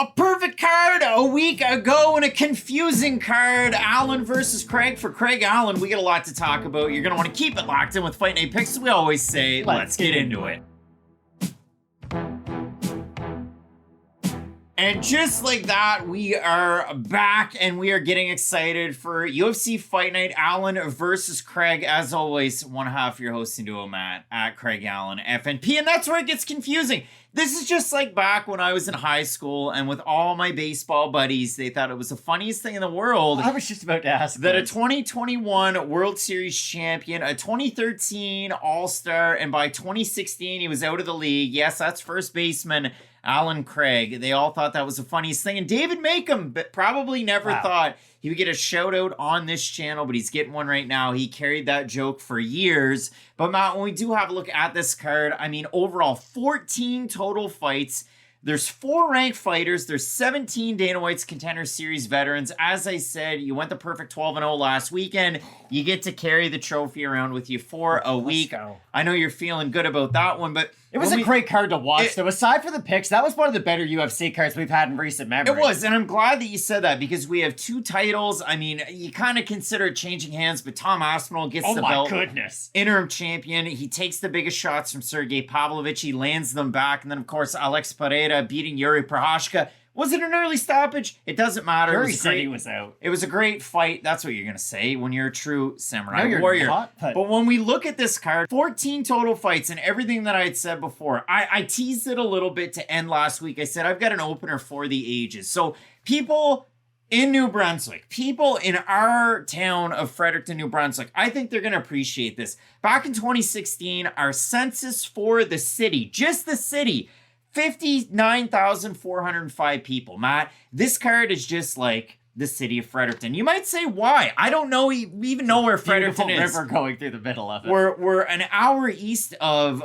A perfect card a week ago and a confusing card. Ailin versus Craig. For Craig Ailin, we got a lot to talk about. You're going to want to keep it locked in with Fight Night Picks. We always say, let's get into it. And just like that, we are back and we are getting excited for UFC Fight Night. Ailin versus Craig. As always, one half of your hosting duo, Matt, at Craig Ailin FNP. And that's where it gets confusing. This is just like back when I was in high school and with all my baseball buddies, they thought it was the funniest thing in the world. I was just about to ask that a 2021 World Series champion, a 2013 All-Star, and by 2016 he was out of the league. Yes, that's first baseman Ailin Craig. They all thought that was the funniest thing. And David Makem probably never thought he would get a shout out on this channel, but he's getting one right now. He carried that joke for years. But Matt, when we do have a look at this card, I mean, overall 14 total fights. There's 4 ranked fighters. There's 17 Dana White's Contender Series veterans. As I said, you went the perfect 12-0 last weekend. You get to carry the trophy around with you for a week. I know you're feeling good about that one, but it was a great card to watch, though. Aside from the picks, that was one of the better UFC cards we've had in recent memory. It was, and I'm glad that you said that because we have 2 titles. I mean, you kind of consider changing hands, but Tom Aspinall gets the belt. Oh my goodness. Interim champion. He takes the biggest shots from Sergey Pavlovich. He lands them back. And then, of course, Alex Pereira beating Yuri Prochazka. Was it an early stoppage? It doesn't matter. Yuri said he was out. It was a great fight. That's what you're going to say when you're a true samurai you're warrior. Not, but when we look at this card, 14 total fights and everything that I had said before, I teased it a little bit to end last week. I said, I've got an opener for the ages. So people in New Brunswick, people in our town of Fredericton, New Brunswick, I think they're going to appreciate this. Back in 2016, our census for the city, just the city, 59,405 people. Matt, this card is just like the city of Fredericton. You might say, why? I don't know even know where Fredericton is. River going through the middle of it. We're an hour east of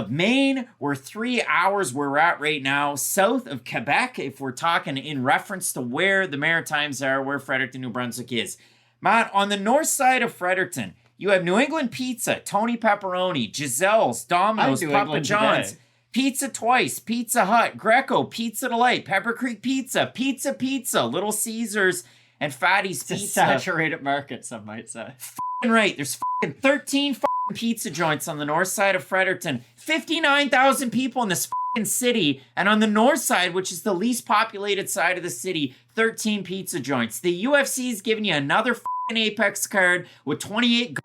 Maine. We're 3 hours where we're at right now, south of Quebec, if we're talking in reference to where the Maritimes are, where Fredericton, New Brunswick is. Matt, on the north side of Fredericton, you have New England Pizza, Tony Pepperoni, Giselle's, Domino's, Papa John's. Today. Pizza Twice, Pizza Hut, Greco, Pizza Delight, Pepper Creek Pizza, Pizza, Little Caesars, and Fatty's Pizza. It's a saturated market, some might say. F***ing right. There's f***ing 13 f***ing pizza joints on the north side of Fredericton. 59,000 people in this f***ing city. And on the north side, which is the least populated side of the city, 13 pizza joints. The UFC is giving you another f***ing Apex card with 28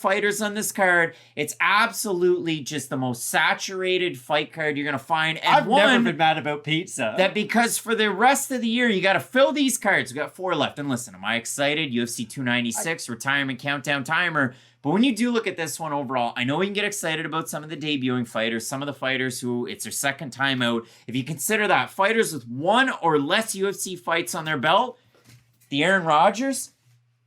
fighters on this card. It's absolutely just the most saturated fight card you're going to find. And I've never been mad about pizza. That because for the rest of the year, you got to fill these cards. We got 4 left. And listen, am I excited? UFC 296, retirement countdown timer. But when you do look at this one overall, I know we can get excited about some of the debuting fighters, some of the fighters who it's their second time out. If you consider that, fighters with 1 or less UFC fights on their belt, the Aaron Rodgers,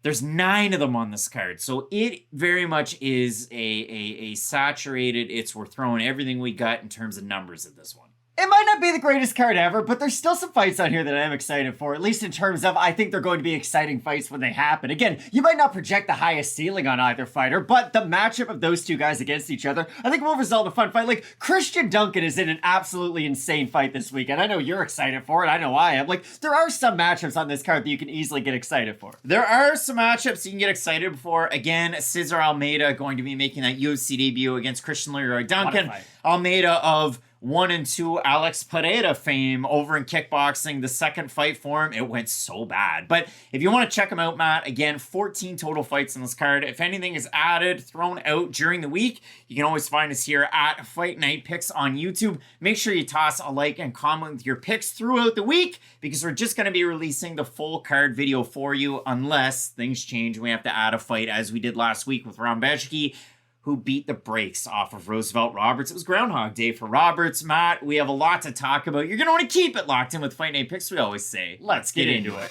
there's 9 of them on this card. So it very much is a saturated, we're throwing everything we got in terms of numbers at this one. It might not be the greatest card ever, but there's still some fights on here that I'm excited for, at least in terms of I think they're going to be exciting fights when they happen. Again, you might not project the highest ceiling on either fighter, but the matchup of those 2 guys against each other, I think will result in a fun fight. Like, Christian Duncan is in an absolutely insane fight this weekend. I know you're excited for it. I know I am. Like, there are some matchups on this card that you can easily get excited for. There are some matchups you can get excited for. Again, Cesar Almeida going to be making that UFC debut against Christian Leroy Duncan. Almeida of 1 and 2 Alex Pereira fame over in kickboxing. The second fight for him, it went so bad. But if you want to check him out, Matt, again, 14 total fights on this card. If anything is added, thrown out during the week, you can always find us here at Fight Night Picks on YouTube. Make sure you toss a like and comment with your picks throughout the week because we're just going to be releasing the full card video for you unless things change and we have to add a fight as we did last week with Rambeshki, who beat the brakes off of Roosevelt Roberts. It was Groundhog Day for Roberts. Matt, we have a lot to talk about. You're going to want to keep it locked in with Fight Night Picks, we always say. Let's get into it.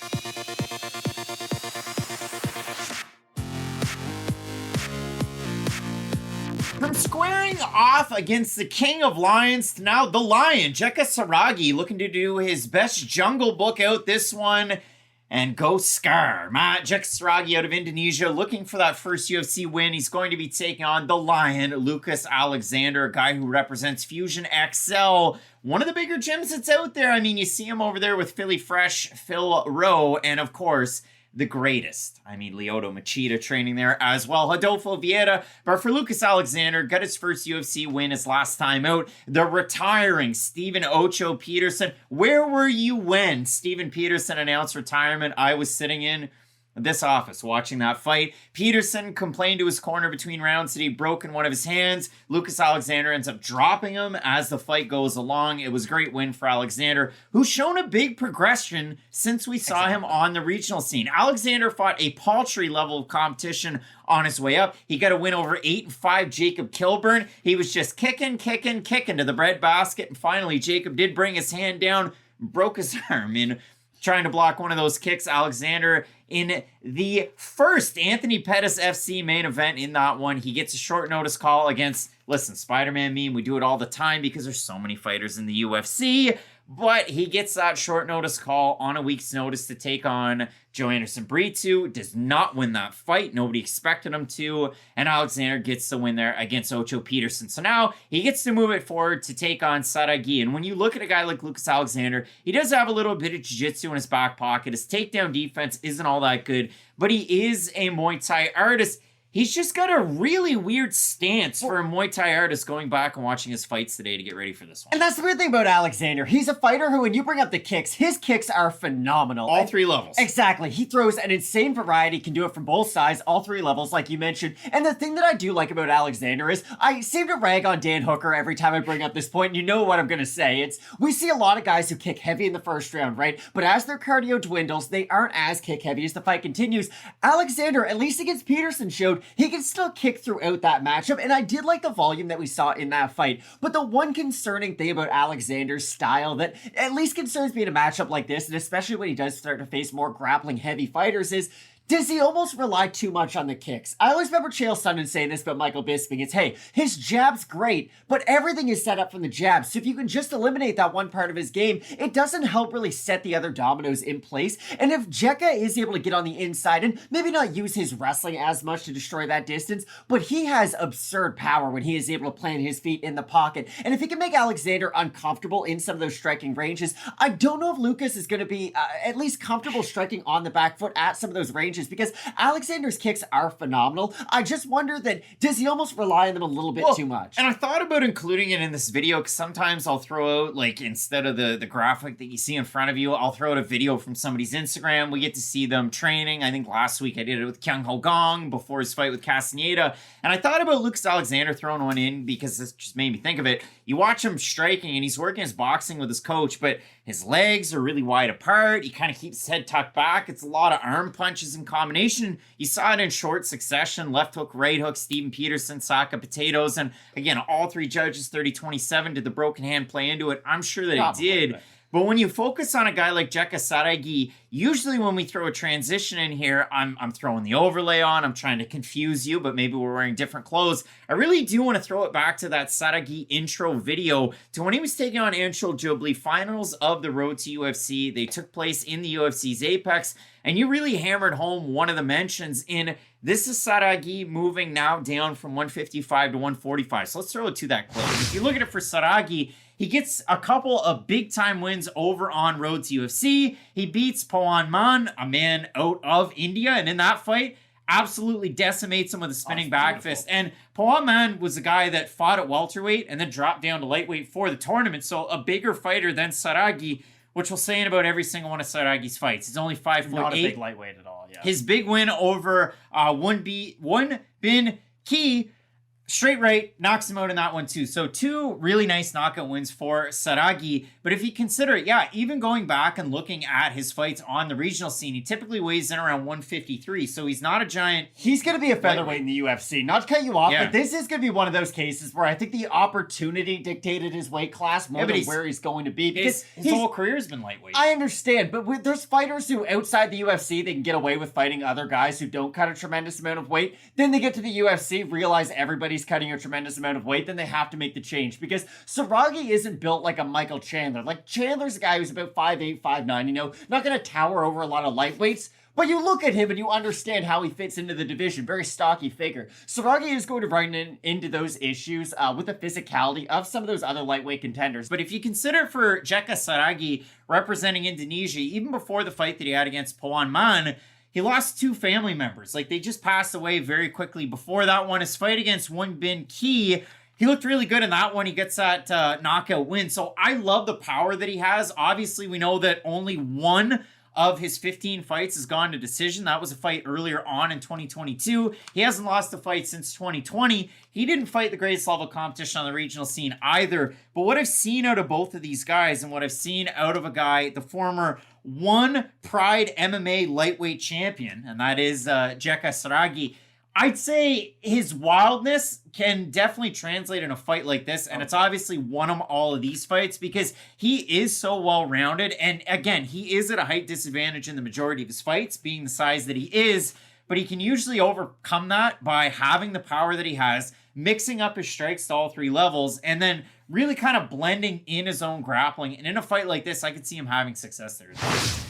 From squaring off against the King of Lions to now the Lion, Jekah Saragih looking to do his best Jungle Book out this one. And go Scar. Jekah Saragih out of Indonesia looking for that first UFC win. He's going to be taking on the Lion, Lucas Alexander, a guy who represents Fusion XL. One of the bigger gyms that's out there. I mean, you see him over there with Philly Fresh, Phil Rowe, and of course, the greatest. I mean, Lyoto Machida training there as well. Rodolfo Vieira. But for Lucas Alexander, got his first UFC win his last time out. The retiring Steven Ocho Peterson. Where were you when Steven Peterson announced retirement? I was sitting in this office watching that fight. Peterson complained to his corner between rounds that he'd broken one of his hands. Lucas Alexander ends up dropping him as the fight goes along. It was a great win for Alexander, who's shown a big progression since we saw him on the regional scene. Alexander fought a paltry level of competition on his way up. He got a win over 8-5 Jacob Kilburn. He was just kicking to the breadbasket, and finally Jacob did bring his hand down, broke his arm in trying to block one of those kicks. Alexander in the first Anthony Pettis FC main event in that one. He gets a short notice call against, listen, Spider-Man meme, we do it all the time because there's so many fighters in the UFC, but he gets that short notice call on a week's notice to take on Joanderson. Brito does not win that fight. Nobody expected him to. And Alexander gets the win there against Ocho Peterson. So now he gets to move it forward to take on Saragih. And when you look at a guy like Lucas Alexander, he does have a little bit of jiu-jitsu in his back pocket. His takedown defense isn't all that good, but he is a Muay Thai artist. He's just got a really weird stance for a Muay Thai artist, going back and watching his fights today to get ready for this one. And that's the weird thing about Alexander. He's a fighter who, when you bring up the kicks, his kicks are phenomenal. All three levels. Exactly. He throws an insane variety, can do it from both sides, all three levels, like you mentioned. And the thing that I do like about Alexander is I seem to rag on Dan Hooker every time I bring up this point. And you know what I'm going to say. We see a lot of guys who kick heavy in the first round, right? But as their cardio dwindles, they aren't as kick heavy as the fight continues. Alexander, at least against Peterson, showed he can still kick throughout that matchup, and I did like the volume that we saw in that fight. But the one concerning thing about Alexander's style that at least concerns me in a matchup like this, and especially when he does start to face more grappling heavy fighters, is does he almost rely too much on the kicks? I always remember Chael Sonnen saying this about Michael Bisping. It's, hey, his jab's great, but everything is set up from the jab. So if you can just eliminate that one part of his game, it doesn't help really set the other dominoes in place. And if Jekah is able to get on the inside and maybe not use his wrestling as much to destroy that distance, but he has absurd power when he is able to plant his feet in the pocket. And if he can make Alexander uncomfortable in some of those striking ranges, I don't know if Lucas is going to be at least comfortable striking on the back foot at some of those ranges, because Alexander's kicks are phenomenal. I just wonder that, does he almost rely on them a little bit too much? And I thought about including it in this video, because sometimes I'll throw out, like, instead of the graphic that you see in front of you, I'll throw out a video from somebody's Instagram. We get to see them training. I think last week I did it with Kyung Ho Gong before his fight with Castaneda. And I thought about Lucas Alexander throwing one in because this just made me think of it. You watch him striking and he's working his boxing with his coach, but his legs are really wide apart. He kind of keeps his head tucked back. It's a lot of arm punches in combination. You saw it in short succession. Left hook, right hook, Steven Peterson, sack of potatoes. And again, all three judges, 30-27. Did the broken hand play into it? I'm sure that it did. But when you focus on a guy like Jekah Saragih, usually when we throw a transition in here, I'm throwing the overlay on. I'm trying to confuse you, but maybe we're wearing different clothes. I really do want to throw it back to that Saragih intro video to when he was taking on Anshul Jubli, finals of the Road to UFC. They took place in the UFC's Apex, and you really hammered home one of the mentions in this is Saragih moving now down from 155 to 145. So let's throw it to that clip. If you look at it for Saragih, he gets a couple of big-time wins over on Road to UFC. He beats Pawan Man, a man out of India, and in that fight, absolutely decimates him with a spinning back fist. And Pawan Man was a guy that fought at welterweight and then dropped down to lightweight for the tournament, so a bigger fighter than Saragih, which we'll say in about every single one of Saragih's fights. He's only 5'8". Not a big lightweight at all, yeah. His big win over One Bin Ki, straight right, knocks him out in that one too. So two really nice knockout wins for Saragih. But if you consider it, yeah, even going back and looking at his fights on the regional scene, he typically weighs in around 153. So he's not a giant. He's going to be a featherweight in the UFC. Not to cut you off, but this is going to be one of those cases where I think the opportunity dictated his weight class more than where he's going to be. Because his whole career has been lightweight. I understand, but there's fighters who outside the UFC, they can get away with fighting other guys who don't cut a tremendous amount of weight. Then they get to the UFC, realize everybody's Saragih's cutting a tremendous amount of weight, then they have to make the change because Saragih isn't built like a Michael Chandler. Like, Chandler's a guy who's about 5'8", 5'9", you know, not going to tower over a lot of lightweights. But you look at him and you understand how he fits into the division. Very stocky figure. Saragih is going to run into those issues with the physicality of some of those other lightweight contenders. But if you consider for Jekah Saragih representing Indonesia, even before the fight that he had against Poan Man, he lost 2 family members. Like, they just passed away very quickly. Before that one, his fight against Won Bin Ki, he looked really good in that one. He gets that knockout win. So I love the power that he has. Obviously, we know that only one of his 15 fights has gone to decision. That was a fight earlier on in 2022. He hasn't lost a fight since 2020. He didn't fight the greatest level of competition on the regional scene either. But what I've seen out of both of these guys and what I've seen out of a guy, the former One Pride MMA lightweight champion, and that is Jekah Saragih, I'd say his wildness can definitely translate in a fight like this, and it's obviously won him all of these fights because he is so well-rounded, and again, he is at a height disadvantage in the majority of his fights, being the size that he is, but he can usually overcome that by having the power that he has, mixing up his strikes to all 3 levels, and then really kind of blending in his own grappling. And in a fight like this, I could see him having success there.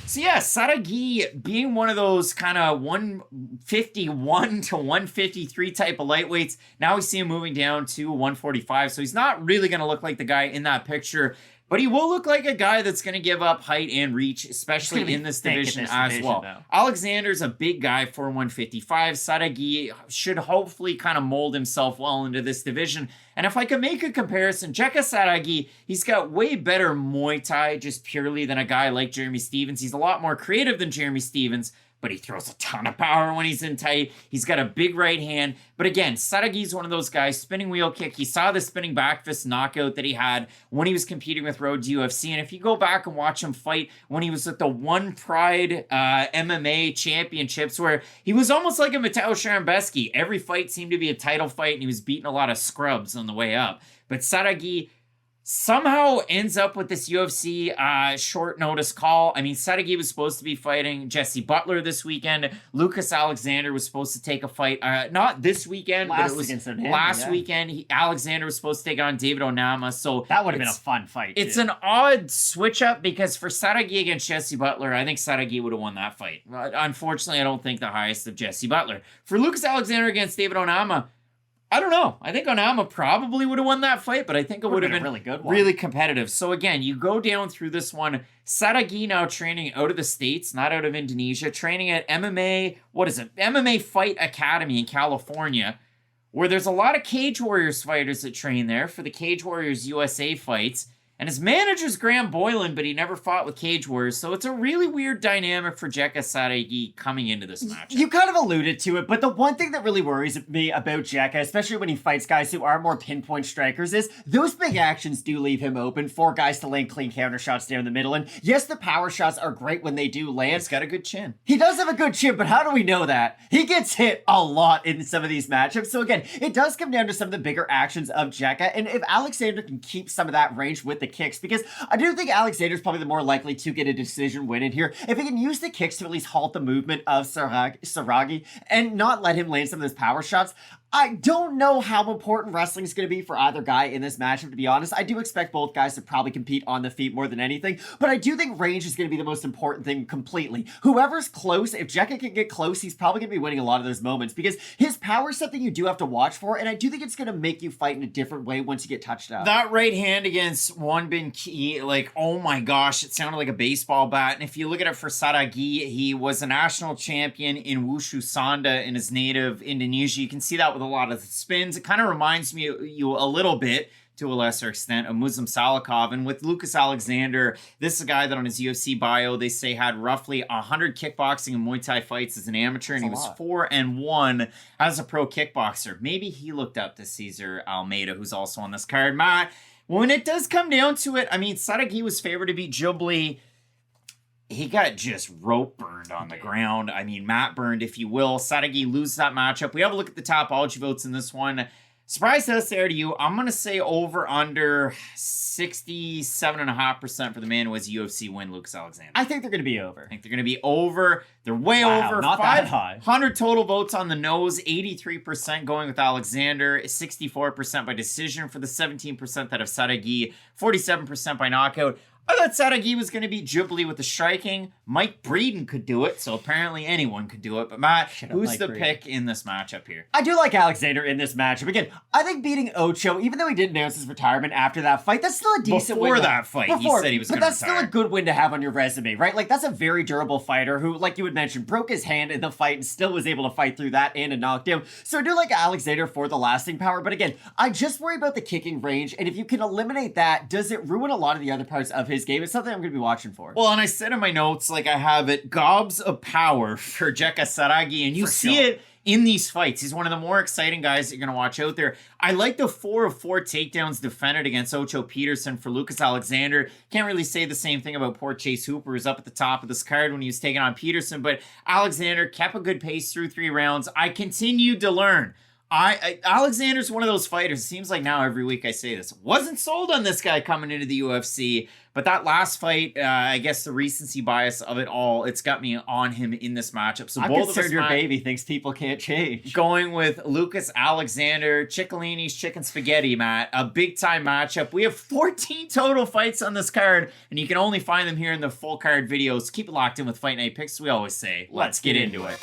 So yeah, Saragih being one of those kind of 151 to 153 type of lightweights. Now we see him moving down to 145. So he's not really going to look like the guy in that picture, but he will look like a guy that's going to give up height and reach, especially in this division as well. Alexander's a big guy for 155. Saragih should hopefully kind of mold himself well into this division. And if I could make a comparison, Jekah Saragih, he's got way better Muay Thai just purely than a guy like Jeremy Stephens. He's a lot more creative than Jeremy Stephens, but he throws a ton of power when he's in tight. He's got a big right hand. But again, Saragih's one of those guys, spinning wheel kick. He saw the spinning back fist knockout that he had when he was competing with Road to UFC. And if you go back and watch him fight when he was at the One Pride MMA championships, where he was almost like a Mateo Sharambeski. Every fight seemed to be a title fight, and he was beating a lot of scrubs on the way up. But Saragih somehow ends up with this UFC short notice call. I mean, Saragih was supposed to be fighting Jesse Butler this weekend. Lucas Alexander was supposed to take a fight, not this weekend, but it was last weekend. Alexander was supposed to take on David Onama. So that would have been a fun fight. It's an odd switch up because for Saragih against Jesse Butler, I think Saragih would have won that fight. Unfortunately, I don't think the highest of Jesse Butler. For Lucas Alexander against David Onama, I don't know. I think Onama probably would have won that fight, but I think it would have been really good one. Really competitive. So again, you go down through this one. Saragih now training out of the States, not out of Indonesia, training at MMA Fight Academy in California, where there's a lot of Cage Warriors fighters that train there for the Cage Warriors USA fights. And his manager's Graham Boylan, but he never fought with Cage Warriors. So it's a really weird dynamic for Jekah Saragih coming into this match. You kind of alluded to it, but the one thing that really worries me about Jekah, especially when he fights guys who are more pinpoint strikers, is those big actions do leave him open for guys to land clean counter shots down the middle. And yes, the power shots are great when they do land. He's got a good chin. He does have a good chin, but how do we know that? He gets hit a lot in some of these matchups. So again, it does come down to some of the bigger actions of Jekah. And if Alexander can keep some of that range with the kicks, because I do think Alexander's probably the more likely to get a decision win in here. If he can use the kicks to at least halt the movement of Saragih and not let him land some of those power shots, I don't know how important wrestling is going to be for either guy in this matchup, to be honest. I do expect both guys to probably compete on the feet more than anything, but I do think range is going to be the most important thing completely. Whoever's close, if Jekah can get close, he's probably going to be winning a lot of those moments because his power is something you do have to watch for, and I do think it's going to make you fight in a different way once you get touched up. That right hand against Won Bin Ki, like, oh my gosh, it sounded like a baseball bat. And if you look at it for Saragih, he was a national champion in Wushu Sanda in his native Indonesia. You can see that with a lot of the spins. It kind of reminds me you a little bit, to a lesser extent, of Muslim Salikov. And with Lucas Alexander, this is a guy that on his UFC bio, they say had roughly 100 kickboxing and Muay Thai fights as an amateur, and he was 4-1 as a pro kickboxer. Maybe he looked up to Cesar Almeida, who's also on this card. Matt, when it does come down to it, I mean, Saragih was favored to beat Jubli. He got just rope burned on the ground. I mean, mat burned, if you will. Saragih loses that matchup. We have a look at the topology votes in this one. Surprise test there to you. I'm going to say over under 67.5% for the man who has UFC win, Lucas Alexander. I think they're going to be over. I think they're going to be over. They're way over. Not that high. 100 total votes on the nose. 83% going with Alexander. 64% by decision for the 17% that have Saragih. 47% by knockout. I thought Saragih was going to beat Jubilee with the striking. Mike Breeden could do it, so apparently anyone could do it. But Matt, who's the pick in this matchup here? I do like Alexander in this matchup. Again, I think beating Ocho, even though he didn't announce his retirement after that fight, that's still a decent win. Before that fight, he said he was going to retire. But that's still a good win to have on your resume, right? Like, that's a very durable fighter who, like you had mentioned, broke his hand in the fight and still was able to fight through that and a knockdown. So I do like Alexander for the lasting power. But again, I just worry about the kicking range. And if you can eliminate that, does it ruin a lot of the other parts of his game? It's something I'm going to be watching for. Well, and I said in my notes, like I have it, gobs of power for Jekah Saragih, and you see it in these fights. He's one of the more exciting guys that you're going to watch out there. I like the 4 of 4 takedowns defended against Ocho Peterson for Lucas Alexander. Can't really say the same thing about poor Chase Hooper, who's up at the top of this card when he was taking on Peterson, but Alexander kept a good pace through 3 rounds. I continued to learn. Alexander's one of those fighters. It seems like now every week I say this. Wasn't sold on this guy coming into the UFC, but that last fight, I guess the recency bias of it all, it's got me on him in this matchup. So both of us, your baby thinks people can't change. Going with Lucas Alexander, Ciccolini's Chicken Spaghetti, Matt. A big-time matchup. We have 14 total fights on this card, and you can only find them here in the full card videos. Keep it locked in with Fight Night Picks. We always say, let's get into it.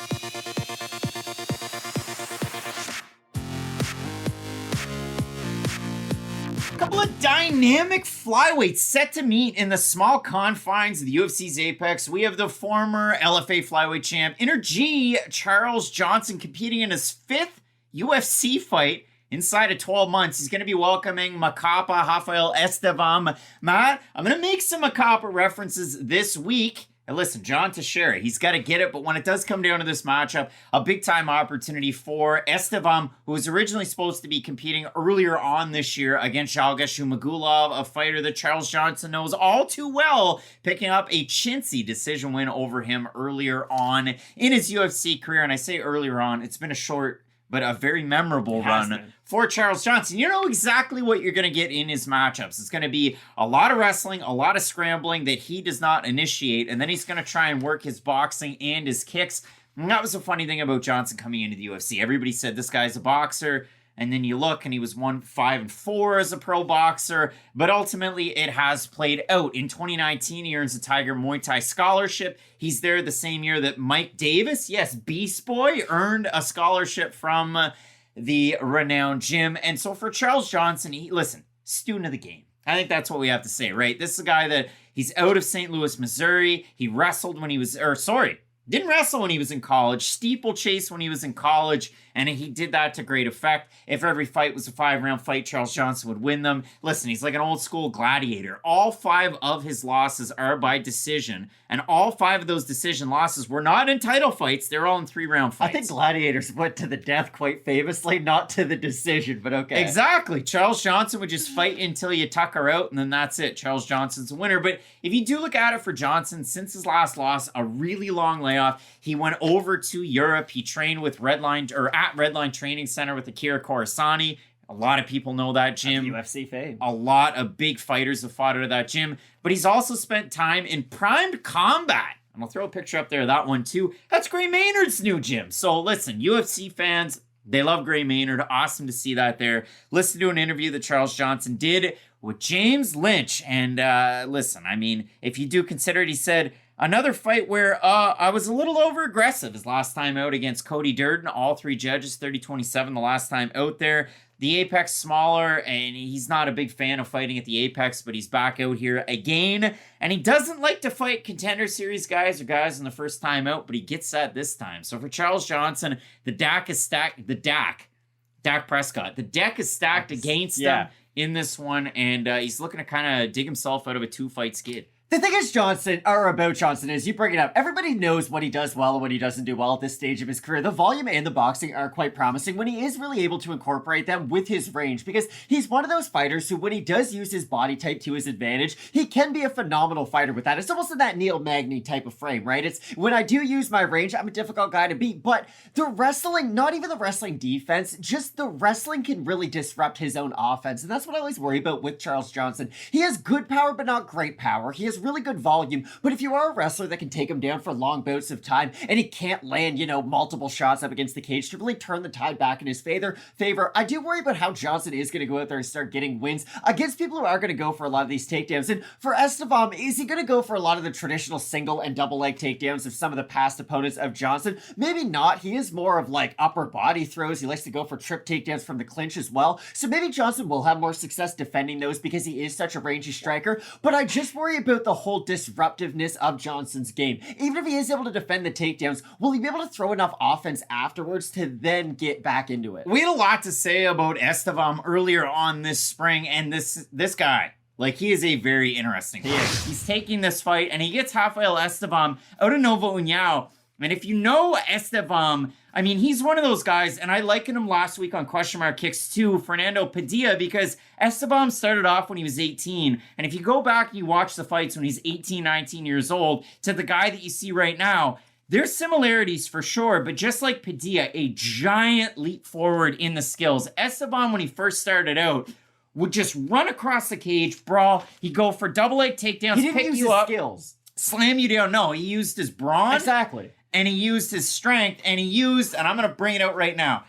Couple of dynamic flyweights set to meet in the small confines of the UFC's Apex. We have the former LFA flyweight champ, Inter G, Charles Johnson, competing in his 5th UFC fight inside of 12 months. He's going to be welcoming Macapa, Rafael, Estevam. Matt, I'm going to make some Macapa references this week. And listen, John Teixeira, he's got to get it, but when it does come down to this matchup, a big-time opportunity for Estevam, who was originally supposed to be competing earlier on this year against Jalga Shumagulov, a fighter that Charles Johnson knows all too well, picking up a chintzy decision win over him earlier on in his UFC career. And I say earlier on, it's been a short but a very memorable run for Charles Johnson. You know exactly what you're going to get in his matchups. It's going to be a lot of wrestling, a lot of scrambling that he does not initiate, and then he's going to try and work his boxing and his kicks. And that was the funny thing about Johnson coming into the UFC. Everybody said this guy's a boxer, and then you look and he was 1-5-4 as a pro boxer, but ultimately it has played out. In 2019, he earns a Tiger Muay Thai scholarship. He's there the same year that Mike Davis, yes, Beast Boy, earned a scholarship from the renowned gym. And so for Charles Johnson, listen, student of the game. I think that's what we have to say, right? This is a guy that he's out of St. Louis, Missouri. He wrestled when he was, didn't wrestle when he was in college, steeplechase when he was in college, and he did that to great effect. If every fight was a 5-round fight, Charles Johnson would win them. Listen, he's like an old school gladiator. All 5 of his losses are by decision, and all 5 of those decision losses were not in title fights. They're all in 3-round fights. I think gladiators went to the death quite famously, not to the decision, but okay. Exactly. Charles Johnson would just fight until you tuck her out, and then that's it. Charles Johnson's a winner. But if you do look at it for Johnson, since his last loss, a really long layoff, he went over to Europe. He trained with at Redline Training Center with Akira Corsani. A lot of people know that gym. That's UFC fame. A lot of big fighters have fought out of that gym. But he's also spent time in Primed Combat. And I'll throw a picture up there of that one too. That's Gray Maynard's new gym. So listen, UFC fans, they love Gray Maynard. Awesome to see that there. Listen to an interview that Charles Johnson did with James Lynch. And listen, I mean, if you do consider it, he said, another fight where I was a little over-aggressive his last time out against Cody Durden. All 3 judges, 30-27 the last time out there. The Apex smaller, and he's not a big fan of fighting at the Apex, but he's back out here again. And he doesn't like to fight Contender Series guys or guys in the first time out, but he gets that this time. So for Charles Johnson, the deck is stacked. Dak Prescott. The deck is stacked against him in this one, and he's looking to kind of dig himself out of a 2-fight skid. The thing is about Johnson is, you bring it up, everybody knows what he does well and what he doesn't do well at this stage of his career. The volume and the boxing are quite promising when he is really able to incorporate them with his range, because he's one of those fighters who, when he does use his body type to his advantage, he can be a phenomenal fighter with that. It's almost in that Neil Magny type of frame, right? It's when I do use my range, I'm a difficult guy to beat, but the wrestling, not even the wrestling defense, just the wrestling can really disrupt his own offense, and that's what I always worry about with Charles Johnson. He has good power, but not great power. He has really good volume, but if you are a wrestler that can take him down for long bouts of time and he can't land, multiple shots up against the cage to really turn the tide back in his favor, I do worry about how Johnson is going to go out there and start getting wins against people who are going to go for a lot of these takedowns. And for Estevam, is he going to go for a lot of the traditional single and double leg takedowns of some of the past opponents of Johnson? Maybe not. He is more of like upper body throws. He likes to go for trip takedowns from the clinch as well. So maybe Johnson will have more success defending those because he is such a rangy striker. But I just worry about the whole disruptiveness of Johnson's game. Even if he is able to defend the takedowns, will he be able to throw enough offense afterwards to then get back into it? We had a lot to say about Estevam earlier on this spring, and this guy, he is a very interesting fighter. He's taking this fight, and he gets Rafael Estevam out of Nova União. And if you know Estevam, he's one of those guys, and I likened him last week on Question Mark Kicks to Fernando Padilla, because Estevam started off when he was 18. And if you go back and you watch the fights when he's 18, 19 years old to the guy that you see right now, there's similarities for sure, but just like Padilla, a giant leap forward in the skills. Estevam, when he first started out, would just run across the cage, brawl. He'd go for double leg takedowns, pick you up, skills, slam you down. No, he used his brawn. Exactly. And he used his strength, and I'm going to bring it out right now,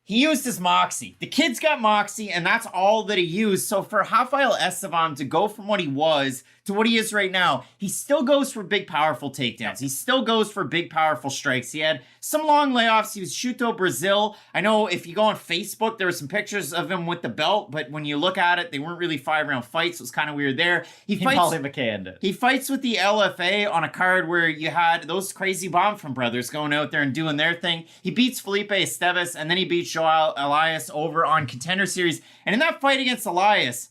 he used his moxie. The kid's got moxie, and that's all that he used. So for Rafael Estevam to go from what he was to what he is right now, he still goes for big, powerful takedowns. He still goes for big, powerful strikes. He had some long layoffs. He was Chuto Brazil. I know if you go on Facebook, there were some pictures of him with the belt, but when you look at it, they weren't really 5-round fights. It was kind of weird there. He fights with the LFA on a card where you had those crazy Bonfim brothers going out there and doing their thing. He beats Felipe Esteves, and then he beats Joao Elias over on Contender Series. And in that fight against Elias,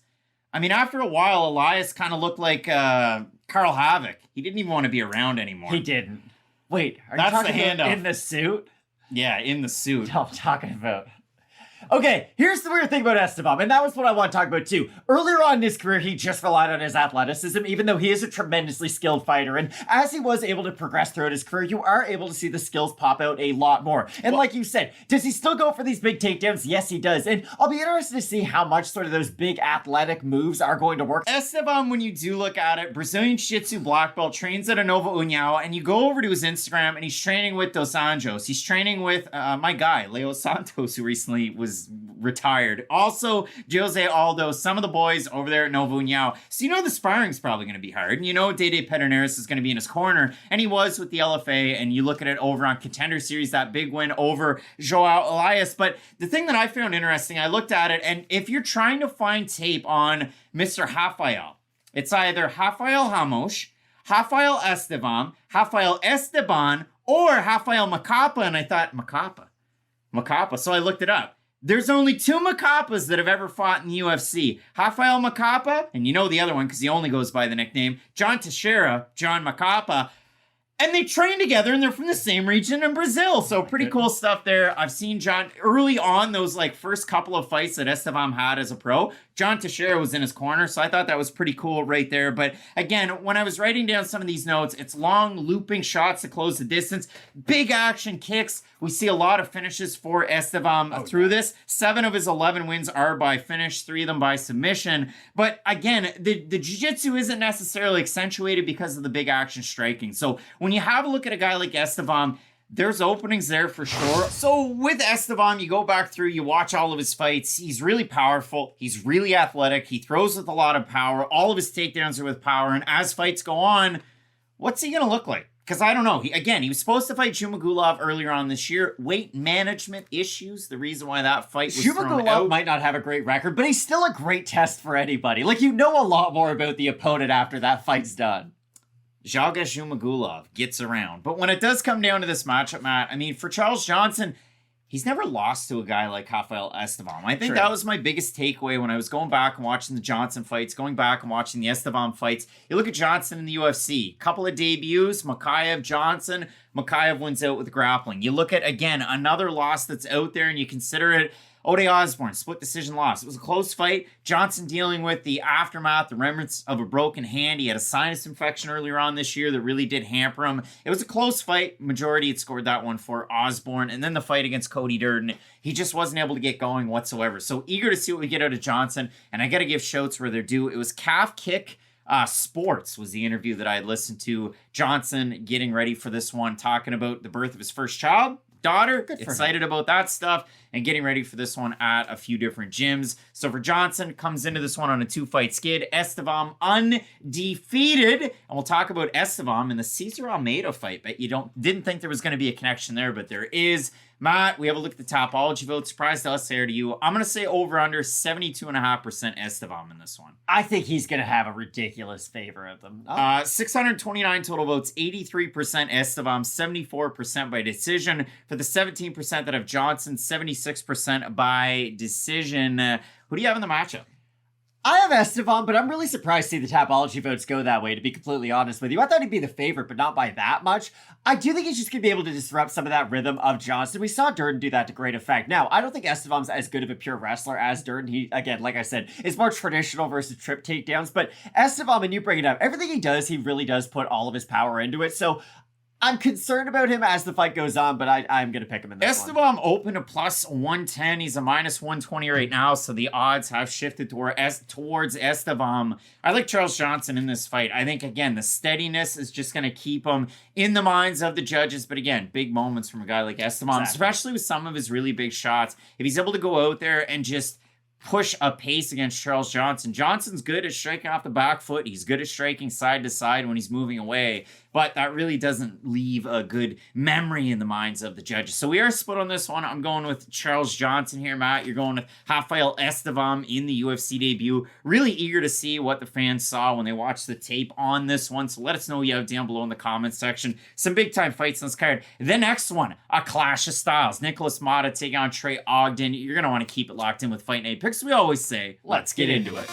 after a while, Elias kind of looked like Carl Havoc. He didn't even want to be around anymore. He didn't. Wait, that's the handoff. In the suit? Yeah, in the suit. I'm talking about. Okay, here's the weird thing about Estevam, and that was what I want to talk about too. Earlier on in his career, he just relied on his athleticism, even though he is a tremendously skilled fighter. And as he was able to progress throughout his career, you are able to see the skills pop out a lot more. And like you said, does he still go for these big takedowns? Yes, he does. And I'll be interested to see how much sort of those big athletic moves are going to work. Estevam, when you do look at it, Brazilian Jiu-Jitsu black belt, trains at a Nova União, and you go over to his Instagram, and he's training with Dos Anjos. He's training with my guy, Leo Santos, who recently was retired. Also, Jose Aldo, some of the boys over there at Nova União. So the sparring's probably going to be hard. And Dede Pederneiras is going to be in his corner. And he was with the LFA. And you look at it over on Contender Series, that big win over Joao Elias. But the thing that I found interesting, I looked at it, and if you're trying to find tape on Mr. Rafael, it's either Rafael Ramos, Rafael Estevam, Rafael Esteban, or Rafael Macapa. And I thought, Macapa. So I looked it up. There's only 2 Macapas that have ever fought in the UFC. Rafael Macapa, and the other one because he only goes by the nickname, John Teixeira, John Macapa. And they train together, and they're from the same region in Brazil. So pretty cool stuff there. I've seen John early on, those first couple of fights that Estevam had as a pro. John Teixeira was in his corner, so I thought that was pretty cool right there. But again, when I was writing down some of these notes, it's long looping shots to close the distance, big action kicks. We see a lot of finishes for Estevam through this. 7 of his 11 wins are by finish, 3 of them by submission. But again, the jiu-jitsu isn't necessarily accentuated because of the big action striking. So when you have a look at a guy like Estevam, there's openings there for sure. So with Estevam, you go back through, you watch all of his fights. He's really powerful. He's really athletic. He throws with a lot of power. All of his takedowns are with power. And as fights go on, what's he going to look like? Because I don't know. He was supposed to fight Zhumagulov earlier on this year. Weight management issues, the reason why that fight was thrown out. Might not have a great record, but he's still a great test for anybody. A lot more about the opponent after that fight's done. Jekah Zhumagulov gets around. But when it does come down to this matchup, Matt, for Charles Johnson, he's never lost to a guy like Rafael Estevam. I think True. that was my biggest takeaway when I was going back and watching the Johnson fights, going back and watching the Estevam fights. You look at Johnson in the UFC, couple of debuts, Machado, Johnson. Machado wins out with grappling. You look at, again, another loss that's out there and you consider it Ode Osborne, split decision loss. It was a close fight. Johnson dealing with the aftermath, the remnants of a broken hand. He had a sinus infection earlier on this year that really did hamper him. It was a close fight. Majority had scored that one for Osborne. And then the fight against Cody Durden, he just wasn't able to get going whatsoever. So eager to see what we get out of Johnson. And I got to give shouts where they're due. It was Calf Kick Sports was the interview that I had listened to. Johnson getting ready for this one, talking about the birth of his first child. Daughter, excited about that stuff, and getting ready for this one at a few different gyms. So for Johnson, comes into this one on a 2-fight skid. Estevam undefeated, and we'll talk about Estevam in the Cesar Almeida fight. But you didn't think there was going to be a connection there, but there is. Matt, we have a look at the Topology vote. Surprise to us there to you. I'm going to say over under 72.5% Estevam in this one. I think he's going to have a ridiculous favor of them. 629 total votes, 83% Estevam, 74% by decision. For the 17% that have Johnson, 76% by decision. Who do you have in the matchup? I have Estevam, but I'm really surprised to see the Topology votes go that way, to be completely honest with you. I thought he'd be the favorite, but not by that much. I do think he's just going to be able to disrupt some of that rhythm of Johnson. We saw Durden do that to great effect. Now, I don't think Estevam's as good of a pure wrestler as Durden. He, again, like I said, is more traditional versus trip takedowns, but Estevam, and you bring it up, everything he does, he really does put all of his power into it. So I'm concerned about him as the fight goes on, but I'm going to pick him in this one. Estevam opened a plus 110. He's a minus 120 right now, so the odds have shifted towards Estevam. I like Charles Johnson in this fight. I think, again, the steadiness is just going to keep him in the minds of the judges. But again, big moments from a guy like Estevam, especially with some of his really big shots. If he's able to go out there and just push a pace against Charles Johnson. Johnson's good at striking off the back foot. He's good at striking side to side when he's moving away, but that really doesn't leave a good memory in the minds of the judges. So we are split on this one. I'm going with Charles Johnson here, Matt. You're going with Rafael Estevam in the UFC debut. Really eager to see what the fans saw when they watched the tape on this one. So let us know what you have down below in the comments section. Some big time fights on this card. The next one, a clash of styles. Nikolas Motta taking on Trey Ogden. You're going to want to keep it locked in with Fight Night Picks. We always say, let's get into it.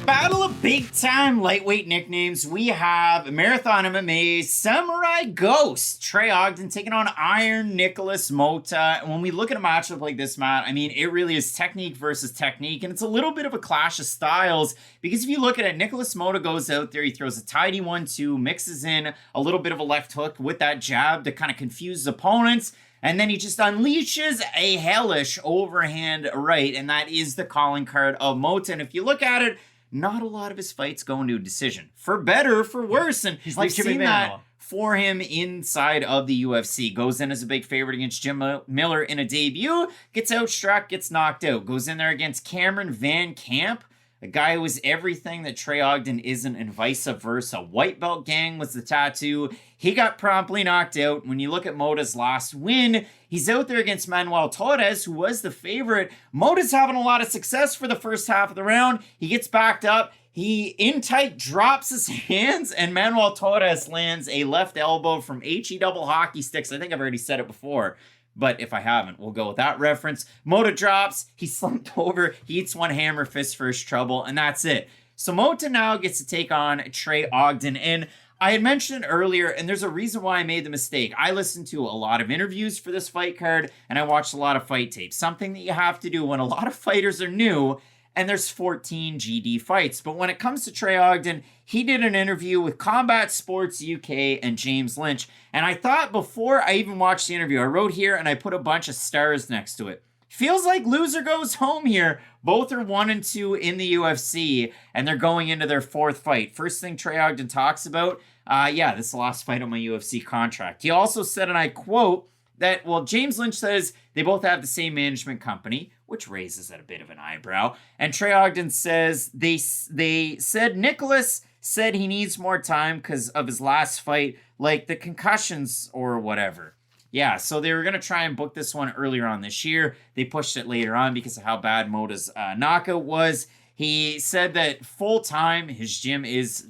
Battle of big-time lightweight nicknames. We have Marathon MMA Samurai Ghost Trey Ogden taking on Iron Nikolas Motta. And when we look at a matchup like this, Matt, I mean, it really is technique versus technique, and it's a little bit of a clash of styles, because if you look at it, Nikolas Motta goes out there, he throws a tidy 1-2, mixes in a little bit of a left hook with that jab to kind of confuse his opponents, and then he just unleashes a hellish overhand right, and that is the calling card of Motta. And if you look at it, not a lot of his fights go into a decision, for better or for worse. And he's like we've seen that for him inside of the UFC. Goes in as a big favorite against Jim Miller in a debut, gets outstruck, gets knocked out. Goes in there against Cameron Van Camp, a guy who was everything that Trey Ogden isn't, and vice versa. White belt gang was the tattoo. He got promptly knocked out. When you look at Motta's last win, he's out there against Manuel Torres, who was the favorite. Motta's having a lot of success for the first half of the round. He gets backed up. He, in tight, drops his hands, and Manuel Torres lands a left elbow from HE double hockey sticks. I think I've already said it before, but if I haven't, we'll go with that reference. Motta drops, he's slumped over, he eats one hammer fist for his trouble, and that's it. So Motta now gets to take on Trey Ogden, and I had mentioned earlier, and there's a reason why I made the mistake. I listened to a lot of interviews for this fight card, and I watched a lot of fight tapes. Something that you have to do when a lot of fighters are new, and there's 14 GD fights. But when it comes to Trey Ogden, he did an interview with Combat Sports UK and James Lynch. And I thought before I even watched the interview, I wrote here and I put a bunch of stars next to it. Feels like loser goes home here. Both are 1-2 in the UFC, and they're going into their fourth fight. First thing Trey Ogden talks about, this is the last fight on my UFC contract. He also said, and I quote, that, well, James Lynch says they both have the same management company, which raises a bit of an eyebrow. And Trey Ogden says they said Nikolas said he needs more time because of his last fight, like the concussions or whatever. Yeah, so they were going to try and book this one earlier on this year. They pushed it later on because of how bad Motta's knockout was. He said that full time, his gym is,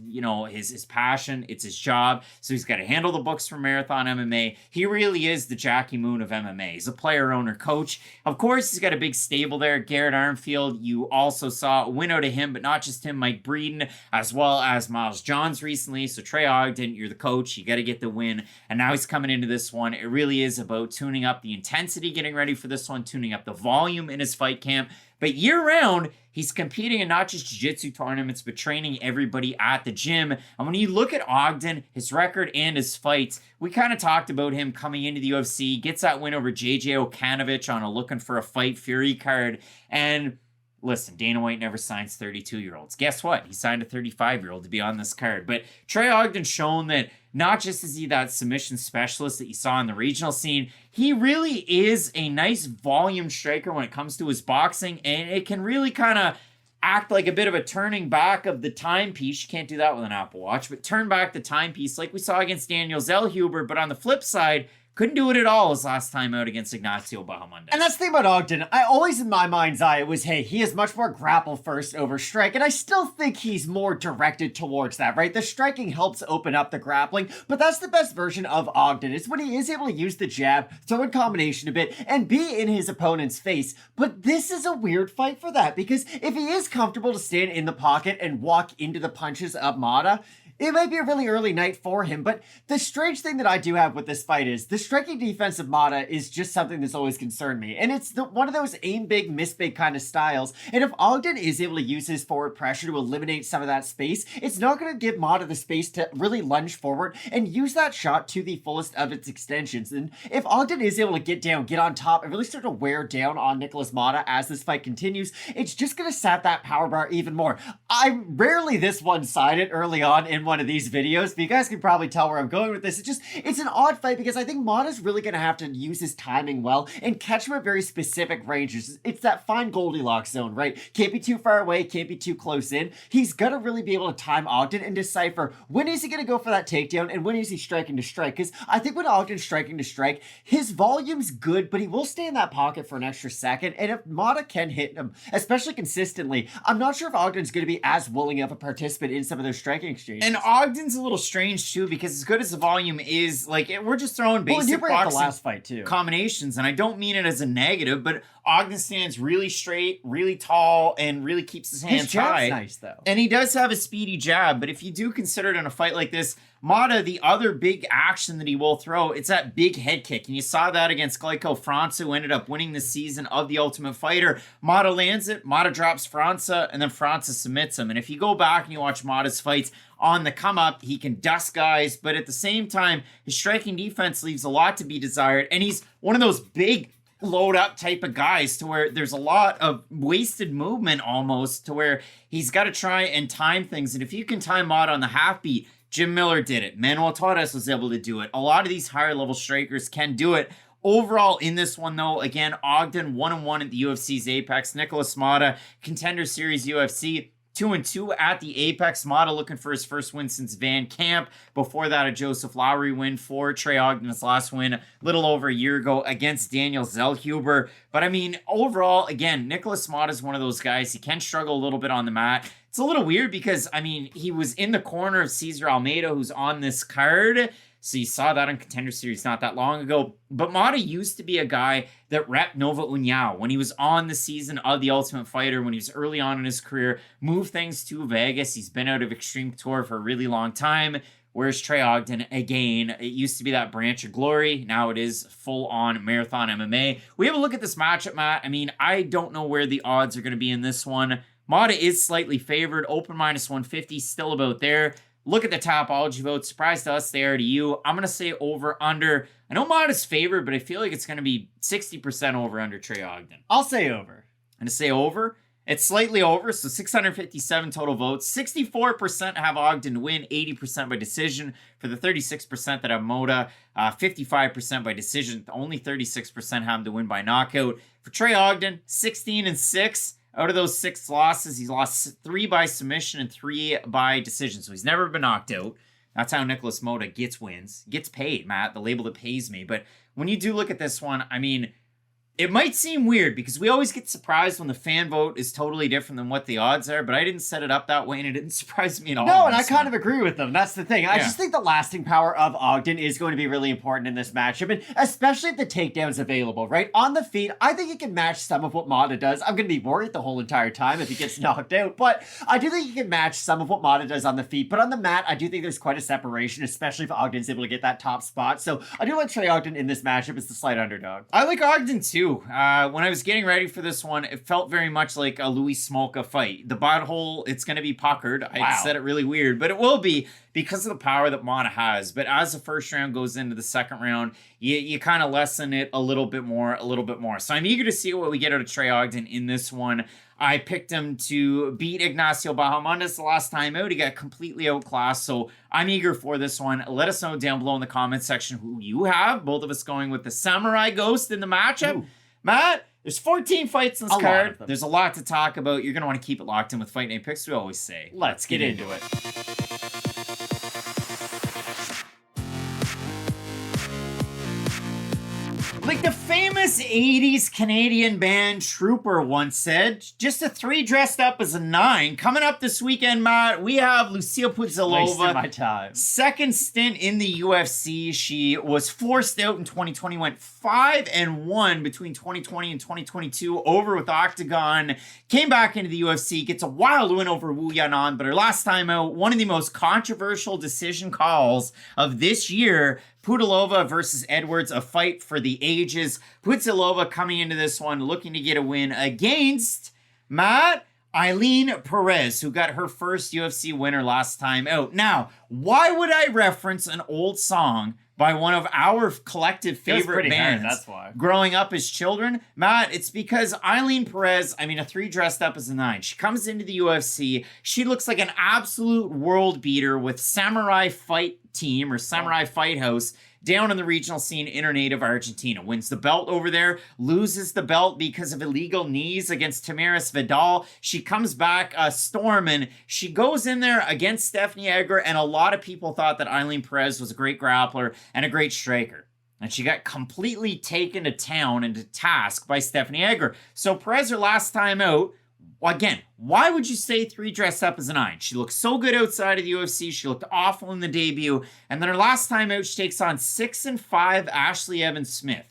his passion. It's his job. So he's got to handle the books for Marathon MMA. He really is the Jackie Moon of MMA. He's a player, owner, coach. Of course, he's got a big stable there. Garrett Armfield, you also saw a win out of him, but not just him, Mike Breeden, as well as Miles Johns recently. So Trey Ogden, you're the coach. You got to get the win. And now he's coming into this one. It really is about tuning up the intensity, getting ready for this one, tuning up the volume in his fight camp. But year-round, he's competing in not just jiu-jitsu tournaments, but training everybody at the gym. And when you look at Ogden, his record and his fights, we kind of talked about him coming into the UFC, gets that win over JJ Okanovich on a looking for a fight Fury card. And listen, Dana White never signs 32-year-olds. Guess what? He signed a 35-year-old to be on this card. But Trey Ogden's shown that not just is he that submission specialist that you saw in the regional scene, he really is a nice volume striker when it comes to his boxing, and it can really kind of act like a bit of a turning back of the timepiece. You can't do that with an Apple Watch, but turn back the timepiece like we saw against Daniel Zellhuber, but on the flip side, couldn't do it at all his last time out against Ignacio Bahamondes. And that's the thing about Ogden. I always, in my mind's eye, it was, hey, he is much more grapple first over strike. And I still think he's more directed towards that, right? The striking helps open up the grappling, but that's the best version of Ogden. It's when he is able to use the jab, throw in combination a bit, and be in his opponent's face. But this is a weird fight for that, because if he is comfortable to stand in the pocket and walk into the punches of Motta, it might be a really early night for him, but the strange thing that I do have with this fight is the striking defense of Motta is just something that's always concerned me. And it's one of those aim big, miss big kind of styles. And if Ogden is able to use his forward pressure to eliminate some of that space, it's not going to give Motta the space to really lunge forward and use that shot to the fullest of its extensions. And if Ogden is able to get down, get on top, and really start to wear down on Nikolas Motta as this fight continues, it's just going to sap that power bar even more. I'm rarely this one-sided early on in one of these videos, but you guys can probably tell where I'm going with this. It's an odd fight because I think Motta's really going to have to use his timing well and catch him at very specific ranges. It's that fine Goldilocks zone, right? Can't be too far away, can't be too close in. He's got to really be able to time Ogden and decipher when is he going to go for that takedown and when is he striking to strike. Because I think when Ogden's striking to strike, his volume's good, but he will stay in that pocket for an extra second. And if Motta can hit him, especially consistently, I'm not sure if Ogden's going to be as willing of a participant in some of those striking exchanges. And Ogden's a little strange too, because as good as the volume is, like, we're just throwing basic boxing the last fight too. Combinations, and I don't mean it as a negative, but Ogden stands really straight, really tall, and really keeps his hands high. His jab's nice though. And he does have a speedy jab, but if you do consider it in a fight like this, Motta, the other big action that he will throw, it's that big head kick. And you saw that against Glyco França, who ended up winning the season of The Ultimate Fighter. Motta lands it, Motta drops França, and then França submits him. And if you go back and you watch Motta's fights on the come up, he can dust guys, but at the same time, his striking defense leaves a lot to be desired. And he's one of those big load up type of guys to where there's a lot of wasted movement almost, to where he's got to try and time things. And if you can time Motta on the half beat, Jim Miller did it. Manuel Torres was able to do it. A lot of these higher level strikers can do it. Overall, in this one, though, again, Ogden 1-1 at the UFC's Apex. Nikolas Motta, Contender Series UFC, 2-2 at the Apex. Motta looking for his first win since Van Camp. Before that, a Joseph Lowry win for Trey Ogden, his last win a little over a year ago against Daniel Zellhuber. But I mean, overall, again, Nikolas Motta is one of those guys. He can struggle a little bit on the mat. It's a little weird because, I mean, he was in the corner of Cesar Almeida, who's on this card. So you saw that on Contender Series not that long ago. But Motta used to be a guy that repped Nova União when he was on the season of The Ultimate Fighter, when he was early on in his career, moved things to Vegas. He's been out of Extreme Tour for a really long time. Whereas Trey Ogden, again, it used to be that branch of glory. Now it is full-on Marathon MMA. We have a look at this matchup, Matt. I mean, I don't know where the odds are going to be in this one. Motta is slightly favored. Open -150, still about there. Look at the Topology votes. Surprise to us, they are to you. I'm going to say over-under. I know Motta's favored, but I feel like it's going to be 60% over-under Trey Ogden. I'll say over. I'm going to say over. It's slightly over, so 657 total votes. 64% have Ogden win, 80% by decision. For the 36% that have Motta, 55% by decision. Only 36% have him to win by knockout. For Trey Ogden, 16-6. Out of those 6 losses, he's lost 3 by submission and 3 by decision. So he's never been knocked out. That's how Nikolas Motta gets wins. Gets paid, Matt, the label that pays me. But when you do look at this one, I mean, It might seem weird because we always get surprised when the fan vote is totally different than what the odds are, but I didn't set it up that way and it didn't surprise me at all. No, and I kind of agree with them. That's the thing. I Yeah. just think the lasting power of Ogden is going to be really important in this matchup, and especially if the takedown's available, right? On the feet, I think he can match some of what Motta does. I'm going to be worried the whole entire time if he gets knocked out, but I do think he can match some of what Motta does on the feet. But on the mat, I do think there's quite a separation, especially if Ogden's able to get that top spot. So I do like Trey Ogden in this matchup as the slight underdog. I like Ogden too. When I was getting ready for this one, it felt very much like a Louis Smolka fight. The butthole, it's going to be puckered. I said it really weird, but it will be because of the power that Motta has. But as the first round goes into the second round, you kind of lessen it a little bit more. So I'm eager to see what we get out of Trey Ogden in this one. I picked him to beat Ignacio Bahamondes the last time out. He got completely outclassed, so I'm eager for this one. Let us know down below in the comments section who you have. Both of us going with the Samurai Ghost in the matchup. Ooh. Matt, there's 14 fights in this card. There's a lot to talk about. You're going to want to keep it locked in with Fight Night Picks, we always say. Let's get into it. Like the famous 80s Canadian band Trooper once said, just a 3 dressed up as a 9. Coming up this weekend, Matt, we have Lucie Pudilova. My time. Second stint in the UFC. She was forced out in 2020, went 5-1 between 2020 and 2022, over with Octagon, came back into the UFC, gets a wild win over Wu Yanan, but her last time out, one of the most controversial decision calls of this year, Pudilova versus Edwards, a fight for the ages. Pudilova coming into this one looking to get a win against Matt Ailin Perez, who got her first UFC winner last time out. Now, why would I reference an old song by one of our collective favorite bands that's why. Growing up as children? Matt, it's because Ailin Perez, a 3 dressed up as a 9. She comes into the UFC. She looks like an absolute world beater with Samurai Fight Team or Samurai Fight House down in the regional scene in her native Argentina. Wins the belt over there, loses the belt because of illegal knees against Tamiris Vidal. She comes back storming. She goes in there against Stephanie Egger, and a lot of people thought that Ailin Perez was a great grappler and a great striker. And she got completely taken to town and to task by Stephanie Egger. So Perez, her last time out, again, why would you say 3 dressed up as a 9? She looked so good outside of the UFC. She looked awful in the debut. And then her last time out, she takes on 6-5 Ashley Evans-Smith,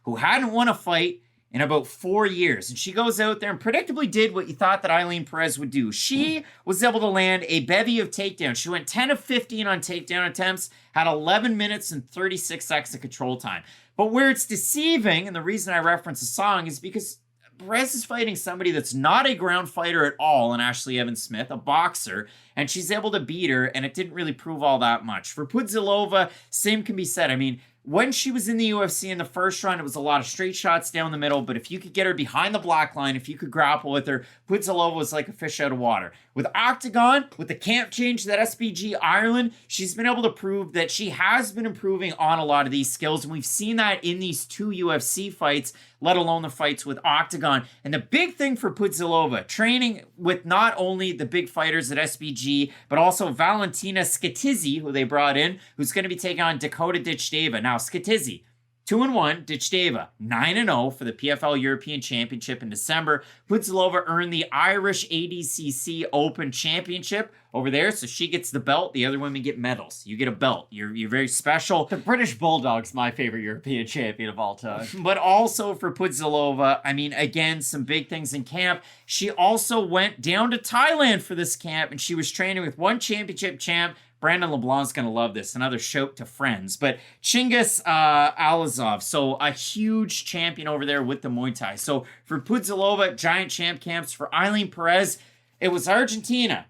who hadn't won a fight in about 4 years. And she goes out there and predictably did what you thought that Ailin Perez would do. She was able to land a bevy of takedowns. She went 10 of 15 on takedown attempts, had 11 minutes and 36 seconds of control time. But where it's deceiving, and the reason I reference the song, is because Perez is fighting somebody that's not a ground fighter at all in Ashley Evans-Smith, a boxer, and she's able to beat her, and it didn't really prove all that much. For Pudilova, same can be said. When she was in the UFC in the first round, it was a lot of straight shots down the middle, but if you could get her behind the black line, if you could grapple with her, Pudilova was like a fish out of water. With Octagon, with the camp change that SBG Ireland, she's been able to prove that she has been improving on a lot of these skills, and we've seen that in these 2 UFC fights, let alone the fights with Octagon. And the big thing for Pudilova, training with not only the big fighters at SBG, but also Valentina Skitizzi, who they brought in, who's going to be taking on Dakota Ditchdeva. Now, Skitizzi, 2-1, Ditchdeva, 9-0 for the PFL European Championship in December. Pudilova earned the Irish ADCC Open Championship over there, so she gets the belt. The other women get medals. You get a belt. You're very special. The British Bulldog's my favorite European champion of all time. But also for Pudilova, again, some big things in camp. She also went down to Thailand for this camp, and she was training with one championship champ. Brandon LeBlanc's going to love this. Another shout to friends. But Chingiz Alizov, so a huge champion over there with the Muay Thai. So for Pudilova, giant champ camps. For Ailin Perez, it was Argentina.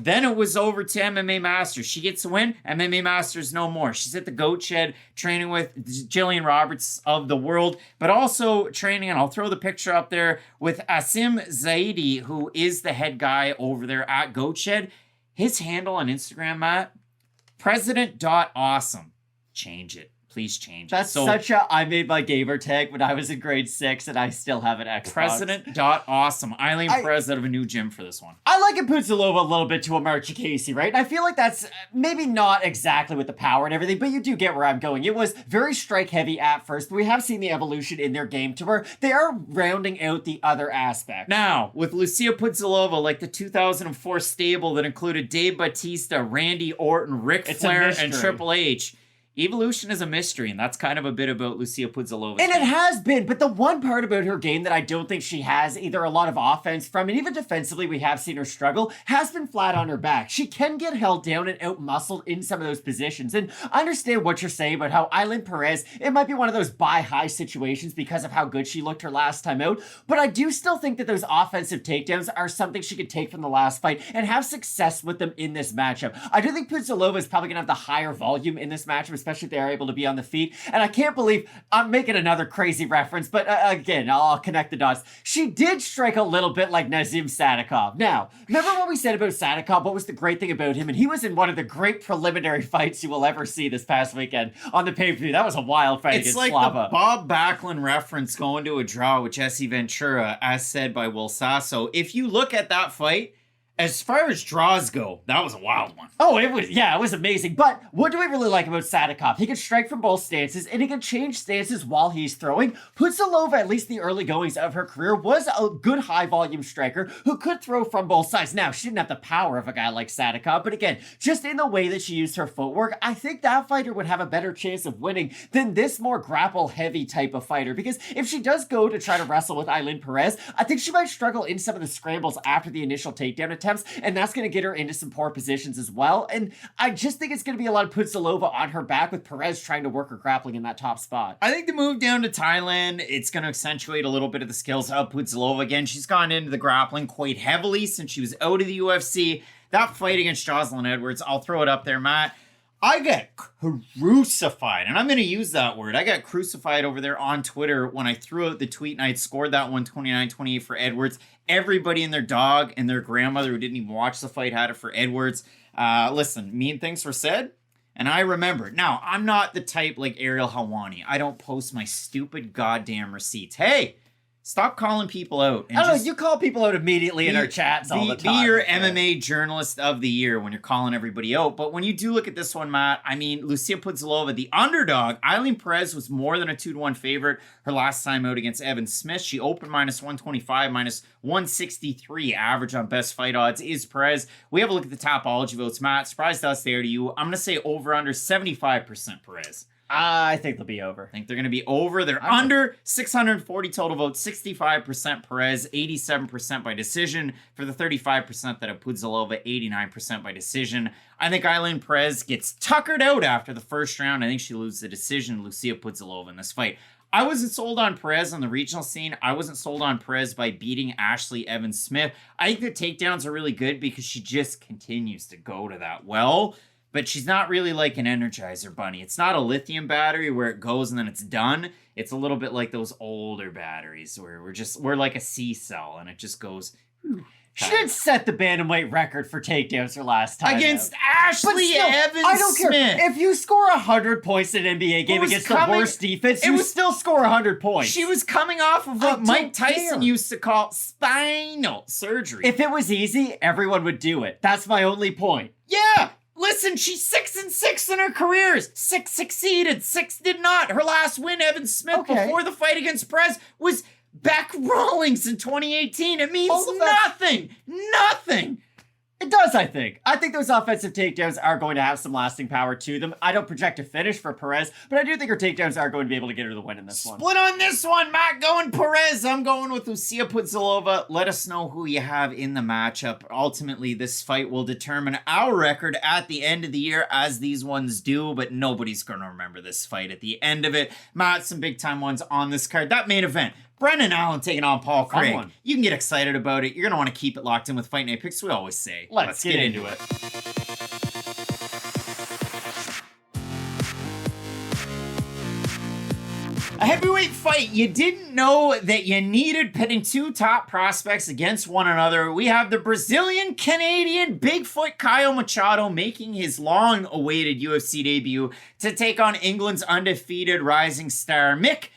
Then it was over to MMA Masters. She gets a win. MMA Masters no more. She's at the Goat Shed training with Jillian Roberts of the world, but also training, and I'll throw the picture up there, with Asim Zaidi, who is the head guy over there at Goat Shed. His handle on Instagram, Matt, president.awesome. Change it. Please change it. That's such a I made my gamer tag when I was in grade 6 and I still have an Xbox. President.awesome. Ailin Perez out of a new gym for this one. I like it Pudilova a little bit to a Marcia Casey, right? And I feel like that's maybe not exactly with the power and everything, but you do get where I'm going. It was very strike heavy at first, but we have seen the evolution in their game to where they are rounding out the other aspects. Now, with Lucie Pudilova, like the 2004 stable that included Dave Bautista, Randy Orton, Ric Flair, and Triple H, evolution is a mystery, and that's kind of a bit about Lucie Pudilova. And it has been, but the one part about her game that I don't think she has either a lot of offense from, and even defensively we have seen her struggle, has been flat on her back. She can get held down and out-muscled in some of those positions, and I understand what you're saying about how Ailin Perez, it might be one of those buy-high situations because of how good she looked her last time out, but I do still think that those offensive takedowns are something she could take from the last fight and have success with them in this matchup. I do think Pudilova is probably going to have the higher volume in this matchup, especially if they're able to be on the feet. And I can't believe I'm making another crazy reference, but again, I'll connect the dots. She did strike a little bit like Nazim Sadikov. Now, remember what we said about Sadikov? What was the great thing about him? And he was in one of the great preliminary fights you will ever see this past weekend on the pay-per-view. That was a wild fight against like Slava. The Bob Backlund reference going to a draw with Jesse Ventura, as said by Will Sasso. If you look at that fight, as far as draws go, that was a wild one. Oh, it was amazing. But what do we really like about Sadikov? He can strike from both stances, and he can change stances while he's throwing. Pudilova, at least the early goings of her career, was a good high-volume striker who could throw from both sides. Now, she didn't have the power of a guy like Sadikov, but again, just in the way that she used her footwork, I think that fighter would have a better chance of winning than this more grapple-heavy type of fighter. Because if she does go to try to wrestle with Ailin Perez, I think she might struggle in some of the scrambles after the initial takedown attempt, and that's going to get her into some poor positions as well. And I just think it's going to be a lot of Pudilova on her back with Perez trying to work her grappling in that top spot. I think the move down to Thailand, it's going to accentuate a little bit of the skills of Pudilova. Again, she's gone into the grappling quite heavily since she was out of the UFC. That fight against Jocelyn Edwards, I'll throw it up there, Matt. I got crucified, and I'm going to use that word. I got crucified over there on Twitter when I threw out the tweet and I scored that one 29-28 for Edwards. Everybody and their dog and their grandmother who didn't even watch the fight had it for Edwards. Listen, mean things were said, and I remember. Now, I'm not the type like Ariel Helwani. I don't post my stupid goddamn receipts. Hey, stop calling people out. And I don't know, you call people out immediately in our chats all the time. Be your MMA journalist of the year when you're calling everybody out. But when you do look at this one, Matt, I mean, Lucie Pudilova, the underdog, Ailin Perez was more than a 2-1 favorite her last time out against Evan Smith. She opened -125, -163 average on best fight odds is Perez. We have a look at the Tapology votes. Matt, surprised us there to you. I'm going to say over under 75% Perez. I think they'll be over. I think they're going to be over. They're under 640 total votes, 65% Perez, 87% by decision. For the 35% that have Pudilova, 89% by decision. I think Ailin Perez gets tuckered out after the first round. I think she loses the decision. Lucie Pudilova in this fight. I wasn't sold on Perez on the regional scene. I wasn't sold on Perez by beating Ashley Evans Smith. I think the takedowns are really good because she just continues to go to that well. But she's not really like an Energizer bunny. It's not a lithium battery where it goes and then it's done. It's a little bit like those older batteries where we're like a C cell and it just goes. She did set the bantamweight record for takedowns her last time against Ashley Evans. I don't Smith. care if you score 100 points in an NBA game against the worst defense. You still score 100 points. She was coming off of what Mike Tyson used to call spinal surgery. If it was easy, everyone would do it. That's my only point. Yeah. Listen, she's 6-6 in her careers. 6 succeeded, 6 did not. Her last win, Evan Smith, before the fight against Perez, was Beck Rawlings in 2018. It means nothing. Nothing. It does, I think. I think those offensive takedowns are going to have some lasting power to them. I don't project a finish for Perez, but I do think her takedowns are going to be able to get her the win in this one. Split on this one. Matt going Perez. I'm going with Lucie Pudilova. Let us know who you have in the matchup. Ultimately, this fight will determine our record at the end of the year, as these ones do, but nobody's going to remember this fight at the end of it. Matt, some big-time ones on this card. That main event. Brendan Allen taking on Paul Craig. You can get excited about it. You're going to want to keep it locked in with Fight Night Picks, we always say. Let's get into it. A heavyweight fight you didn't know that you needed, pitting two top prospects against one another. We have the Brazilian-Canadian Bigfoot Caio Machado making his long-awaited UFC debut to take on England's undefeated rising star Mick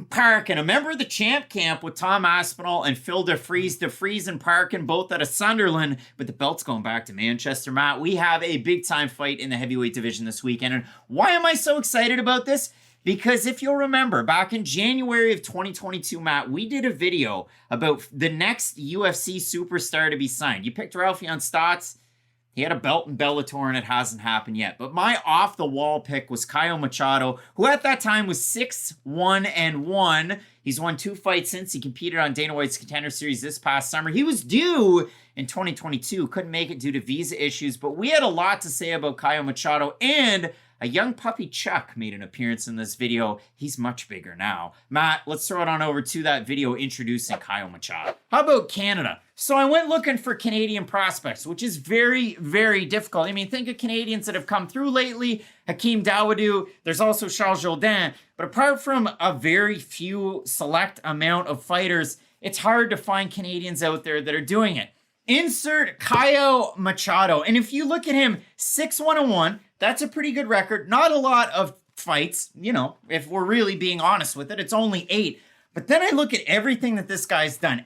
Parkin, a member of the champ camp with Tom Aspinall and Phil DeFries. DeFries and Parkin both out of Sunderland, but the belt's going back to Manchester. Matt, we have a big-time fight in the heavyweight division this weekend, and why am I so excited about this? Because if you'll remember, back in January of 2022, Matt, we did a video about the next UFC superstar to be signed. You picked Rafael Stotts. He had a belt in Bellator, and it hasn't happened yet. But my off-the-wall pick was Caio Machado, who at that time was 6-1-1. He's won 2 fights since. He competed on Dana White's Contender Series this past summer. He was due in 2022. Couldn't make it due to visa issues. But we had a lot to say about Caio Machado, and a young puppy Chuck made an appearance in this video. He's much bigger now. Matt, let's throw it on over to that video introducing Caio Machado. How about Canada? So I went looking for Canadian prospects, which is very, very difficult. I mean, think of Canadians that have come through lately. Hakeem Dawodu. There's also Charles Jourdain. But apart from a very few select amount of fighters, it's hard to find Canadians out there that are doing it. Insert Caio Machado. And if you look at him, 6-1-1, that's a pretty good record. Not a lot of fights, you know, if we're really being honest with it. It's only 8. But then I look at everything that this guy's done.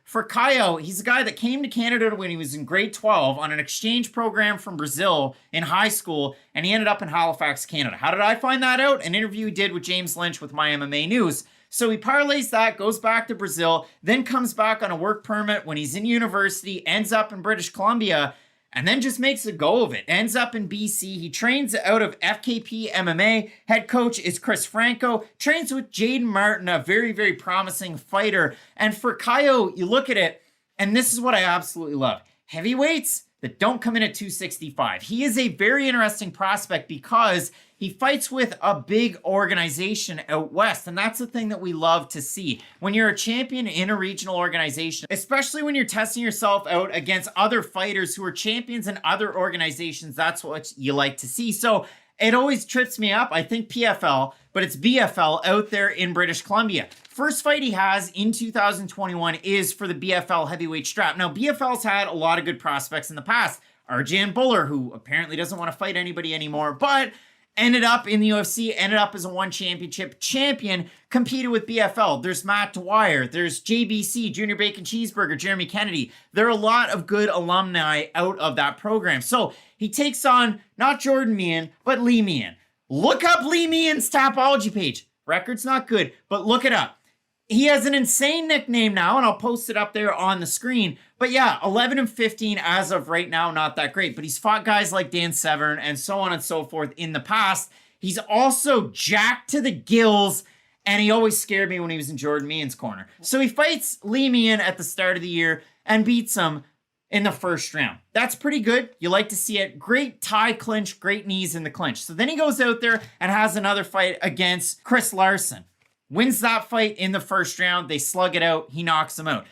For Caio, he's a guy that came to Canada when he was in grade 12 on an exchange program from Brazil in high school, and he ended up in Halifax, Canada. How did I find that out? An interview he did with James Lynch with My MMA News. So he parlays that, goes back to Brazil, then comes back on a work permit when he's in university, ends up in British Columbia, and then just makes a go of it. Ends up in BC. He trains out of FKP MMA. Head coach is Chris Franco. Trains with Jaden Martin, a very, very promising fighter. And for Caio, you look at it, and this is what I absolutely love. Heavyweights that don't come in at 265. He is a very interesting prospect because he fights with a big organization out west, and that's the thing that we love to see. When you're a champion in a regional organization, especially when you're testing yourself out against other fighters who are champions in other organizations, that's what you like to see. So it always trips me up. I think PFL, but it's BFL out there in British Columbia. First fight he has in 2021 is for the BFL heavyweight strap. Now, BFL's had a lot of good prospects in the past. Arjan Buller, who apparently doesn't want to fight anybody anymore, but ended up in the UFC, ended up as a one championship champion, competed with BFL. There's Matt Dwyer, there's JBC, Junior Bacon Cheeseburger, Jeremy Kennedy. There are a lot of good alumni out of that program. So he takes on not Jordan Meehan, but Lee Meehan. Look up Lee Meehan's Tapology page. Record's not good, but look it up. He has an insane nickname now, and I'll post it up there on the screen. But yeah, 11-15 as of right now, not that great. But he's fought guys like Dan Severn and so on and so forth in the past. He's also jacked to the gills, and he always scared me when he was in Jordan Meehan's corner. So he fights Lee Meehan at the start of the year and beats him in the first round. That's pretty good. You like to see it. Great tie clinch, great knees in the clinch. So then he goes out there and has another fight against Chris Larson. Wins that fight in the first round. They slug it out. He knocks him out.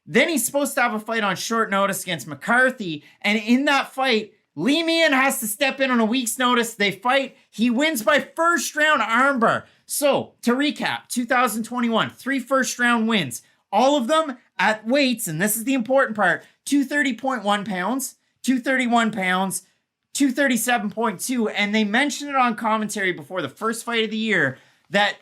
Then he's supposed to have a fight on short notice against McCarthy. And in that fight, Lee Meehan has to step in on a week's notice. They fight. He wins by first round armbar. So to recap, 2021, 3 first round wins. All of them at weights, and this is the important part, 230.1 pounds, 231 pounds, 237.2. And they mentioned it on commentary before the first fight of the year that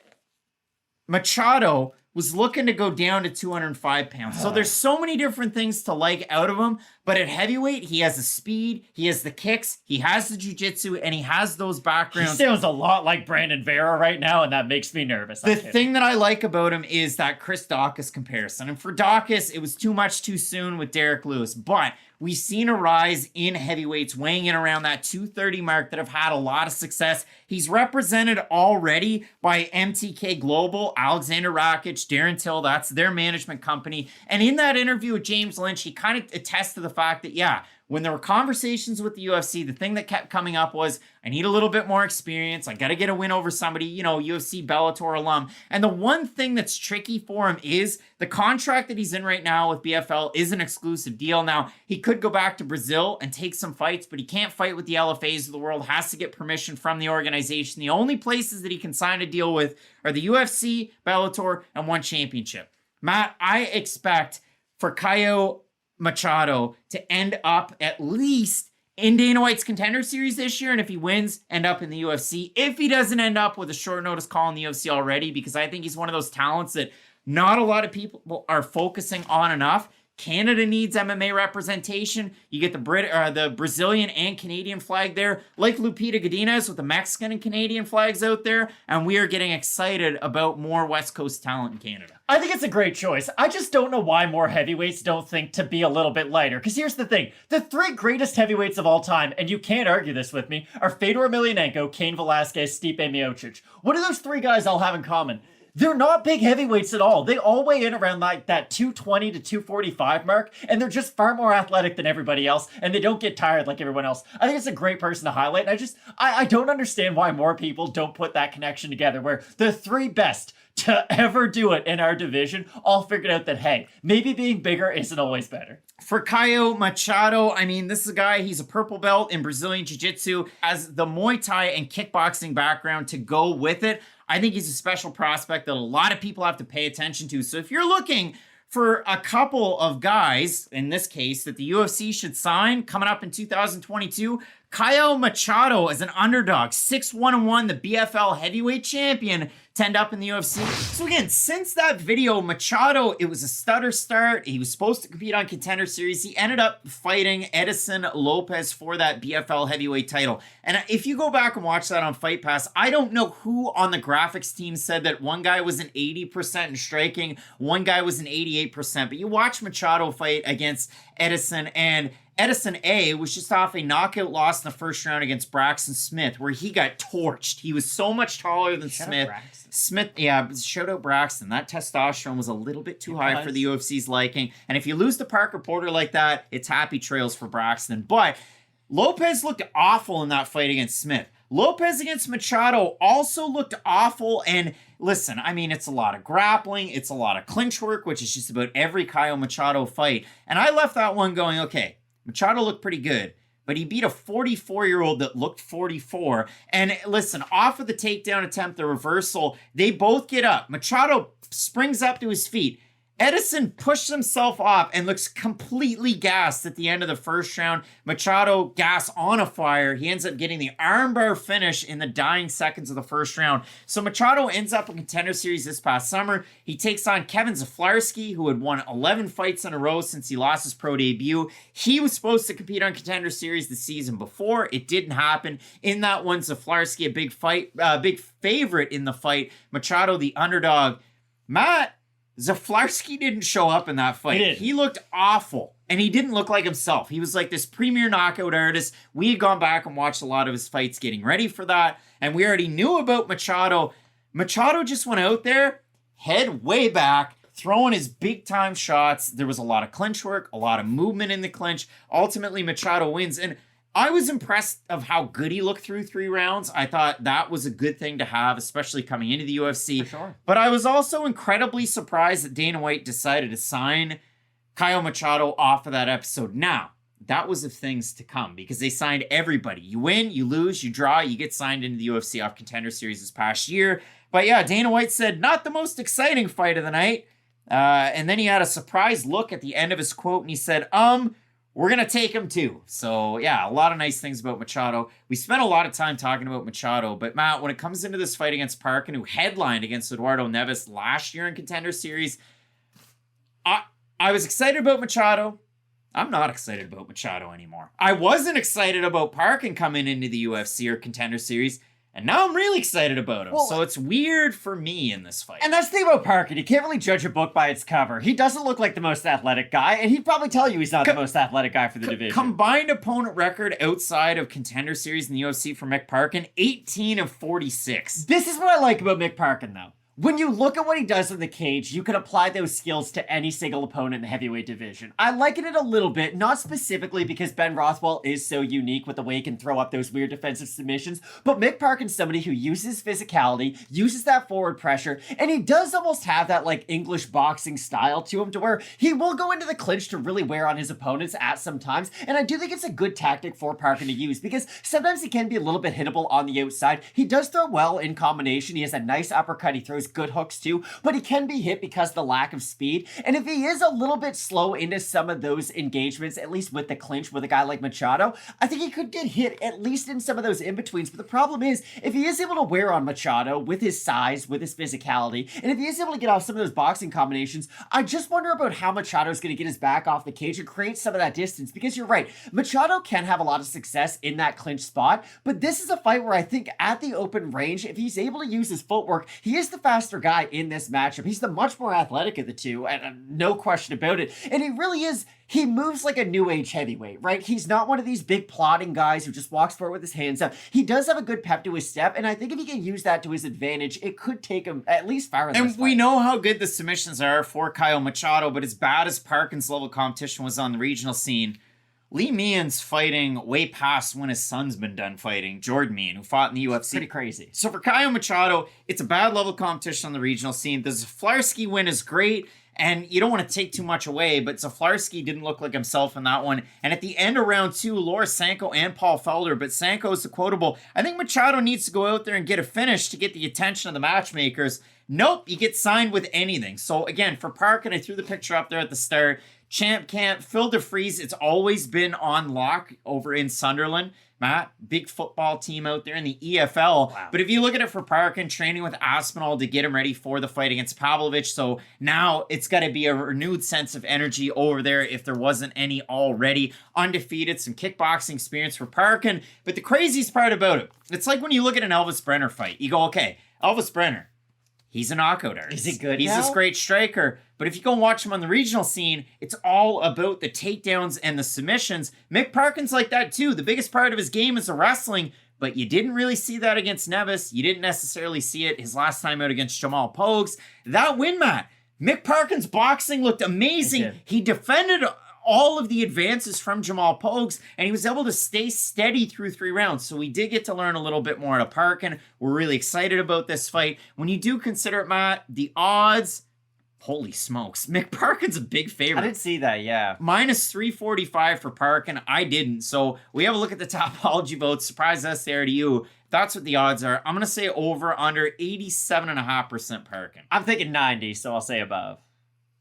Machado was looking to go down to 205 pounds. So there's so many different things to like out of him. But at heavyweight, he has the speed, he has the kicks, he has the jiu-jitsu, and he has those backgrounds. He sounds a lot like Brandon Vera right now, and that makes me nervous. The thing that I like about him is that Chris Daukaus comparison. And for Daukaus, it was too much too soon with Derek Lewis. But we've seen a rise in heavyweights weighing in around that 230 mark that have had a lot of success. He's represented already by MTK Global, Alexander Rakic, Darren Till, that's their management company. And in that interview with James Lynch, he kind of attests to the fact that, yeah, when there were conversations with the UFC, the thing that kept coming up was, I need a little bit more experience. I got to get a win over somebody, UFC Bellator alum. And the one thing that's tricky for him is the contract that he's in right now with BFL is an exclusive deal. Now, he could go back to Brazil and take some fights, but he can't fight with the LFAs of the world, has to get permission from the organization. The only places that he can sign a deal with are the UFC, Bellator, and one championship. Matt, I expect for Caio Machado to end up at least in Dana White's Contender Series this year, and if he wins, end up in the UFC. If he doesn't end up with a short notice call in the UFC already, because I think he's one of those talents that not a lot of people are focusing on enough. Canada needs MMA representation. You get the Brazilian and Canadian flag there, like Lupita Godinez with the Mexican and Canadian flags out there, and we are getting excited about more West Coast talent in Canada. I think it's a great choice. I just don't know why more heavyweights don't think to be a little bit lighter. Because here's the thing. The 3 greatest heavyweights of all time, and you can't argue this with me, are Fedor Emelianenko, Cain Velasquez, Stipe Miocic. What do those 3 guys all have in common? They're not big heavyweights at all. They all weigh in around like that 220 to 245 mark, and they're just far more athletic than everybody else, and they don't get tired like everyone else. I think it's a great person to highlight, and I don't understand why more people don't put that connection together, where the 3 best to ever do it in our division all figured out that, hey, maybe being bigger isn't always better. For Caio Machado, I mean, this is a guy, he's a purple belt in Brazilian Jiu-Jitsu, has the Muay Thai and kickboxing background to go with it. I think he's a special prospect that a lot of people have to pay attention to. So if you're looking for a couple of guys, in this case, that the UFC should sign coming up in 2022, Caio Machado as an underdog, 6-1-1, the BFL heavyweight champion, to end up in the UFC. So again, since that video, Machado, it was a stutter start. He was supposed to compete on Contender Series. He ended up fighting Edson Lopez for that BFL heavyweight title. And if you go back and watch that on Fight Pass, I don't know who on the graphics team said that one guy was an 80% in striking, one guy was an 88%. But you watch Machado fight against Edson, and Edison A was just off a knockout loss in the first round against Braxton Smith, where he got torched. He was so much taller than Smith. Shout out Braxton. That testosterone was a little bit too high for the UFC's liking. And if you lose to Parker Porter like that, it's happy trails for Braxton. But Lopez looked awful in that fight against Smith. Lopez against Machado also looked awful. And listen, I mean, it's a lot of grappling. It's a lot of clinch work, which is just about every Caio Machado fight. And I left that one going, okay, Machado looked pretty good, but he beat a 44-year-old that looked 44. And listen, off of the takedown attempt, the reversal, they both get up. Machado springs up to his feet. Edison pushed himself off and looks completely gassed at the end of the first round. Machado gas on a fire. He ends up getting the armbar finish in the dying seconds of the first round. So Machado ends up in Contender Series this past summer. He takes on Kevin Zaflarski, who had won 11 fights in a row since he lost his pro debut. He was supposed to compete on Contender Series the season before. It didn't happen. In that one, Zaflarski, a big favorite in the fight. Machado, the underdog. Matt, Zaflarski didn't show up in that fight. He looked awful, and he didn't look like himself. He was like this premier knockout artist. We had gone back and watched a lot of his fights getting ready for that, and we already knew about Machado. Machado just went out there, head way back, throwing his big-time shots. There was a lot of clinch work, a lot of movement in the clinch. Ultimately, Machado wins, and I was impressed of how good he looked through 3 rounds. I thought that was a good thing to have, especially coming into the UFC. For sure. But I was also incredibly surprised that Dana White decided to sign Caio Machado off of that episode. Now, that was of things to come because they signed everybody. You win, you lose, you draw, you get signed into the UFC off Contender Series this past year. But yeah, Dana White said, not the most exciting fight of the night. And then he had a surprise look at the end of his quote, and he said, we're going to take him too. So yeah, a lot of nice things about Machado. We spent a lot of time talking about Machado, but Matt, when it comes into this fight against Parkin, who headlined against Eduardo Neves last year in Contender Series, I was excited about Machado. I'm not excited about Machado anymore. I wasn't excited about Parkin coming into the UFC or Contender Series, and now I'm really excited about him. So it's weird for me in this fight. And that's the thing about Parkin. You can't really judge a book by its cover. He doesn't look like the most athletic guy, and he'd probably tell you he's not the most athletic guy for the division. Combined opponent record outside of Contender Series in the UFC for Mick Parkin, 18-46. This is what I like about Mick Parkin, though. When you look at what he does in the cage, you can apply those skills to any single opponent in the heavyweight division. I liken it a little bit, not specifically because Ben Rothwell is so unique with the way he can throw up those weird defensive submissions, but Mick Parkin's somebody who uses physicality, uses that forward pressure, and he does almost have that like English boxing style to him to where he will go into the clinch to really wear on his opponents at some times, and I do think it's a good tactic for Parkin to use because sometimes he can be a little bit hittable on the outside. He does throw well in combination. He has a nice uppercut. He throws good hooks too, but he can be hit because of the lack of speed. And if he is a little bit slow into some of those engagements, at least with the clinch with a guy like Machado, I think he could get hit at least in some of those in-betweens. But the problem is, if he is able to wear on Machado with his size, with his physicality, and if he is able to get off some of those boxing combinations, I just wonder about how Machado is going to get his back off the cage and create some of that distance. Because you're right, Machado can have a lot of success in that clinch spot, but this is a fight where I think at the open range, if he's able to use his footwork, he is the faster guy in this matchup. He's the much more athletic of the two, and no question about it. And he really is, he moves like a new age heavyweight, right? He's not one of these big plodding guys who just walks forward with his hands up. He does have a good pep to his step, and I think if he can use that to his advantage, it could take him at least far in this fight. And we know how good the submissions are for Caio Machado, but as bad as Parkin's level competition was on the regional scene, Lee Meehan's fighting way past when his son's been done fighting, Jordan Meehan, who fought in the UFC. Pretty crazy. So for Caio Machado, it's a bad level competition on the regional scene. The Zaflarski win is great, and you don't want to take too much away, but Zaflarski didn't look like himself in that one. And at the end of round 2, Laura Sanko and Paul Felder, but Sanko is the quotable. I think Machado needs to go out there and get a finish to get the attention of the matchmakers. Nope, you get signed with anything. So again, for Parkin, I threw the picture up there at the start. Champ Camp, Phil DeFries, it's always been on lock over in Sunderland. Matt, big football team out there in the EFL. Wow. But if you look at it for Parkin, training with Aspinall to get him ready for the fight against Pavlovich. So now it's got to be a renewed sense of energy over there if there wasn't any already. Undefeated, some kickboxing experience for Parkin. But the craziest part about it, it's like when you look at an Elvis Brenner fight. You go, okay, Elvis Brenner, he's a knockout artist. Is he good He's now? this great striker. But if you go and watch him on the regional scene, it's all about the takedowns and the submissions. Mick Parkin's like that too. The biggest part of his game is the wrestling, but you didn't really see that against Neves. You didn't necessarily see it his last time out against Jamal Pogues. That win, Matt, Mick Parkin's boxing looked amazing. He defended all of the advances from Jamal Pogues, and he was able to stay steady through 3 rounds. So we did get to learn a little bit more out of Parkin. We're really excited about this fight. When you do consider it, Matt, the odds, holy smokes, Mick Parkin's a big favorite. I didn't see that, yeah. Minus 345 for Parkin. I didn't. So we have a look at the topology votes. Surprise us there to you. That's what the odds are. I'm going to say over under 87.5% Parkin. I'm thinking 90, so I'll say above.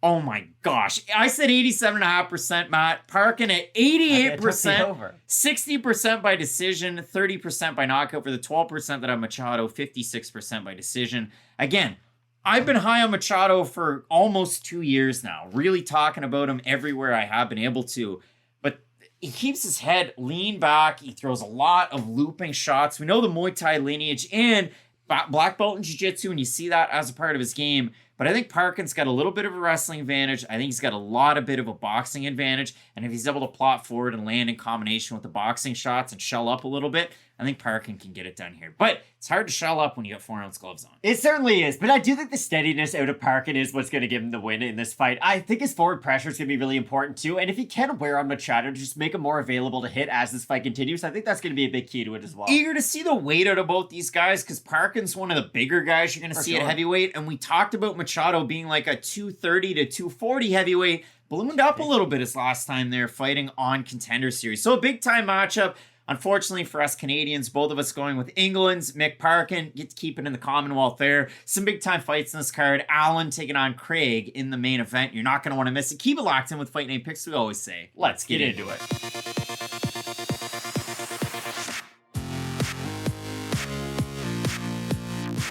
Oh my gosh. I said 87.5%, Matt. Parkin at 88%, 60% by decision, 30% by knockout for the 12% that have Machado, 56% by decision. Again, I've been high on Machado for almost 2 years now, really talking about him everywhere I have been able to. But he keeps his head lean back. He throws a lot of looping shots. We know the Muay Thai lineage and black belt in jiu-jitsu, and you see that as a part of his game. But I think Parkin's got a little bit of a wrestling advantage. I think he's got a bit of a boxing advantage. And if he's able to plot forward and land in combination with the boxing shots and shell up a little bit, I think Parkin can get it done here. But it's hard to shell up when you got 4-ounce gloves on. It certainly is. But I do think the steadiness out of Parkin is what's going to give him the win in this fight. I think his forward pressure is going to be really important too. And if he can wear on Machado to just make him more available to hit as this fight continues, I think that's going to be a big key to it as well. Eager to see the weight out of both these guys because Parkin's one of the bigger guys you're going to see at heavyweight. And we talked about Machado being like a 230 to 240 heavyweight. Ballooned up a little bit his last time there fighting on Contender Series. So a big time matchup. Unfortunately for us Canadians, both of us going with England's Mick Parkin. Get to keep it in the Commonwealth there. Some big time fights in this card. Ailin taking on Craig in the main event. You're not going to want to miss it. Keep it locked in with Fight Night Picks. We always say, let's get into it.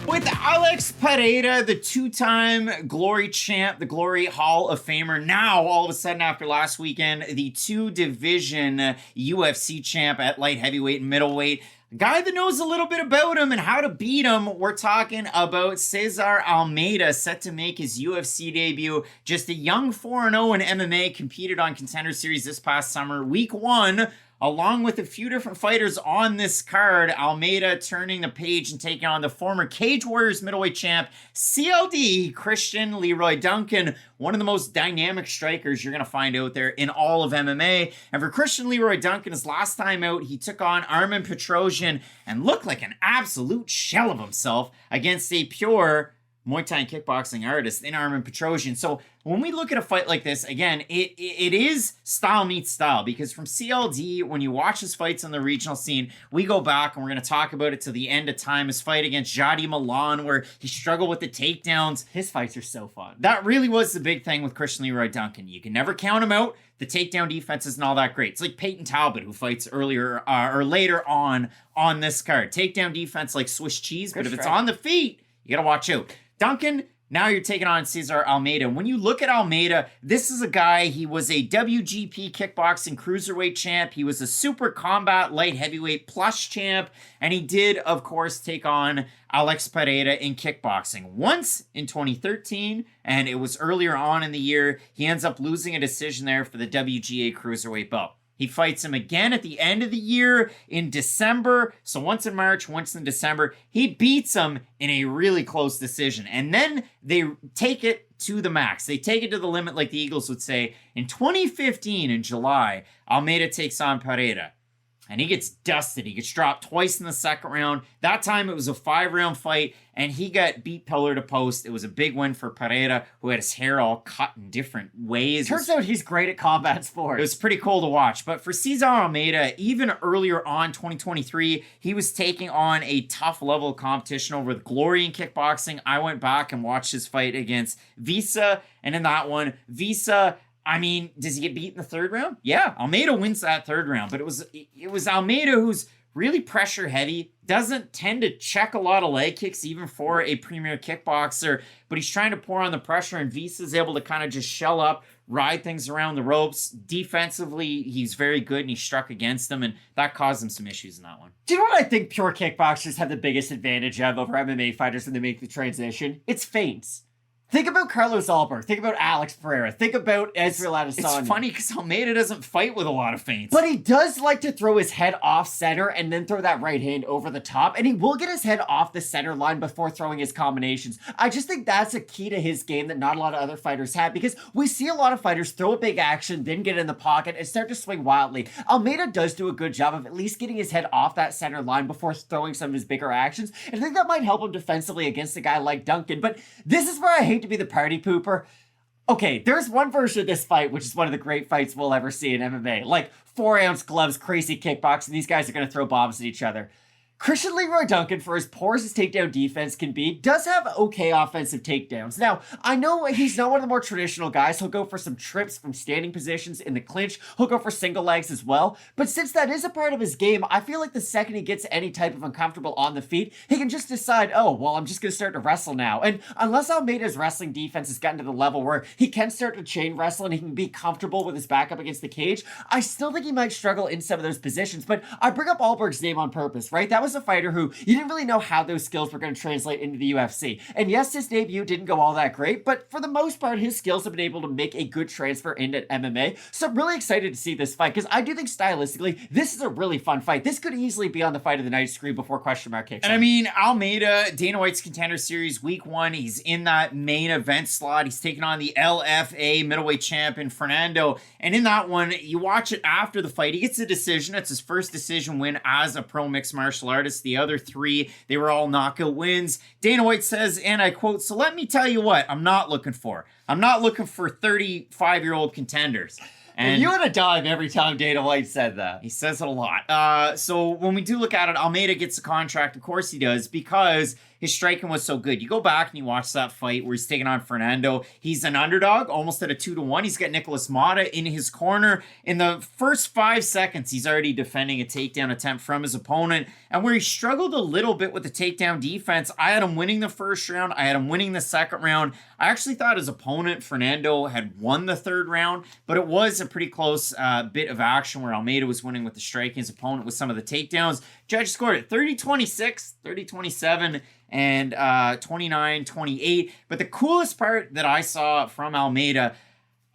With Alex Pereira, the 2-time Glory champ, the Glory Hall of Famer, now all of a sudden after last weekend, the 2-division UFC champ at light heavyweight and middleweight. A guy that knows a little bit about him and how to beat him. We're talking about Cesar Almeida, set to make his UFC debut. Just a young 4-0 in MMA, competed on Contender Series this past summer. Week 1 along with a few different fighters on this card. Almeida turning the page and taking on the former Cage Warriors middleweight champ, CLD, Christian Leroy Duncan, one of the most dynamic strikers you're going to find out there in all of MMA. And for Christian Leroy Duncan, his last time out, he took on Armen Petrosian and looked like an absolute shell of himself against a pure Muay Thai and kickboxing artist in Armen Petrosian. So when we look at a fight like this, again, it is style meets style, because from CLD, when you watch his fights on the regional scene, we go back and we're going to talk about it till the end of time. His fight against Jadi Milan, where he struggled with the takedowns. His fights are so fun. That really was the big thing with Christian Leroy Duncan. You can never count him out. The takedown defense isn't all that great. It's like Payton Talbott, who fights earlier or later on this card. Takedown defense like Swiss cheese, but if it's on the feet, you got to watch out. Duncan, now you're taking on Cesar Almeida. When you look at Almeida, this is a guy, he was a WGP kickboxing cruiserweight champ. He was a super combat light heavyweight plus champ. And he did, of course, take on Alex Pereira in kickboxing once in 2013. And it was earlier on in the year. He ends up losing a decision there for the WGA cruiserweight belt. He fights him again at the end of the year in December. So once in March, once in December. He beats him in a really close decision. And then they take it to the max. They take it to the limit, like the Eagles would say. In 2015, in July, Almeida takes on Pereira. And he gets dusted. He gets dropped twice in the second round. That time it was a 5-round fight, and he got beat pillar to post. It was a big win for Pereira, who had his hair all cut in different ways. Turns out he's great at combat sports. It was pretty cool to watch. But for Cesar Almeida, even earlier on, 2023, he was taking on a tough level of competition over the Glory in kickboxing. I went back and watched his fight against Visa, and in that one, Visa, I mean, does he get beat in the third round? Yeah, Almeida wins that third round, but it was Almeida who's really pressure heavy, doesn't tend to check a lot of leg kicks even for a premier kickboxer, but he's trying to pour on the pressure, and Visa's able to kind of just shell up, ride things around the ropes. Defensively, he's very good, and he struck against them, and that caused him some issues in that one. Do you know what I think pure kickboxers have the biggest advantage of over MMA fighters when they make the transition? It's feints. Think about Carlos Alberto. Think about Alex Pereira. Think about Israel Adesanya. It's funny because Almeida doesn't fight with a lot of feints. But he does like to throw his head off center and then throw that right hand over the top. And he will get his head off the center line before throwing his combinations. I just think that's a key to his game that not a lot of other fighters have, because we see a lot of fighters throw a big action, then get in the pocket and start to swing wildly. Almeida does do a good job of at least getting his head off that center line before throwing some of his bigger actions. And I think that might help him defensively against a guy like Duncan. But this is where I hate to be the party pooper. Okay, there's one version of this fight, which is one of the great fights we'll ever see in MMA. Like 4-ounce gloves, crazy kickboxing. These guys are going to throw bombs at each other. Christian Leroy Duncan, for as poor as his takedown defense can be, does have okay offensive takedowns. Now, I know he's not one of the more traditional guys. He'll go for some trips from standing positions in the clinch. He'll go for single legs as well. But since that is a part of his game, I feel like the second he gets any type of uncomfortable on the feet, he can just decide, oh, well, I'm just going to start to wrestle now. And unless Almeida's wrestling defense has gotten to the level where he can start to chain wrestle and he can be comfortable with his back up against the cage, I still think he might struggle in some of those positions. But I bring up Alberg's name on purpose, right? That was a fighter who you didn't really know how those skills were going to translate into the UFC. And yes, his debut didn't go all that great, but for the most part, his skills have been able to make a good transfer into MMA. So I'm really excited to see this fight, because I do think stylistically, this is a really fun fight. This could easily be on the fight of the night screen before question mark kicks. And I mean, Almeida, Dana White's Contender Series week 1, he's in that main event slot. He's taking on the LFA middleweight champion Fernando. And in that one, you watch it after the fight, he gets a decision. It's his first decision win as a pro mixed martial artist. The other 3, they were all knockout wins. Dana White says, and I quote, "So let me tell you what I'm not looking for. I'm not looking for 35-year-old contenders." And you would have died every time Dana White said that. He says it a lot. So when we do look at it, Almeida gets a contract. Of course he does, because his striking was so good. You go back and you watch that fight where he's taking on Fernando. He's an underdog, almost at a 2-1. He's got Nikolas Motta in his corner. In the first 5 seconds, he's already defending a takedown attempt from his opponent. And where he struggled a little bit with the takedown defense, I had him winning the first round. I had him winning the second round. I actually thought his opponent, Fernando, had won the third round, but it was a pretty close bit of action where Almeida was winning with the striking, his opponent with some of the takedowns. Judge scored it 30-26, 30-27, and 29-28. But the coolest part that I saw from Almeida,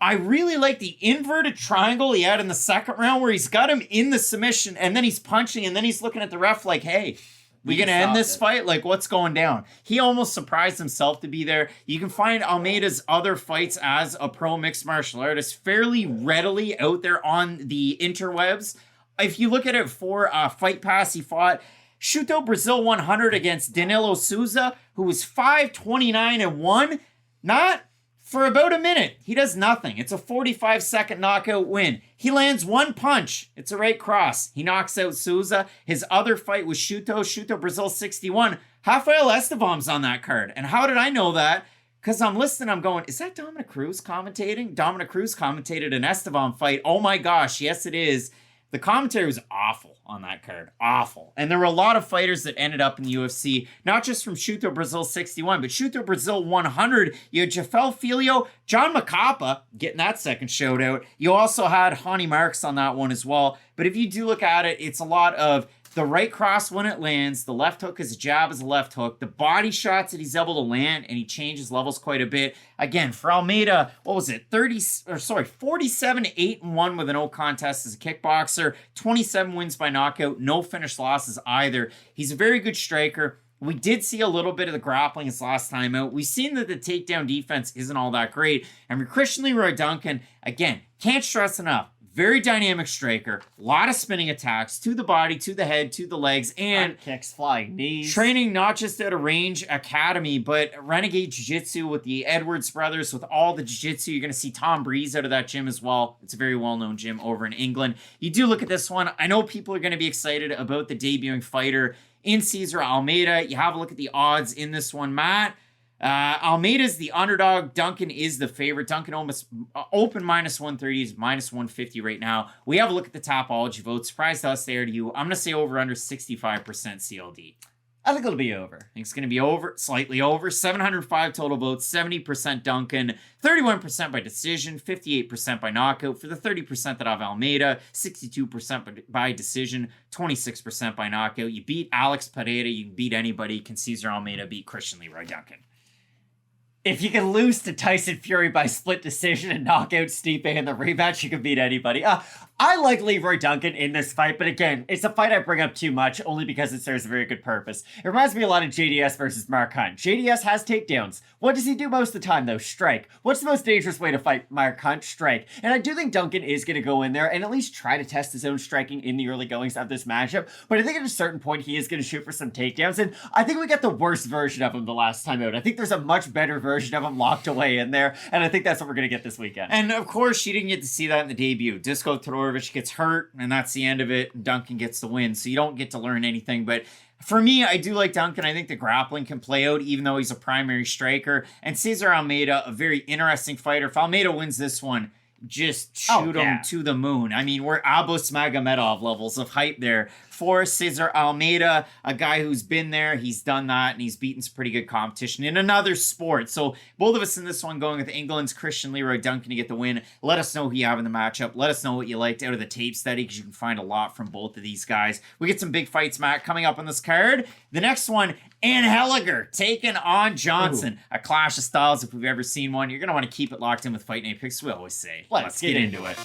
I really like the inverted triangle he had in the second round where he's got him in the submission and then he's punching and then he's looking at the ref like, hey, we gonna end this fight? Like, what's going down? He almost surprised himself to be there. You can find Almeida's other fights as a pro mixed martial artist fairly readily out there on the interwebs. If you look at it for Fight Pass, he fought Shuto Brazil 100 against Danilo Souza, who was 5-29-1. Not for about a minute. He does nothing. It's a 45-second knockout win. He lands one punch. It's a right cross. He knocks out Souza. His other fight was Shuto Brazil 61. Rafael Estevam's on that card. And how did I know that? Because I'm listening, I'm going, is that Dominic Cruz commentating? Dominic Cruz commentated an Estevam fight. Oh my gosh, yes it is. The commentary was awful on that card. Awful. And there were a lot of fighters that ended up in the UFC, not just from Shuto Brazil 61, but Shuto Brazil 100. You had Jafel Filio, John Macapa getting that second shout out. You also had Hani Marks on that one as well. But if you do look at it, it's a lot of the right cross when it lands, the left hook is a jab as a left hook, the body shots that he's able to land, and he changes levels quite a bit. Again, for Almeida, what was it? 47-8-1 with an no contest as a kickboxer, 27 wins by knockout, no finished losses either. He's a very good striker. We did see a little bit of the grappling his last time out. We've seen that the takedown defense isn't all that great. And for Christian Leroy Duncan, again, can't stress enough. Very dynamic striker, a lot of spinning attacks to the body, to the head, to the legs, and kicks, flying knees. Training not just at a Range Academy, but Renegade Jiu-Jitsu with the Edwards brothers, with all the Jiu-Jitsu. You're going to see Tom Breeze out of that gym as well. It's a very well-known gym over in England. You do look at this one. I know people are going to be excited about the debuting fighter in Cesar Almeida. You have a look at the odds in this one, Matt. Almeida's the underdog. Duncan is the favorite. Duncan almost open -130 is -150 right now. We have a look at the Tapology votes. Surprised us there to you. I'm going to say over under 65% CLD. I think it'll be over. I think it's going to be over, slightly over. 705 total votes, 70% Duncan, 31% by decision, 58% by knockout. For the 30% that have Almeida, 62% by decision, 26% by knockout. You beat Alex Pereira, you can beat anybody. Can Cesar Almeida beat Christian Leroy Duncan? If you can lose to Tyson Fury by split decision and knock out Stipe in the rematch, you can beat anybody. I like Leroy Duncan in this fight, but again, it's a fight I bring up too much, only because it serves a very good purpose. It reminds me a lot of JDS versus Mark Hunt. JDS has takedowns. What does he do most of the time, though? Strike. What's the most dangerous way to fight Mark Hunt? Strike. And I do think Duncan is going to go in there and at least try to test his own striking in the early goings of this matchup, but I think at a certain point he is going to shoot for some takedowns, and I think we got the worst version of him the last time out. I think there's a much better version of him locked away in there, and I think that's what we're going to get this weekend. And of course, you didn't get to see that in the debut. Disco Todorovic gets hurt, and that's the end of it, and Duncan gets the win, so you don't get to learn anything. But for me, I do like Duncan. I think the grappling can play out, even though he's a primary striker. And Cesar Almeida, a very interesting fighter. If Almeida wins this one, just shoot him to the moon. I mean, we're Abus Magomedov levels of hype there for Cesar Almeida, a guy who's been there, he's done that, and he's beaten some pretty good competition in another sport. So both of us in this one going with England's Christian Leroy Duncan to get the win. Let us know who you have in the matchup. Let us know what you liked out of the tape study, because you can find a lot from both of these guys. We get some big fights, Matt, coming up on this card. The next one, Anheliger taking on Johnson. Ooh. A clash of styles if we've ever seen one. You're going to want to keep it locked in with Fight Night picks, we always say. Let's get into it.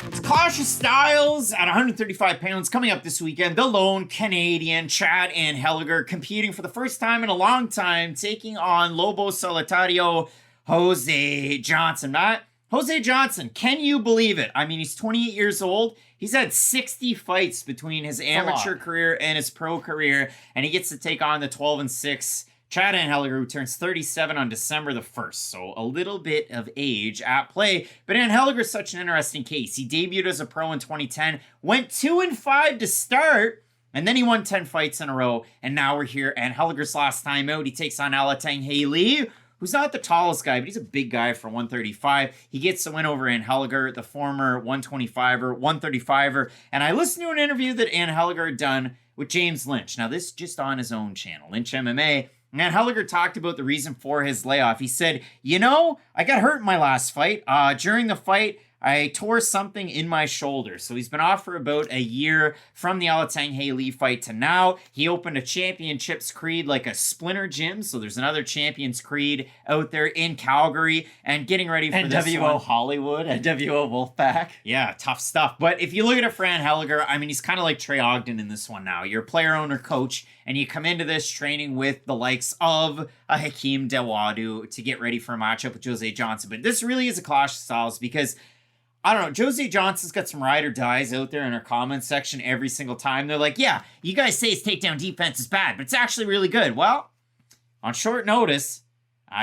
It's Clash of Styles at 135 pounds coming up this weekend. The lone Canadian Chad Anheliger competing for the first time in a long time, taking on Lobo Solitario Jose Johnson. Matt, Jose Johnson, can you believe it? I mean, he's 28 years old. He's had 60 fights between his amateur career and his pro career, and he gets to take on the 12-6 Chad Anheliger, who turns 37 on December the 1st. So a little bit of age at play. But Anheliger is such an interesting case. He debuted as a pro in 2010, went 2-5 to start, and then he won 10 fights in a row. And now we're here. Anheliger's last time out, he takes on Anheliger, who's not the tallest guy, but he's a big guy for 135. He gets the win over Anheliger, the former 125er, 135er. And I listened to an interview that Anheliger had done with James Lynch. Now, this is just on his own channel, Lynch MMA. And Anheliger talked about the reason for his layoff. He said, you know, I got hurt in my last fight. During the fight, I tore something in my shoulder. So he's been off for about a year from the Anheliger fight to now. He opened a Championships Creed, like a splinter gym. So there's another Champions Creed out there in Calgary and getting ready for this NWO Hollywood, NWO Wolfpack. Yeah, tough stuff. But if you look at it for Anheliger, I mean, he's kind of like Trey Ogden in this one now. You're a player, owner, coach, and you come into this training with the likes of a Hakeem Dawodu to get ready for a matchup with Jose Johnson. But this really is a clash of styles because I don't know, Jose Johnson's got some ride or dies out there in our comments section every single time. They're like, yeah, you guys say his takedown defense is bad, but it's actually really good. Well, on short notice,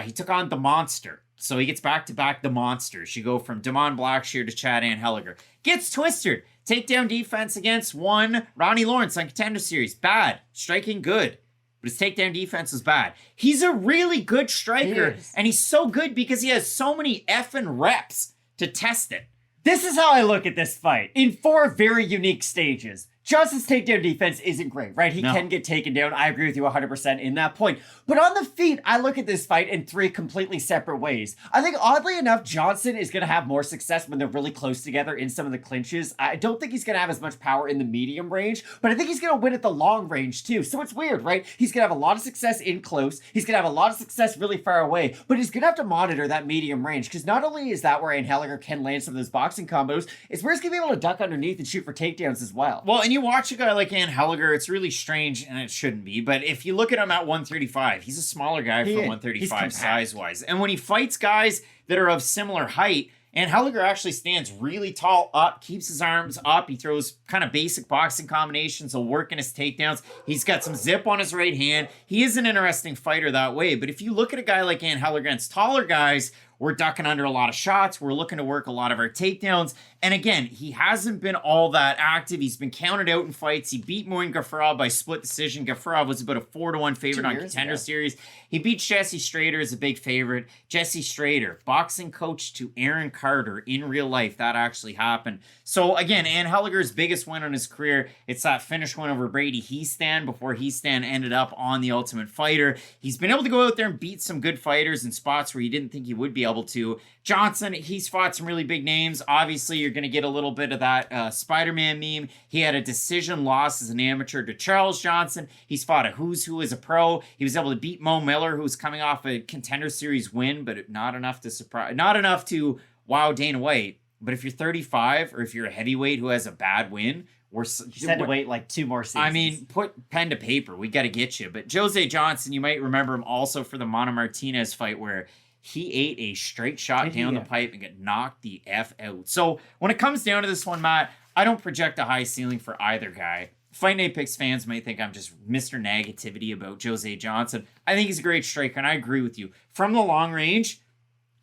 he took on the Monster. So he gets back-to-back the Monsters. You go from Damon Blackshear to Chad Anheliger. Gets twisted. Takedown defense against one Ronnie Lawrence on Contender Series. Bad. Striking good. But his takedown defense was bad. He's a really good striker. And he's so good because he has so many effing reps to test it. This is how I look at this fight. In 4 very unique stages. Johnson's takedown defense isn't great, right? He can get taken down. I agree with you 100% in that point. But on the feet, I look at this fight in 3 completely separate ways. I think, oddly enough, Johnson is going to have more success when they're really close together in some of the clinches. I don't think he's going to have as much power in the medium range, but I think he's going to win at the long range, too. So it's weird, right? He's going to have a lot of success in close. He's going to have a lot of success really far away, but he's going to have to monitor that medium range, because not only is that where Anheliger can land some of those boxing combos, it's where he's going to be able to duck underneath and shoot for takedowns as well. Well, and you watch a guy like Anheliger, it's really strange, and it shouldn't be, but if you look at him at 135, he's a smaller guy for 135 size-wise. And when he fights guys that are of similar height, Anheliger actually stands really tall up, keeps his arms up. He throws kind of basic boxing combinations. He'll work in his takedowns. He's got some zip on his right hand. He is an interesting fighter that way. But if you look at a guy like Anheliger against taller guys, we're ducking under a lot of shots. We're looking to work a lot of our takedowns. And again, he hasn't been all that active. He's been counted out in fights. He beat Moin Gafurov by split decision. Gafurov was about a 4-1 favorite on Contender Series. He beat Jesse Strader as a big favorite. Jesse Strader, boxing coach to Aaron Carter in real life. That actually happened. So again, Anheliger's biggest win on his career, it's that finish win over Brady Heastan before Heastan ended up on The Ultimate Fighter. He's been able to go out there and beat some good fighters in spots where you didn't think he would be able to. Johnson, he's fought some really big names. Obviously, you're going to get a little bit of that Spider-Man meme. He had a decision loss as an amateur to Charles Johnson. He's fought a who's who as a pro. He was able to beat Mo Miller, who's coming off a Contender Series win, but not enough to wow Dana White. But if you're 35 or if you're a heavyweight who has a bad win, you had to wait like 2 more seasons. I mean, put pen to paper. We got to get you. But Jose Johnson, you might remember him also for the Motta Martinez fight where he ate a straight shot down the pipe and got knocked the F out. So when it comes down to this one, Matt, I don't project a high ceiling for either guy. Fight Night Picks fans might think I'm just Mr. Negativity about Jose Johnson. I think he's a great striker, and I agree with you. From the long range,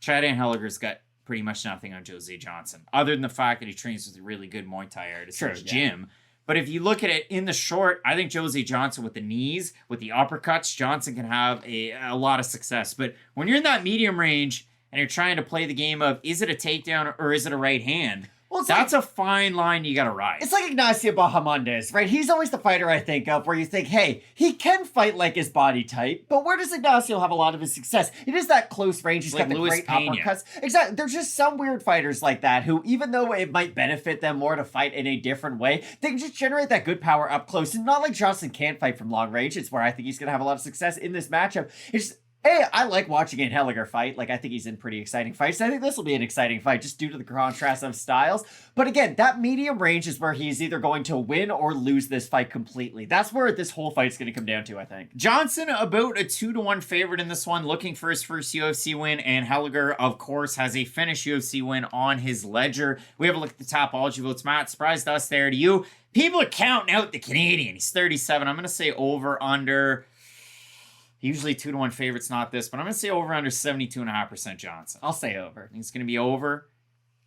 Chad Anheliger's got pretty much nothing on Jose Johnson, other than the fact that he trains with a really good Muay Thai artist in his gym. But if you look at it in the short, I think Jose Johnson with the knees, with the uppercuts, Johnson can have a lot of success. But when you're in that medium range and you're trying to play the game of, is it a takedown or is it a right hand? Well, that's a fine line you got to ride. It's like Ignacio Bahamondes, right? He's always the fighter I think of where you think, hey, he can fight like his body type, but where does Ignacio have a lot of his success? It is that close range. He's got the great uppercuts. Exactly. There's just some weird fighters like that who, even though it might benefit them more to fight in a different way, they can just generate that good power up close. And not like Johnson can't fight from long range. It's where I think he's going to have a lot of success in this matchup. It's Hey, I like watching Anheliger fight. Like, I think he's in pretty exciting fights. I think this will be an exciting fight just due to the contrast of styles. But again, that medium range is where he's either going to win or lose this fight completely. That's where this whole fight's going to come down to, I think. Johnson, about a 2-1 favorite in this one, looking for his first UFC win. And Anheliger, of course, has a finished UFC win on his ledger. We have a look at the Topology votes. Matt, surprised us there to you. People are counting out the Canadian. He's 37. I'm going to say over, under... Usually 2-1 favorites, not this, but I'm going to say over under 72.5% Johnson. I'll say over. I think it's going to be over.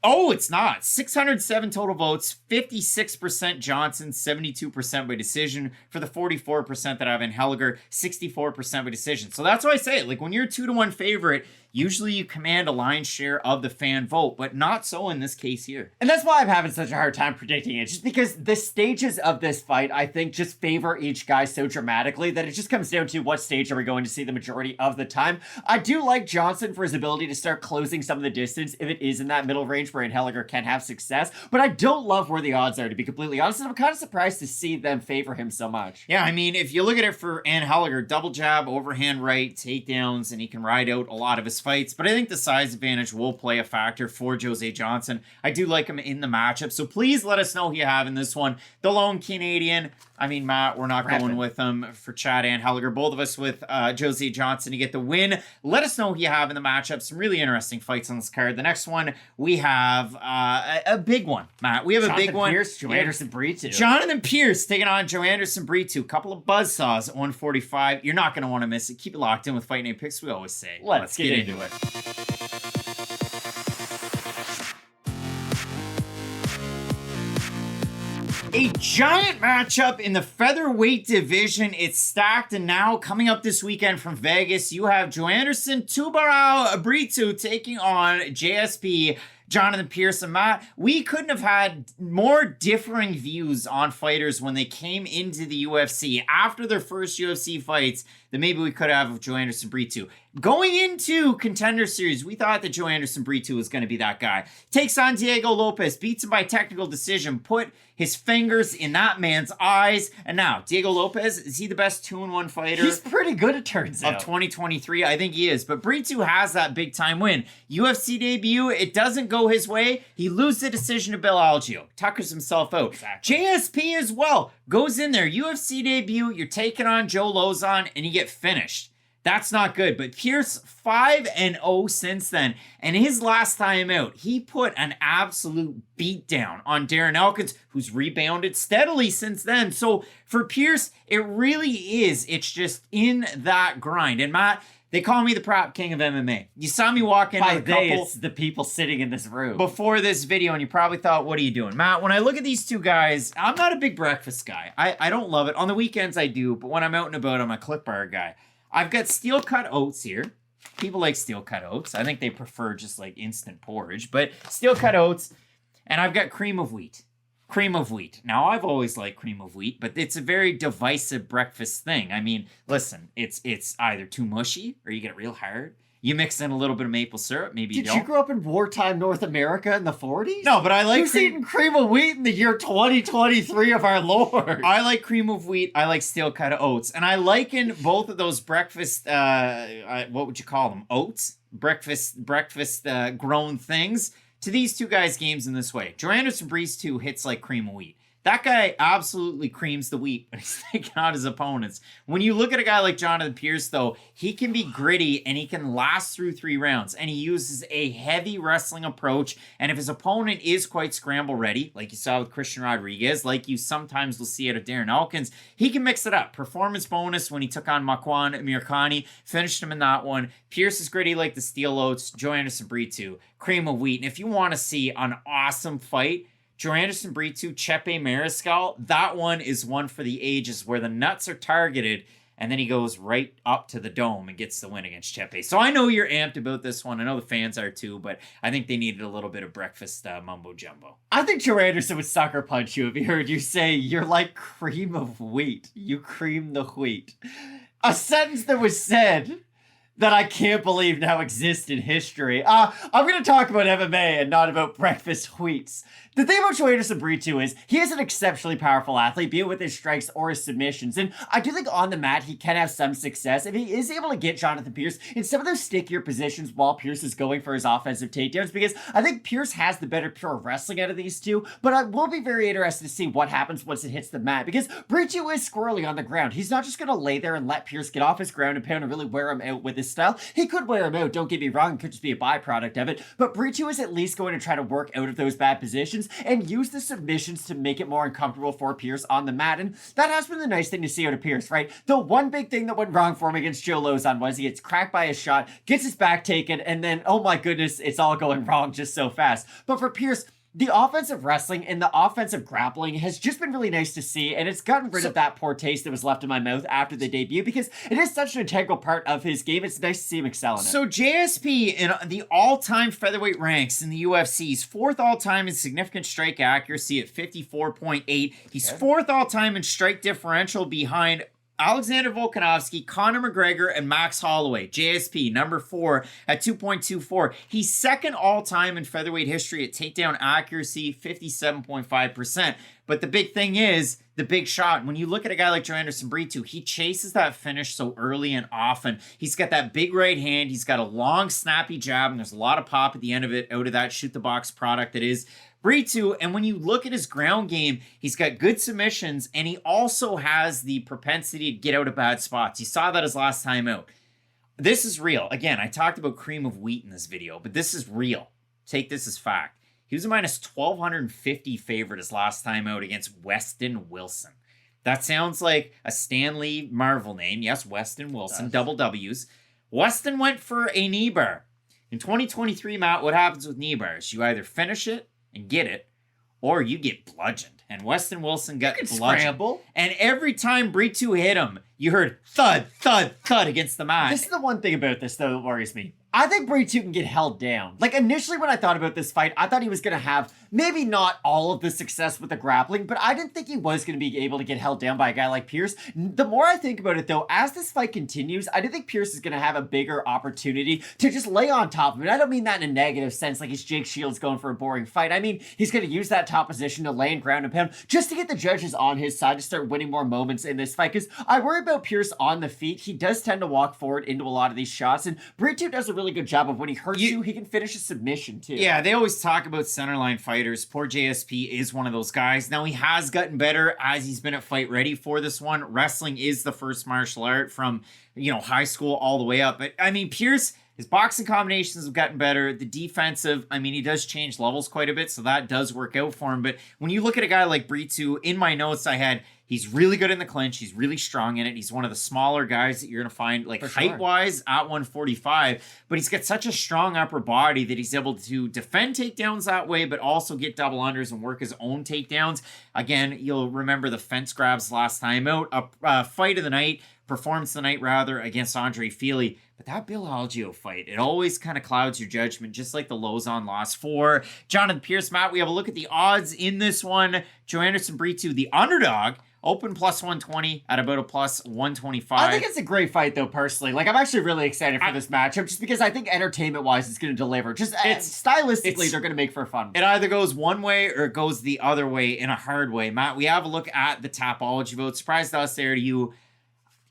Oh, it's not. 607 total votes, 56% Johnson, 72% by decision. For the 44% that I have Anheliger, 64% by decision. So that's why I say it. Like, when you're a 2-1 favorite, usually you command a lion's share of the fan vote, but not so in this case here. And that's why I'm having such a hard time predicting it, just because the stages of this fight, I think, just favor each guy so dramatically that it just comes down to what stage are we going to see the majority of the time. I do like Johnson for his ability to start closing some of the distance if it is in that middle range where Anheliger can have success, but I don't love where the odds are, to be completely honest, and I'm kind of surprised to see them favor him so much. Yeah, I mean, if you look at it for Anheliger, double jab, overhand right, takedowns, and he can ride out a lot of his fights, but I think the size advantage will play a factor for Jose Johnson. I do like him in the matchup, so please let us know who you have in this one. The lone Canadian, I mean, Matt, we're not going with him for Chad Anheliger. Both of us with Jose Johnson to get the win. Let us know who you have in the matchup. Some really interesting fights on this card. The next one, we have a big one, Matt. We have a big one. Pearce, Joanderson, Brito. Jonathan Pearce taking on Joanderson, Brito. A couple of buzzsaws at 145. You're not going to want to miss it. Keep it locked in with Fight Night Picks, we always say. Let's get into it. A giant matchup in the featherweight division. It's stacked, and now coming up this weekend from Vegas, you have Joanderson Tubarão Brito taking on JSP Jonathan Pearce. And Matt, we couldn't have had more differing views on fighters when they came into the UFC after their first UFC fights than maybe we could have of Joanderson Brito. Going into Contender Series, we thought that Joanderson Brito was going to be that guy. Takes on Diego Lopes, beats him by technical decision, put his fingers in that man's eyes. And now, Diego Lopes, is he the best 2-1 fighter? He's pretty good, it turns out. Of 2023, I think he is. But Brito has that big-time win. UFC debut, it doesn't go his way. He loses the decision to Bill Algeo. Tuckers himself out. Exactly. JSP as well. Goes in there. UFC debut, you're taking on Joe Lozon, and you get finished. That's not good. But Pearce, 5-0 since then. And his last time out, he put an absolute beatdown on Darren Elkins, who's rebounded steadily since then. So for Pearce, it really is. It's just in that grind. And Matt, they call me the prop king of MMA. You saw me walk in By a couple... it's the people sitting in this room. Before this video, and you probably thought, what are you doing? Matt, when I look at these two guys, I'm not a big breakfast guy. I don't love it. On the weekends, I do. But when I'm out and about, I'm a clip bar guy. I've got steel cut oats here. People like steel cut oats. I think they prefer just like instant porridge, but steel cut oats. And I've got cream of wheat. Cream of wheat. Now, I've always liked cream of wheat, but it's a very divisive breakfast thing. I mean, listen, it's either too mushy or you get it real hard. You mix in a little bit of maple syrup, maybe you don't. Did you grow up in wartime North America in the 40s? No, but I like Who's eating cream of wheat in the year 2023 of our Lord? I like cream of wheat. I like steel cut oats. And I liken both of those breakfast, what would you call them? Oats? Breakfast grown things to these two guys' games in this way. Joanderson Brito hits like cream of wheat. That guy absolutely creams the wheat, but he's taking out his opponents. When you look at a guy like Jonathan Pearce, though, he can be gritty and he can last through 3 rounds. And he uses a heavy wrestling approach. And if his opponent is quite scramble ready, like you saw with Christian Rodriguez, like you sometimes will see out of Darren Elkins, he can mix it up. Performance bonus when he took on Makwan Mirkani, finished him in that one. Pearce is gritty like the steel oats. Joanderson Brito, cream of wheat. And if you want to see an awesome fight, Joanderson Brito, Chepe Mariscal, that one is one for the ages where the nuts are targeted and then he goes right up to the dome and gets the win against Chepe. So I know you're amped about this one. I know the fans are too, but I think they needed a little bit of breakfast mumbo jumbo. I think Joanderson would sucker punch you if he heard you say, you're like cream of wheat. You cream the wheat. A sentence that was said that I can't believe now exists in history. I'm going to talk about MMA and not about breakfast wheats. The thing about Joanderson Brito is he is an exceptionally powerful athlete, be it with his strikes or his submissions. And I do think on the mat he can have some success if he is able to get Jonathan Pearce in some of those stickier positions while Pearce is going for his offensive takedowns, because I think Pearce has the better pure wrestling out of these two. But I will be very interested to see what happens once it hits the mat, because Brito is squirrely on the ground. He's not just going to lay there and let Pearce get off his ground and pound and really wear him out with his style. He could wear him out, don't get me wrong, it could just be a byproduct of it. But Brito is at least going to try to work out of those bad positions and use the submissions to make it more uncomfortable for Pearce on the mat. And that has been the nice thing to see out of Pearce, right? The one big thing that went wrong for him against Joe Lozon was he gets cracked by a shot, gets his back taken, and then, oh my goodness, it's all going wrong just so fast. But for Pearce, The offensive wrestling and the offensive grappling has just been really nice to see, and it's gotten rid of that poor taste that was left in my mouth after the debut because it is such an integral part of his game. It's nice to see him excel in it. So JSP in the all-time featherweight ranks in the UFC's fourth all-time in significant strike accuracy at 54.8. He's fourth all-time in strike differential behind Alexander Volkanovski, Conor McGregor, and Max Holloway. JSP, number 4 at 2.24. He's second all-time in featherweight history at takedown accuracy, 57.5%. But the big thing is the big shot. When you look at a guy like Joanderson Brito, he chases that finish so early and often. He's got that big right hand. He's got a long, snappy jab, and there's a lot of pop at the end of it out of that shoot-the-box product that is Brito. And when you look at his ground game, he's got good submissions, and he also has the propensity to get out of bad spots. You saw that his last time out. This is real. Again, I talked about cream of wheat in this video, but this is real. Take this as fact. He was a minus 1,250 favorite his last time out against Weston Wilson. That sounds like a Stanley Marvel name. Yes, Weston Wilson, double W's. Weston went for a knee bar. In 2023, Matt, what happens with knee bars? You either finish it and get it, or you get bludgeoned. And Weston Wilson got bludgeoned. Scramble. And every time Brito hit him, you heard thud, thud, thud against the mat. This is the one thing about this, though, that worries me. I think Brito can get held down. Like, initially when I thought about this fight, I thought he was going to have maybe not all of the success with the grappling, but I didn't think he was going to be able to get held down by a guy like Pearce. The more I think about it, though, as this fight continues, I do think Pearce is going to have a bigger opportunity to just lay on top of him. I don't mean that in a negative sense, like he's Jake Shields going for a boring fight. I mean, he's going to use that top position to lay and ground and pound just to get the judges on his side to start winning more moments in this fight, because I worry about Pearce on the feet. He does tend to walk forward into a lot of these shots, and Brito does a really good job of when he hurts you, he can finish a submission too. Yeah, they always talk about centerline fighters. Poor JSP is one of those guys. Now, he has gotten better as he's been at Fight Ready for this one. Wrestling is the first martial art from, high school all the way up. But, I mean, Pearce, his boxing combinations have gotten better. The defensive, I mean, he does change levels quite a bit, so that does work out for him. But when you look at a guy like Brito, in my notes I had, he's really good in the clinch. He's really strong in it. He's one of the smaller guys that you're going to find, like, height-wise at 145. But he's got such a strong upper body that he's able to defend takedowns that way, but also get double unders and work his own takedowns. Again, you'll remember the fence grabs last time out. A fight of the night, performance of the night, rather, against Andre Fili. But that Bill Algeo fight, it always kind of clouds your judgment, just like the Lozon loss for Jonathan Pearce. Matt, we have a look at the odds in this one. Joanderson Brito, the underdog, open plus 120 at about a plus 125. I think it's a great fight, though, personally. Like, I'm actually really excited for this matchup just because I think entertainment-wise it's going to deliver. Just stylistically, they're going to make for fun. It either goes one way or it goes the other way in a hard way. Matt, we have a look at the Tapology vote. Surprised us there to you.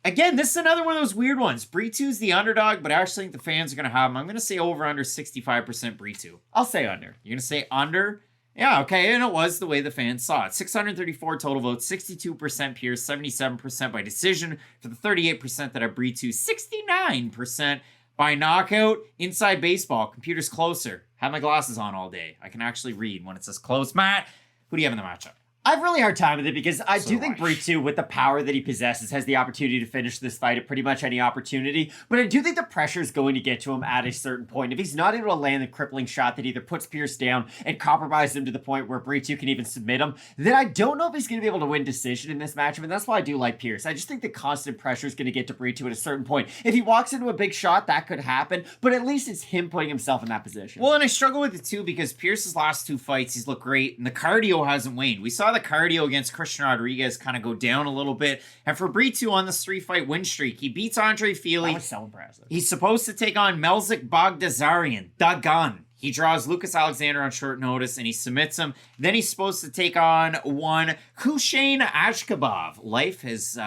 Again, this is another one of those weird ones. Brito's the underdog, but I actually think the fans are going to have him. I'm going to say over under 65% Brito. I'll say under. You're going to say under? Yeah, okay, and it was the way the fans saw it. 634 total votes, 62% Pearce, 77% by decision for the 38% that are Brito, 69% by knockout. Inside baseball, computer's closer. Have my glasses on all day. I can actually read when it says close. Matt, who do you have in the matchup? I have a really hard time with it because I do think Brito, with the power that he possesses, has the opportunity to finish this fight at pretty much any opportunity. But I do think the pressure is going to get to him at a certain point. If he's not able to land the crippling shot that either puts Pearce down and compromises him to the point where Brito can even submit him, then I don't know if he's going to be able to win decision in this matchup. And that's why I do like Pearce. I just think the constant pressure is going to get to Brito at a certain point. If he walks into a big shot, that could happen. But at least it's him putting himself in that position. Well, and I struggle with it too because Pearce's last 2 fights, he's looked great. And the cardio hasn't waned. We saw the cardio against Christian Rodriguez kind of go down a little bit. And for Brito on this 3-fight win streak, he beats Andre Fili. That was so impressive. He's supposed to take on Melzik Bogdasarian, the gun. He draws Lucas Alexander on short notice and he submits him. Then he's supposed to take on one Hussein Ashkabov. Life has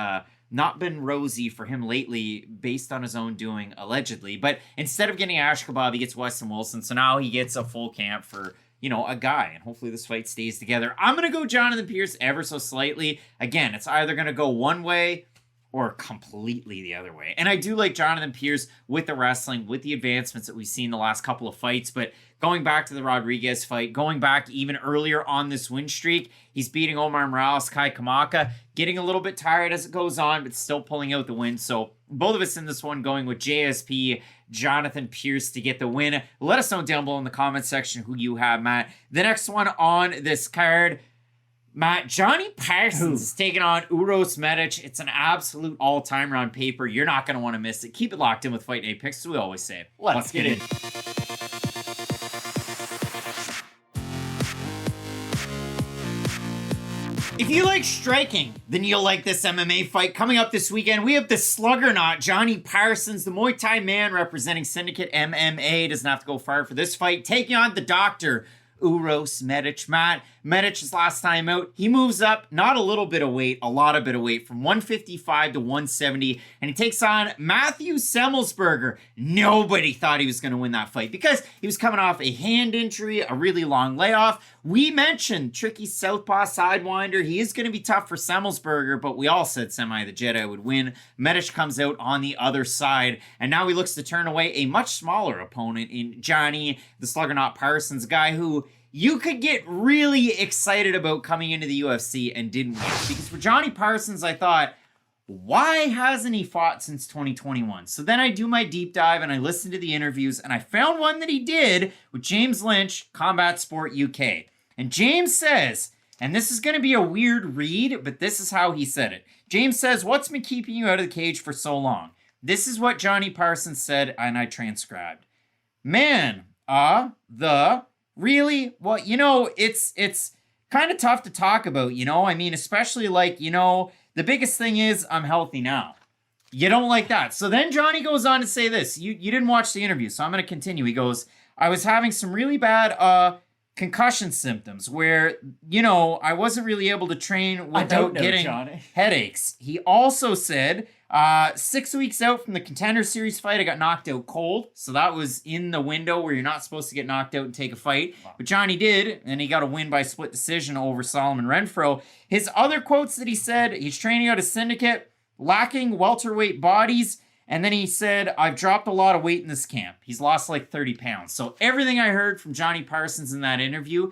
not been rosy for him lately based on his own doing, allegedly. But instead of getting Ashkabov, he gets Weston Wilson. So now he gets a full camp for a guy, and hopefully this fight stays together. I'm going to go Jonathan Pearce ever so slightly. Again, it's either going to go one way or completely the other way. And I do like Jonathan Pearce with the wrestling, with the advancements that we've seen the last couple of fights, but going back to the Rodriguez fight, going back even earlier on this win streak, he's beating Omar Morales, Kai Kamaka, getting a little bit tired as it goes on, but still pulling out the win. So both of us in this one going with JSP Jonathan Pearce to get the win. Let us know down below in the comment section who you have, Matt. The next one on this card, Matt, Johnny Parsons is taking on Uros Medic. It's an absolute all-timer on paper. You're not going to want to miss it. Keep it locked in with Fight Night picks, as we always say. Let's get in. If you like striking, then you'll like this MMA fight. Coming up this weekend, we have the Sluggernaut, Johnny Parsons, the Muay Thai man representing Syndicate MMA. Doesn't have to go far for this fight. Taking on the Doctor, Uros Medic. Matt, Medic's last time out, he moves up not a little bit of weight, a lot of bit of weight, from 155 to 170, and he takes on Matthew Semmelsberger. Nobody thought he was going to win that fight because he was coming off a hand injury, a really long layoff. We mentioned tricky southpaw sidewinder. He is going to be tough for Semmelsberger, but we all said Semi the Jedi would win. Medic comes out on the other side, and now he looks to turn away a much smaller opponent in Johnny, the Sluggernaut Parsons, guy who you could get really excited about coming into the UFC and didn't win. Because for Johnny Parsons, I thought, why hasn't he fought since 2021? So then I do my deep dive and I listened to the interviews and I found one that he did with James Lynch, Combat Sport UK. And James says, and this is going to be a weird read, but this is how he said it. James says, what's been keeping you out of the cage for so long? This is what Johnny Parsons said, and I transcribed. Man, really? Well, you know, it's kind of tough to talk about, you know? I mean, especially like, you know, the biggest thing is I'm healthy now. You don't like that. So then Johnny goes on to say this. You didn't watch the interview, so I'm going to continue. He goes, I was having some really bad concussion symptoms where, you know, I wasn't really able to train without getting headaches. He also said, 6 weeks out from the Contender Series fight, I got knocked out cold. So that was in the window where you're not supposed to get knocked out and take a fight. Wow. But Johnny did, and he got a win by split decision over Solomon Renfro. His other quotes that he said, he's training out of Syndicate, lacking welterweight bodies. And then he said, I've dropped a lot of weight in this camp. He's lost like 30 pounds. So everything I heard from Johnny Parsons in that interview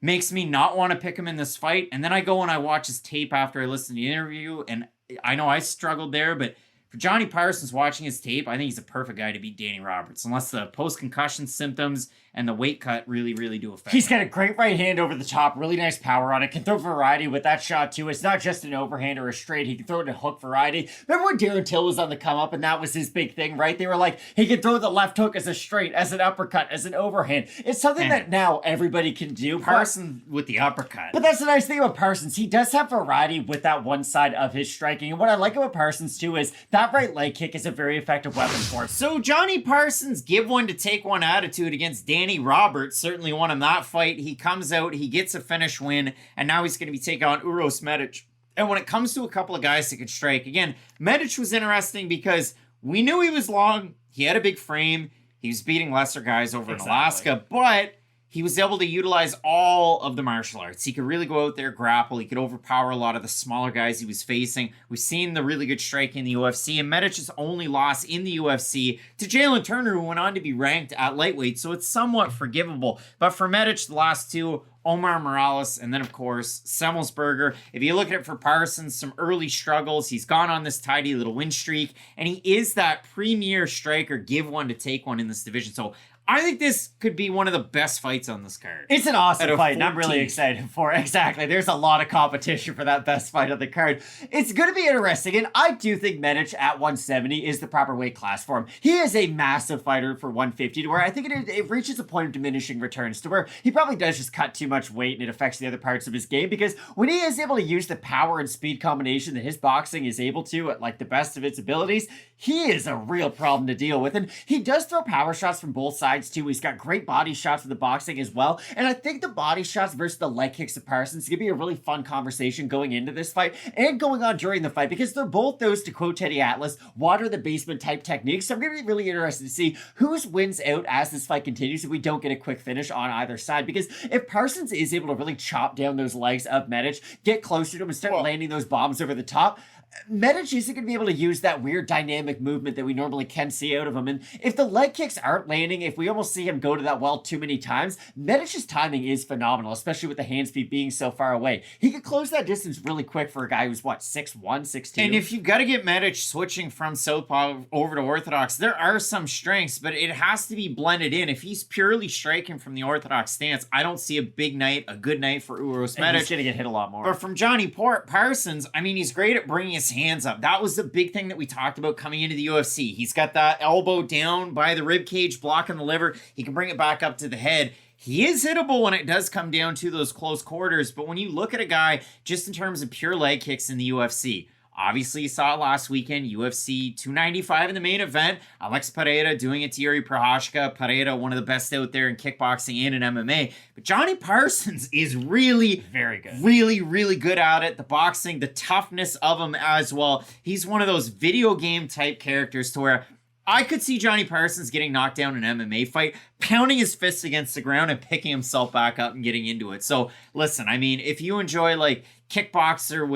makes me not want to pick him in this fight. And then I go and I watch his tape after I listen to the interview. And I know I struggled there, but for Johnny Parsons watching his tape, I think he's a perfect guy to beat Danny Roberts, unless the post-concussion symptoms and the weight cut really, really do affect He's him. got a great right hand over the top, really nice power on it, can throw variety with that shot too. It's not just an overhand or a straight, he can throw it in a hook variety. Remember when Darren Till was on the come up and that was his big thing, right? They were like, he can throw the left hook as a straight, as an uppercut, as an overhand. It's something that now everybody can do. Parsons with the uppercut. But that's the nice thing about Parsons. He does have variety with that one side of his striking. And what I like about Parsons too is that right leg kick is a very effective weapon for him. So Johnny Parsons give one to take one attitude against Danny Roberts. Certainly won him that fight. He comes out, he gets a finish win, and now he's going to be taking on Uros Medic. And when it comes to a couple of guys that could strike, again, Medic was interesting because we knew he was long, he had a big frame, he was beating lesser guys over in Alaska, but he was able to utilize all of the martial arts. He could really go out there, grapple. He could overpower a lot of the smaller guys he was facing. We've seen the really good striking in the UFC, and Medic's only loss in the UFC to Jalen Turner, who went on to be ranked at lightweight, so it's somewhat forgivable. But for Medic, the last two, Omar Morales, and then, of course, Semmelsberger. If you look at it for Parsons, some early struggles. He's gone on this tidy little win streak, and he is that premier striker, give one to take one in this division. So I think this could be one of the best fights on this card. It's an awesome fight, and I'm really excited for it. Exactly. There's a lot of competition for that best fight on the card. It's going to be interesting, and I do think Medic at 170 is the proper weight class for him. He is a massive fighter for 150, to where I think it reaches a point of diminishing returns, to where he probably does just cut too much weight, and it affects the other parts of his game, because when he is able to use the power and speed combination that his boxing is able to at like the best of its abilities, he is a real problem to deal with. And he does throw power shots from both sides too. He's got great body shots with the boxing as well. And I think the body shots versus the leg kicks of Parsons is going to be a really fun conversation going into this fight and going on during the fight, because they're both those, to quote Teddy Atlas, water the basement type techniques. So I'm going to be really interested to see whose wins out as this fight continues if we don't get a quick finish on either side. Because if Parsons is able to really chop down those legs of Medic, get closer to him and start landing those bombs over the top, Medic isn't going to be able to use that weird dynamic movement that we normally can see out of him. And if the leg kicks aren't landing, if we almost see him go to that well too many times, Medic's timing is phenomenal, especially with the hand speed being so far away. He could close that distance really quick for a guy who's, 6'1", 6'2"? And if you've got to get Medic switching from southpaw over to orthodox, there are some strengths, but it has to be blended in. If he's purely striking from the orthodox stance, I don't see a big night, a good night for Uros Medic. He's going to get hit a lot more. But from Johnny Parsons, I mean, he's great at bringing his hands up. That was the big thing that we talked about coming into the UFC. He's got that elbow down by the rib cage, blocking the liver. He can bring it back up to the head. He is hittable when it does come down to those close quarters. But when you look at a guy just in terms of pure leg kicks in the UFC, obviously, you saw it last weekend, UFC 295 in the main event. Alex Pereira doing it to Yuri Prochazka. Pereira, one of the best out there in kickboxing and in MMA. But Johnny Parsons is really, very good. Really, really good at it. The boxing, the toughness of him as well. He's one of those video game type characters to where I could see Johnny Parsons getting knocked down in an MMA fight, pounding his fists against the ground and picking himself back up and getting into it. So, listen, I mean, if you enjoy like Kickboxer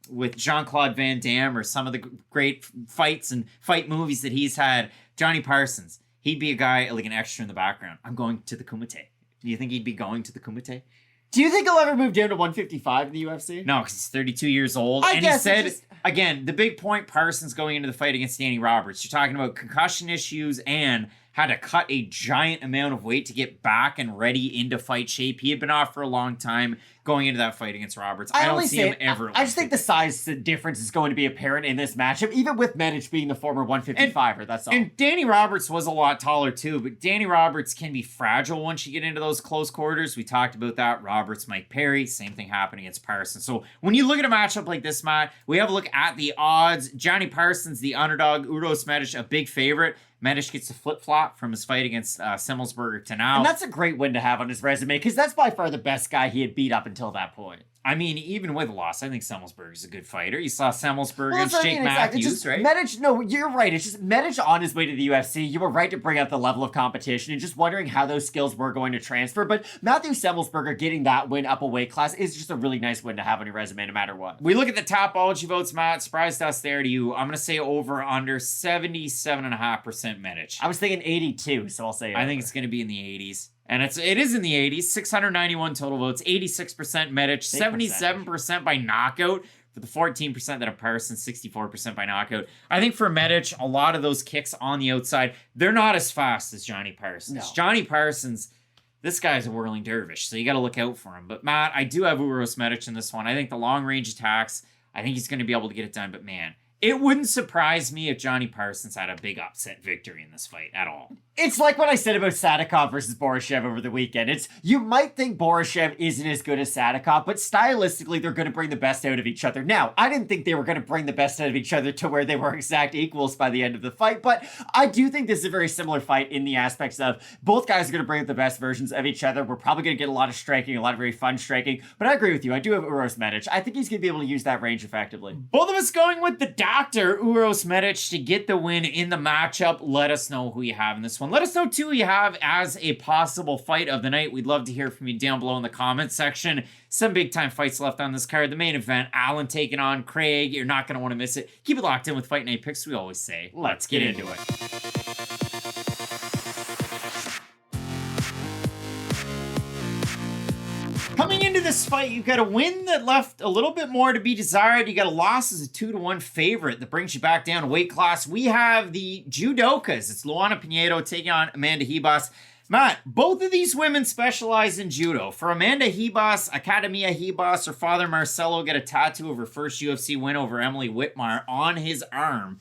with Jean-Claude Van Damme or some of the great fights and fight movies that he's had, Johnny Parsons, he'd be a guy like an extra in the background. I'm going to the Kumite. Do you think he'd be going to the Kumite? Do you think he'll ever move down to 155 in the UFC? No, because he's 32 years old. I guess he said, again, the big point, Parsons going into the fight against Danny Roberts. You're talking about concussion issues and had to cut a giant amount of weight to get back and ready into fight shape. He had been off for a long time going into that fight against Roberts. I don't see him ever. I just think the size difference is going to be apparent in this matchup, even with Medic being the former 155er. That's all. And Danny Roberts was a lot taller too, but Danny Roberts can be fragile once you get into those close quarters. We talked about that. Roberts, Mike Perry, same thing happened against Parsons. So when you look at a matchup like this, Matt, we have a look at the odds. Johnny Parsons, the underdog, Uros Medic, a big favorite. Medic gets a flip-flop from his fight against Semmelsberger to now. And that's a great win to have on his resume, because that's by far the best guy he had beat up until that point. I mean, even with a loss, I think Semmelsberger's a good fighter. You saw Semmelsberger against Jake Matthews, right? Medic, no, you're right. It's just Medic on his way to the UFC. You were right to bring up the level of competition and just wondering how those skills were going to transfer. But Matthew Semmelsberger getting that win up a weight class is just a really nice win to have on your resume no matter what. We look at the topology votes, Matt. Surprised us there to you. I'm going to say over under 77.5% Medic. I was thinking 82, so I'll say over. I think it's going to be in the 80s. And it is in the 80s, 691 total votes, 86% Medic, 77% by knockout for the 14% that are Parsons, 64% by knockout. I think for Medic, a lot of those kicks on the outside, they're not as fast as Johnny Parsons. No. Johnny Parsons, this guy's a whirling dervish, so you got to look out for him. But Matt, I do have Uros Medic in this one. I think the long range attacks, I think he's going to be able to get it done. But man, it wouldn't surprise me if Johnny Parsons had a big upset victory in this fight at all. It's like what I said about Sadikov versus Borishev over the weekend. You might think Borishev isn't as good as Sadikov, but stylistically, they're going to bring the best out of each other. Now, I didn't think they were going to bring the best out of each other to where they were exact equals by the end of the fight, but I do think this is a very similar fight in the aspects of both guys are going to bring out the best versions of each other. We're probably going to get a lot of striking, a lot of very fun striking, but I agree with you. I do have Uros Medic. I think he's going to be able to use that range effectively. Both of us going with the doctor, Uros Medic, to get the win in the matchup. Let us know who you have in this one. Let us know, too, who you have as a possible fight of the night. We'd love to hear from you down below in the comments section. Some big time fights left on this card. The main event, Ailin taking on Craig. You're not going to want to miss it. Keep it locked in with Fight Night Picks, we always say. Let's get into it. Coming into this fight, you've got a win that left a little bit more to be desired. You got a loss as a 2-1 favorite that brings you back down to weight class. We have the judokas. It's Luana Pinheiro taking on Amanda Ribas. Matt, both of these women specialize in judo. For Amanda Ribas, Academia Ribas, her father Marcelo got a tattoo of her first UFC win over Emily Whitmire on his arm.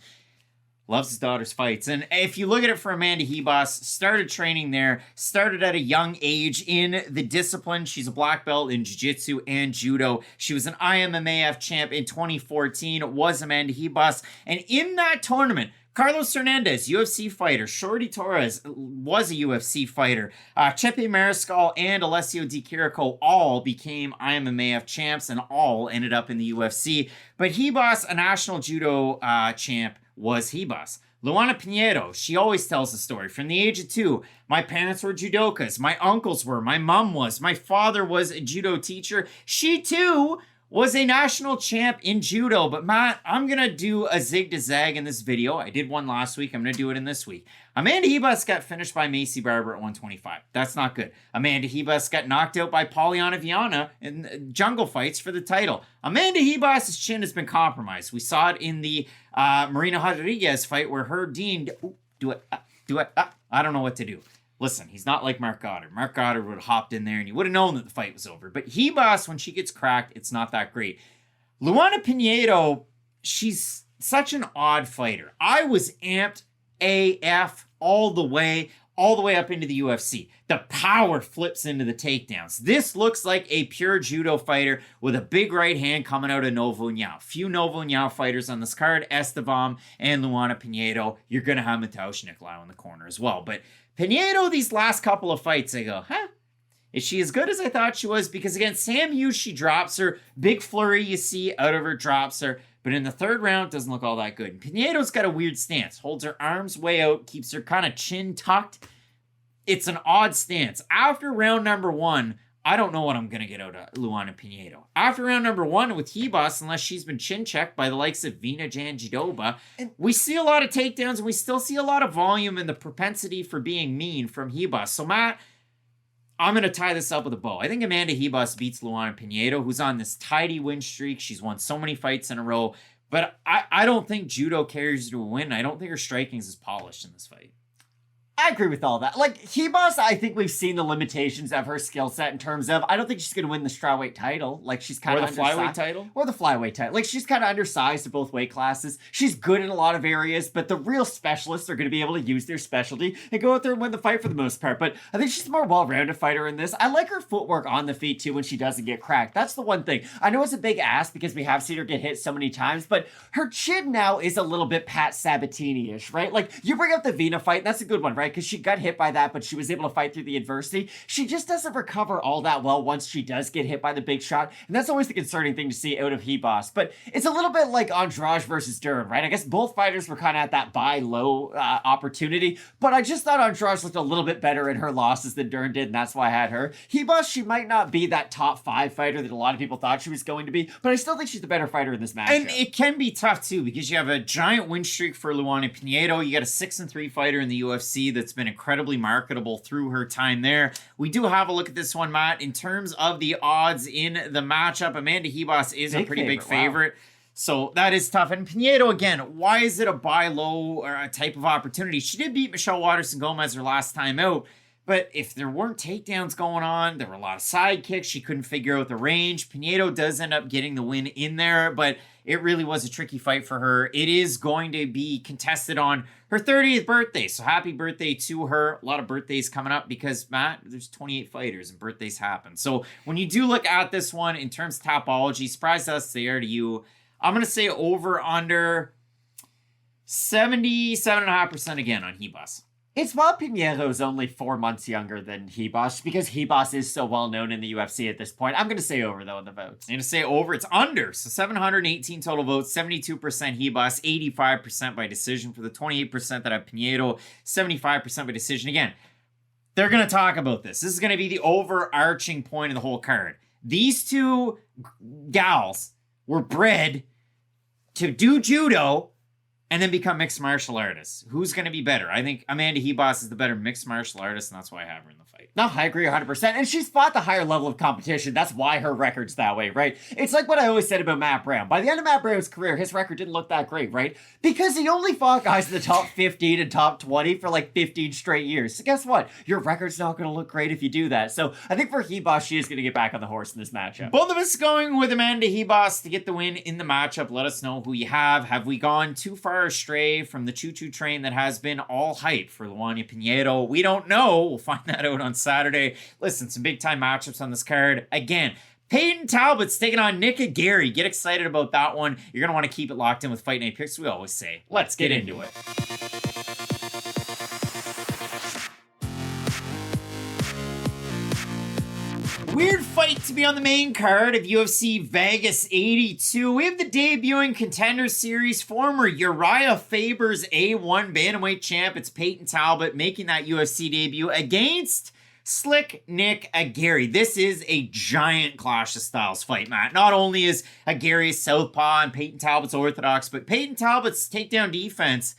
Loves his daughter's fights. And if you look at it for Amanda Ribas, started training there, started at a young age in the discipline. She's a black belt in jiu-jitsu and judo. She was an IMMAF champ in 2014, was Amanda Ribas. And in that tournament, Carlos Hernandez, UFC fighter. Shorty Torres was a UFC fighter. Chepe Mariscal and Alessio Di Chirico all became IMMAF champs and all ended up in the UFC. But Ribas, a national judo champ, was Ribas. Luana Pinheiro, she always tells the story. From the age of 2, my parents were judokas. My uncles were. My mom was. My father was a judo teacher. She, too, was a national champ in judo. But Matt, I'm going to do a zig to zag in this video. I did one last week. I'm going to do it in this week. Amanda Ribas got finished by Macy Barber at 125. That's not good. Amanda Ribas got knocked out by Polyana Viana in jungle fights for the title. Amanda Ribas' chin has been compromised. We saw it in the Marina Rodriguez fight where Herb Dean, I don't know what to do. Listen, he's not like Mark Goddard. Mark Goddard would have hopped in there and you would have known that the fight was over. But Ribas, when she gets cracked, it's not that great. Luana Pinheiro, she's such an odd fighter. I was amped AF all the way up into the UFC. The power flips into the takedowns. This looks like a pure judo fighter with a big right hand coming out of Novo União. Few Novo União fighters on this card, Estevam and Luana Pinheiro. You're going to have Mateusz Nicolau in the corner as well. But Pinheiro, these last couple of fights, I go, is she as good as I thought she was? Because against Sam Hughes, she drops her. Big flurry you see out of her drops her. But in the third round, it doesn't look all that good. And Pinheiro's got a weird stance. Holds her arms way out, keeps her kind of chin tucked. It's an odd stance. After round number 1, I don't know what I'm going to get out of Luana Pinheiro. After round number 1 with Ribas, unless she's been chin checked by the likes of Vina Jandiroba, we see a lot of takedowns and we still see a lot of volume and the propensity for being mean from Ribas. So Matt, I'm going to tie this up with a bow. I think Amanda Ribas beats Luana Pinheiro, who's on this tidy win streak. She's won so many fights in a row. But I don't think judo carries her to a win. I don't think her striking is as polished in this fight. I agree with all that. Like, Ribas, I think we've seen the limitations of her skill set in terms of, I don't think she's going to win the strawweight title. Like, she's kind of undersized. Or the flyweight title? Or the flyweight title. Like, she's kind of undersized in both weight classes. She's good in a lot of areas, but the real specialists are going to be able to use their specialty and go out there and win the fight for the most part. But I think she's a more well-rounded fighter in this. I like her footwork on the feet, too, when she doesn't get cracked. That's the one thing. I know it's a big ask because we have seen her get hit so many times, but her chin now is a little bit Pat Sabatini-ish, right? Like, you bring up the Vina fight, and that's a good one, right? Because she got hit by that, but she was able to fight through the adversity. She just doesn't recover all that well once she does get hit by the big shot, and that's always the concerning thing to see out of Ribas. But it's a little bit like Andrade versus Dern, right? I guess both fighters were kind of at that buy low opportunity, but I just thought Andrade looked a little bit better in her losses than Dern did, and that's why I had her. Ribas, she might not be that top 5 fighter that a lot of people thought she was going to be, but I still think she's the better fighter in this match. And it can be tough too, because you have a giant win streak for Luana Pinheiro. You got a 6-3 fighter in the UFC that's been incredibly marketable through her time there. We do have a look at this one, Matt. In terms of the odds in the matchup, Amanda Ribas is a pretty big favorite. Wow. So that is tough. And Pinheiro, again, why is it a buy low or a type of opportunity? She did beat Michelle Waterson-Gomez her last time out. But if there weren't takedowns going on, there were a lot of side kicks. She couldn't figure out the range. Pinheiro does end up getting the win in there, but it really was a tricky fight for her. It is going to be contested on her 30th birthday. So happy birthday to her. A lot of birthdays coming up because, Matt, there's 28 fighters and birthdays happen. So when you do look at this one in terms of topology, surprise us, they are to you. I'm going to say over under 77.5% again on Ribas. It's while Pinheiro's only 4 months younger than Ribas, because Ribas is so well known in the UFC at this point. I'm going to say over, though, in the votes. I'm going to say over. It's under. So 718 total votes, 72% Ribas, 85% by decision for the 28% that have Pinheiro, 75% by decision. Again, they're going to talk about this. This is going to be the overarching point of the whole card. These two gals were bred to do judo and then become mixed martial artists. Who's going to be better? I think Amanda Ribas is the better mixed martial artist, and that's why I have her in the fight. No, I agree 100%. And she's fought the higher level of competition. That's why her record's that way, right? It's like what I always said about Matt Brown. By the end of Matt Brown's career, his record didn't look that great, right? Because he only fought guys in the top 15 and top 20 for like 15 straight years. So guess what? Your record's not going to look great if you do that. So I think for Ribas, she is going to get back on the horse in this matchup. Both of us going with Amanda Ribas to get the win in the matchup. Let us know who you have. Have we gone too far astray from the choo-choo train that has been all hype for Luana Pinheiro? We don't know. We'll find that out on Saturday. Listen, some big-time matchups on this card. Again, Payton Talbot's taking on Nick Gary. Get excited about that one. You're going to want to keep it locked in with Fight Night Picks. We always say, let's get into it. Weird fight to be on the main card of UFC Vegas 82. We have the debuting Contender Series former Uriah Faber's A1 bantamweight champ. It's Payton Talbott making that UFC debut against Slick Nick Aguirre. This is a giant Clash of Styles fight, Matt. Not only is Aguirre southpaw and Payton Talbott's orthodox, but Payton Talbott's takedown defense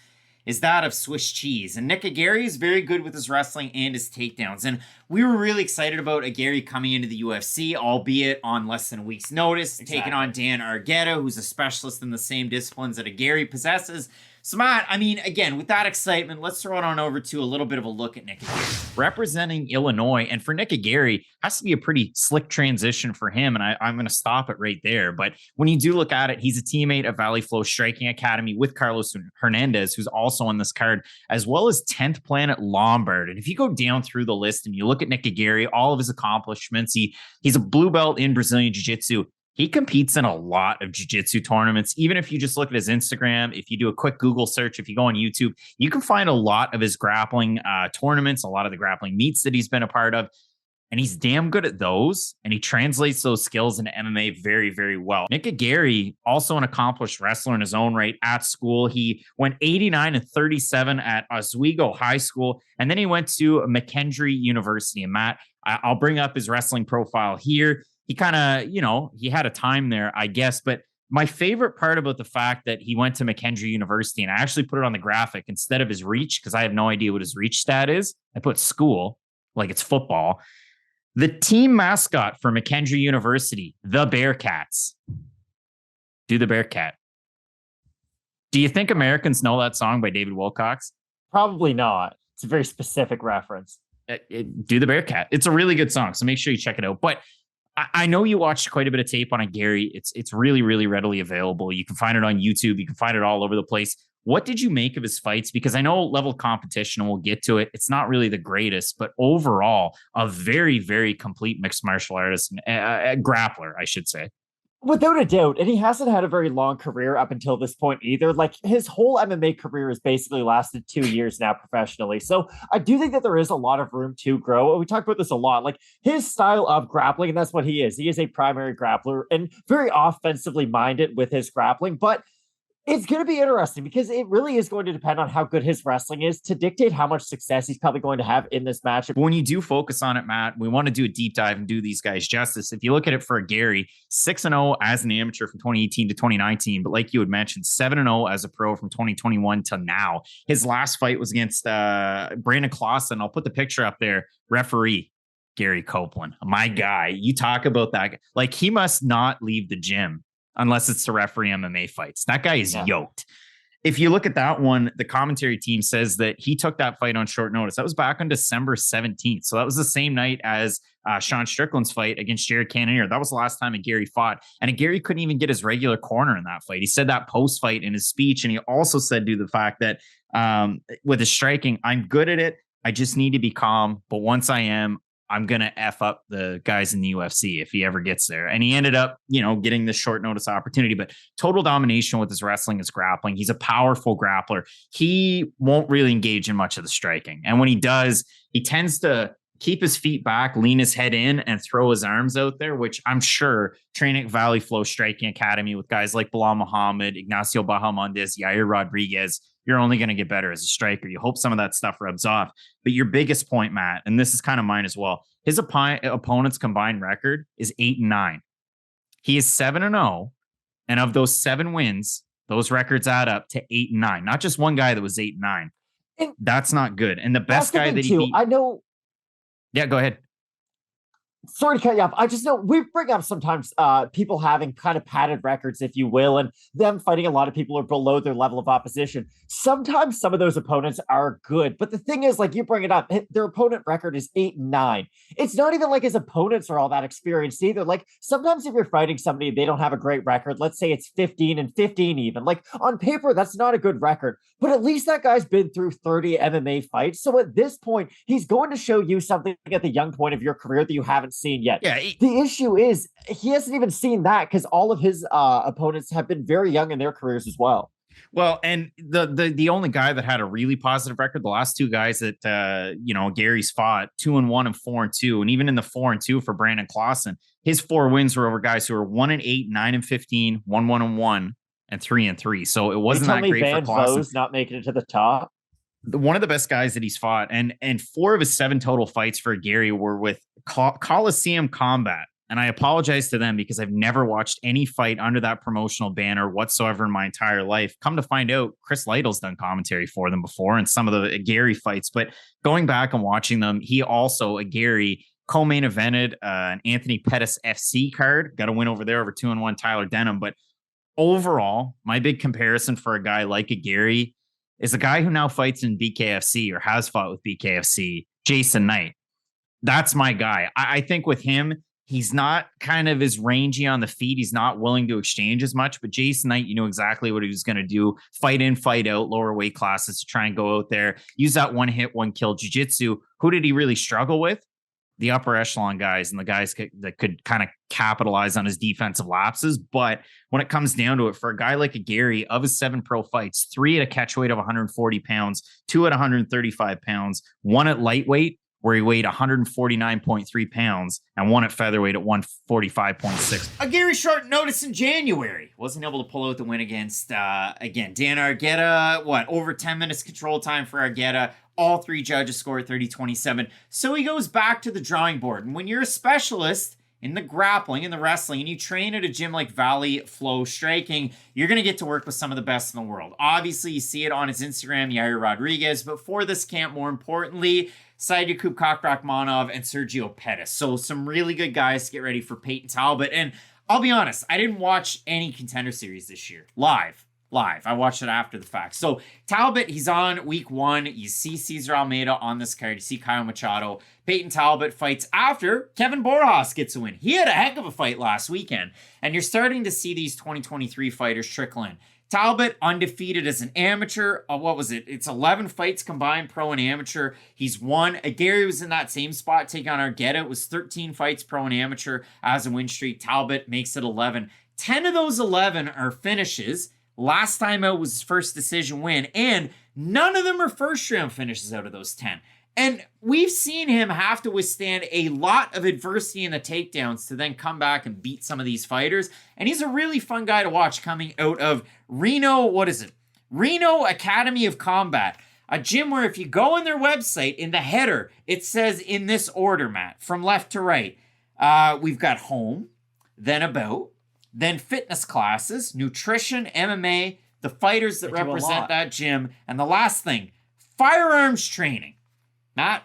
is that of Swiss cheese. And Nick Aguirre is very good with his wrestling and his takedowns. And we were really excited about Aguirre coming into the UFC, albeit on less than a week's notice, taking on Dan Argueta, who's a specialist in the same disciplines that Aguirre possesses. So, Matt, I mean, again, with that excitement, let's throw it on over to a little bit of a look at Nick Aguirre. Representing Illinois, and for Nick Aguirre, has to be a pretty slick transition for him, and I'm going to stop it right there. But when you do look at it, he's a teammate of Valley Flow Striking Academy with Carlos Hernandez, who's also on this card, as well as 10th Planet Lombard. And if you go down through the list and you look at Nick Aguirre, all of his accomplishments, he's a blue belt in Brazilian Jiu-Jitsu. He competes in a lot of jiu-jitsu tournaments. Even if you just look at his Instagram, if you do a quick Google search, if you go on YouTube, you can find a lot of his grappling tournaments, a lot of the grappling meets that he's been a part of. And he's damn good at those. And he translates those skills into MMA very, very well. Nick Aguirre, also an accomplished wrestler in his own right at school. He went 89-37 at Oswego High School. And then he went to McKendree University. And Matt, I'll bring up his wrestling profile here. He kind of, he had a time there, I guess. But my favorite part about the fact that he went to McKendree University, and I actually put it on the graphic instead of his reach, because I have no idea what his reach stat is. I put school, like it's football. The team mascot for McKendree University, the Bearcats. Do the Bearcat. Do you think Americans know that song by David Wilcox? Probably not. It's a very specific reference. Do the Bearcat. It's a really good song, so make sure you check it out. But I know you watched quite a bit of tape on Aguirre. It's really, really readily available. You can find it on YouTube. You can find it all over the place. What did you make of his fights? Because I know level competition, and we'll get to it, it's not really the greatest, but overall, a very, very complete mixed martial artist, a grappler, I should say. Without a doubt. And he hasn't had a very long career up until this point either. Like, his whole MMA career has basically lasted 2 years now professionally. So I do think that there is a lot of room to grow. We talk about this a lot. Like, his style of grappling, and that's what he is. He is a primary grappler and very offensively minded with his grappling. But it's going to be interesting because it really is going to depend on how good his wrestling is to dictate how much success he's probably going to have in this matchup. When you do focus on it, Matt, we want to do a deep dive and do these guys justice. If you look at it for Aguirre, 6-0 as an amateur from 2018 to 2019, but like you had mentioned, 7-0 as a pro from 2021 to now. His last fight was against Brandon Clausen. I'll put the picture up there. Referee Gary Copeland, my guy. You talk about that. Like, he must not leave the gym unless it's to referee MMA fights. That guy is yoked. If you look at that one, the commentary team says that he took that fight on short notice. That was back on December 17th. So that was the same night as Sean Strickland's fight against Jared Cannonier. That was the last time Aguirre fought. And Aguirre couldn't even get his regular corner in that fight. He said that post-fight in his speech. And he also said to the fact that with his striking, I'm good at it. I just need to be calm. But once I am, I'm going to F up the guys in the UFC if he ever gets there. And he ended up, getting this short notice opportunity, but total domination with his wrestling, his grappling. He's a powerful grappler. He won't really engage in much of the striking. And when he does, he tends to keep his feet back, lean his head in, and throw his arms out there, which I'm sure training at Valley Flow Striking Academy with guys like Bilal Muhammad, Ignacio Bahamondes, Yair Rodriguez, you're only going to get better as a striker. You hope some of that stuff rubs off. But your biggest point, Matt, and this is kind of mine as well, his opponent's combined record is 8-9. He is 7-0. And of those 7 wins, those records add up to 8-9. Not just one guy that was 8-9. That's not good. And the best guy that he beat. I know. Yeah, go ahead. Sorry to cut you off. I just know we bring up sometimes people having kind of padded records, if you will, and them fighting a lot of people who are below their level of opposition. Sometimes some of those opponents are good. But the thing is, like you bring it up, their opponent record is 8-9. It's not even like his opponents are all that experienced either. Like, sometimes if you're fighting somebody, they don't have a great record. Let's say it's 15-15 even. Like, on paper, that's not a good record. But at least that guy's been through 30 MMA fights. So at this point, he's going to show you something at the young point of your career that you haven't seen yet. Yeah, the issue is he hasn't even seen that because all of his opponents have been very young in their careers as well. Well, and the only guy that had a really positive record, the last 2 guys that Gary's fought, 2-1 and 4-2, and even in the 4-2 for Brandon Clausen, his 4 wins were over guys who were 1-8, 9-15, 1-1-1, and 3-3. So it wasn't that great for Clausen. Not making it to the top. one of the best guys that he's fought, and 4 of his 7 total fights for Gary were with Coliseum Combat. And I apologize to them because I've never watched any fight under that promotional banner whatsoever in my entire life. Come to find out, Chris Lytle's done commentary for them before and some of the Gary fights. But going back and watching them, he also, Gary, co-main evented an Anthony Pettis FC card. Got a win over there over 2-1 Tyler Denham. But overall, my big comparison for a guy like a Gary is a guy who now fights in BKFC or has fought with BKFC, Jason Knight. That's my guy. I think with him, he's not kind of as rangy on the feet. He's not willing to exchange as much, but Jason Knight, you know exactly what he was going to do. Fight in, fight out, lower weight classes to try and go out there, use that one hit, one kill jiu-jitsu. Who did he really struggle with? The upper echelon guys and the guys that could kind of capitalize on his defensive lapses. But when it comes down to it, for a guy like a Gary, of his 7 pro fights, 3 at a catch weight of 140 pounds, 2 at 135 pounds, 1 at lightweight, where he weighed 149.3 pounds, and 1 at featherweight at 145.6. A Gary short notice in January. Wasn't able to pull out the win against, again, Dan Argueta. Over 10 minutes control time for Argueta. All 3 judges scored 30-27. So he goes back to the drawing board. And when you're a specialist in the grappling and the wrestling, and you train at a gym like Valley Flow Striking, you're going to get to work with some of the best in the world. Obviously, you see it on his Instagram, Yair Rodriguez. But for this camp, more importantly, Said Yakub Kakrak-Manov and Sergio Pettis. So some really good guys to get ready for Payton Talbott. And I'll be honest, I didn't watch any Contender Series this year. Live. I watched it after the fact. So Talbott, he's on week 1. You see Cesar Almeida on this card. You see Caio Machado. Payton Talbott fights after Kevin Borjas gets a win. He had a heck of a fight last weekend. And you're starting to see these 2023 fighters trickle in. Talbott, undefeated as an amateur. What was it? It's 11 fights combined, pro and amateur. He's won. Gary was in that same spot, taking on Argueta. It was 13 fights, pro and amateur, as a win streak. Talbott makes it 11. 10 of those 11 are finishes. Last time out was his first decision win, and none of them are first-round finishes out of those 10. And we've seen him have to withstand a lot of adversity in the takedowns to then come back and beat some of these fighters. And he's a really fun guy to watch coming out of Reno Academy of Combat. A gym where if you go on their website, in the header, it says in this order, Matt, from left to right. We've got home, then about, then fitness classes, nutrition, MMA, the fighters that represent that gym, and the last thing, firearms training. Matt,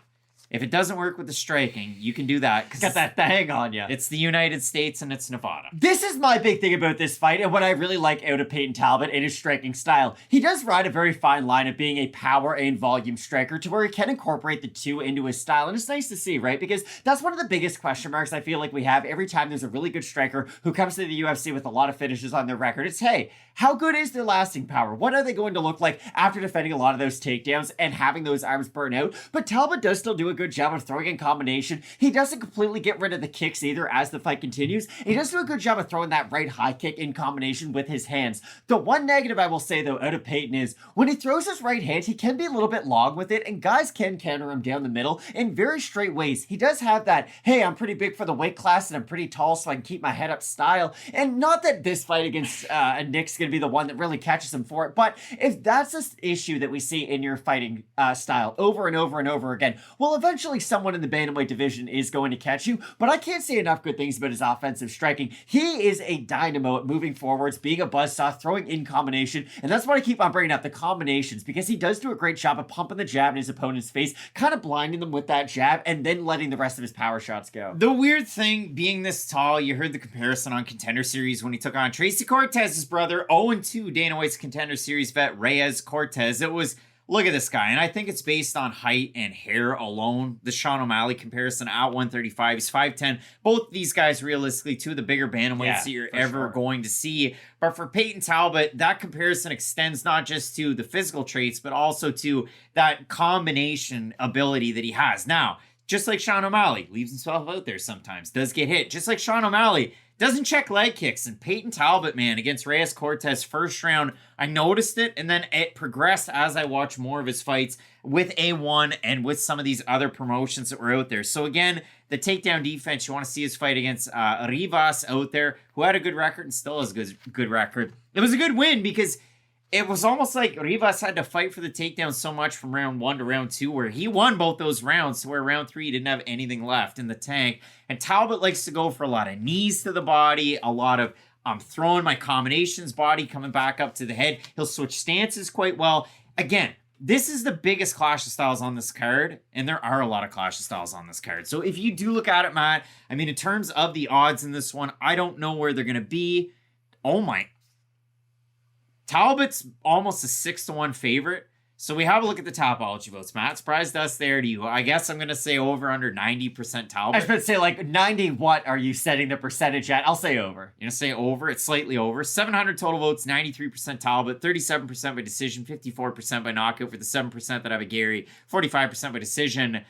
if it doesn't work with the striking, you can do that. Got that thing on you. It's the United States and it's Nevada. This is my big thing about this fight and what I really like out of Payton Talbott in his striking style. He does ride a very fine line of being a power and volume striker to where he can incorporate the two into his style. And it's nice to see, right? Because that's one of the biggest question marks I feel like we have every time there's a really good striker who comes to the UFC with a lot of finishes on their record. It's, hey, how good is their lasting power? What are they going to look like after defending a lot of those takedowns and having those arms burn out? But Talbott does still do a good job of throwing in combination. He doesn't completely get rid of the kicks either as the fight continues. He does do a good job of throwing that right high kick in combination with his hands. The one negative I will say though out of Payton is when he throws his right hand, he can be a little bit long with it and guys can counter him down the middle in very straight ways. He does have that, hey, I'm pretty big for the weight class and I'm pretty tall so I can keep my head up style. And not that this fight against Nick's going to be the one that really catches him for it, but if that's an issue that we see in your fighting style over and over and over again, well, eventually someone in the bantamweight division is going to catch you, but I can't say enough good things about his offensive striking. He is a dynamo at moving forwards, being a buzzsaw, throwing in combination, and that's why I keep on bringing up the combinations, because he does do a great job of pumping the jab in his opponent's face, kind of blinding them with that jab, and then letting the rest of his power shots go. The weird thing, being this tall, you heard the comparison on Contender Series when he took on Tracy Cortez's brother, 0-2 Dana White's Contender Series vet, Reyes Cortez. It was, look at this guy, and I think it's based on height and hair alone. The Sean O'Malley comparison at 135, he's 5'10". Both these guys, realistically, two of the bigger bantamweights that you're ever going to see. But for Payton Talbott, that comparison extends not just to the physical traits, but also to that combination ability that he has. Now, just like Sean O'Malley, leaves himself out there sometimes, does get hit. Just like Sean O'Malley, doesn't check leg kicks. And Payton Talbott, man, against Reyes Cortez, first round, I noticed it, and then it progressed as I watched more of his fights with A1 and with some of these other promotions that were out there. So again, the takedown defense, you want to see his fight against Rivas out there, who had a good record and still has a good record. It was a good win because it was almost like Rivas had to fight for the takedown so much from round 1 to round 2, where he won both those rounds, to where round 3 he didn't have anything left in the tank. And Talbott likes to go for a lot of knees to the body, a lot of throwing my combinations body, coming back up to the head. He'll switch stances quite well. Again, this is the biggest clash of styles on this card, and there are a lot of clash of styles on this card. So if you do look at it, Matt, I mean, in terms of the odds in this one, I don't know where they're going to be. Oh my. Talbott's almost a 6-1 favorite. So we have a look at the Topology votes. Matt, surprised us there. Do you? I guess I'm going to say over under 90% Talbott. I was about to say, like, 90 what are you setting the percentage at? I'll say over. You're going to say over? It's slightly over. 700 total votes, 93% Talbott, 37% by decision, 54% by knockout for the 7% that have a Gary, 45% by decision.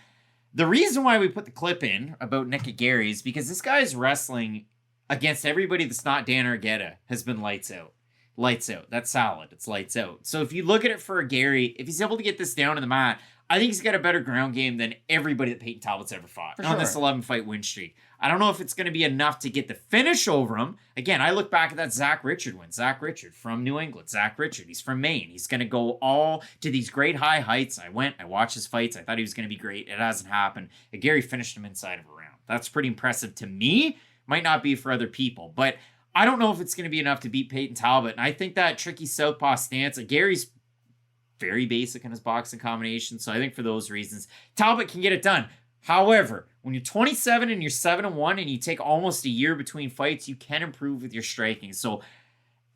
The reason why we put the clip in about Nick at Gary is because this guy's wrestling against everybody that's not Dan Argueta has been lights out. Lights out. That's solid. It's lights out. So if you look at it for a Gary, if he's able to get this down in the mat, I think he's got a better ground game than everybody that Payton Talbott's ever fought on this 11-fight win streak. I don't know if it's going to be enough to get the finish over him. Again, I look back at that Zach Richard win. Zach Richard from New England. Zach Richard. He's from Maine. He's going to go all to these great high heights. I watched his fights. I thought he was going to be great. It hasn't happened. Gary finished him inside of a round. That's pretty impressive to me. Might not be for other people, but I don't know if it's going to be enough to beat Payton Talbott. And I think that tricky southpaw stance, Gary's very basic in his boxing combination. So I think for those reasons, Talbott can get it done. However, when you're 27 and you're 7-1 and you take almost a year between fights, you can improve with your striking. So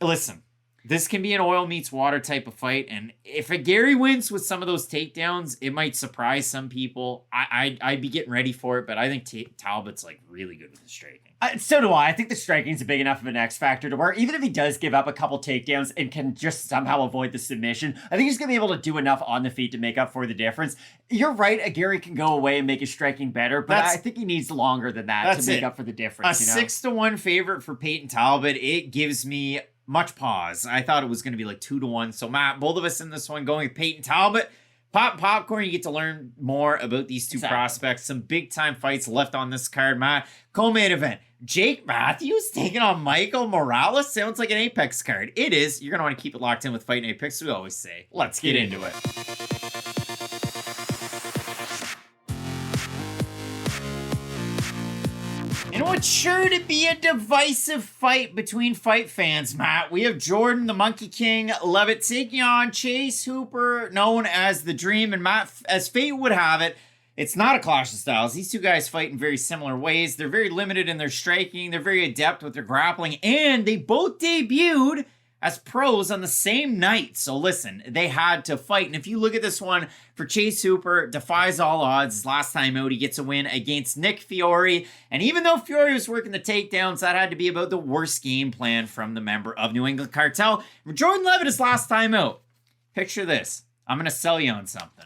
listen, this can be an oil meets water type of fight. And if a Gary wins with some of those takedowns, it might surprise some people. I'd be getting ready for it, but I think Talbott's like really good with the striking. So do I. I think the striking's a big enough of an X factor to where even if he does give up a couple takedowns and can just somehow avoid the submission, I think he's going to be able to do enough on the feet to make up for the difference. You're right, Gary can go away and make his striking better, but I think he needs longer than that to make up for the difference. A 6-1 favorite for Payton Talbott, it gives me much pause. I thought it was going to be like 2-1. So Matt, both of us in this one going with Payton Talbott. Pop popcorn, you get to learn more about these two prospects. Some big time fights left on this card, Matt. Co-main event. Jake Matthews taking on Michael Morales. Sounds like an Apex card. It is. You're going to want to keep it locked in with Fight Night Picks, we always say. Let's get into it. And what's sure to be a divisive fight between fight fans, Matt. We have Jordan, the Monkey King, Levitt taking on Chase Hooper, known as The Dream. And Matt, as fate would have it, it's not a clash of styles. These two guys fight in very similar ways. They're very limited in their striking. They're very adept with their grappling. And they both debuted as pros on the same night. So listen, they had to fight. And if you look at this one, for Chase Hooper, defies all odds. His last time out, he gets a win against Nick Fiore. And even though Fiore was working the takedowns, that had to be about the worst game plan from the member of New England Cartel. For Jordan Levitt, his last time out. Picture this. I'm going to sell you on something.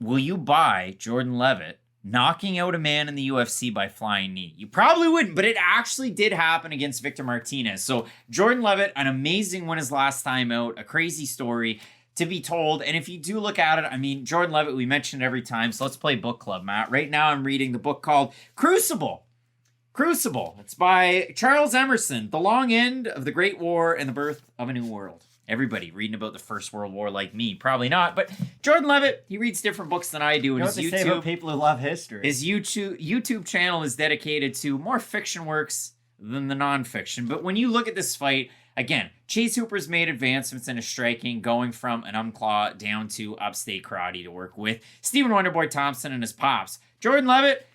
Will you buy Jordan Levitt knocking out a man in the UFC by flying knee? You probably wouldn't, but it actually did happen against Victor Martinez. So Jordan Levitt, an amazing win his last time out, a crazy story to be told. And if you do look at it, I mean, Jordan Levitt, we mention it every time. So let's play book club, Matt. Right now I'm reading the book called Crucible. Crucible. It's by Charles Emerson, The Long End of the Great War and the Birth of a New World. Everybody reading about the First World War like me, probably not. But Jordan Levitt, he reads different books than I do. And his YouTube, say about people who love history. His YouTube channel is dedicated to more fiction works than the nonfiction. But when you look at this fight, again, Chase Hooper's made advancements in his striking, going from an umclaw down to upstate karate to work with Stephen Wonderboy Thompson and his pops. Jordan Levitt,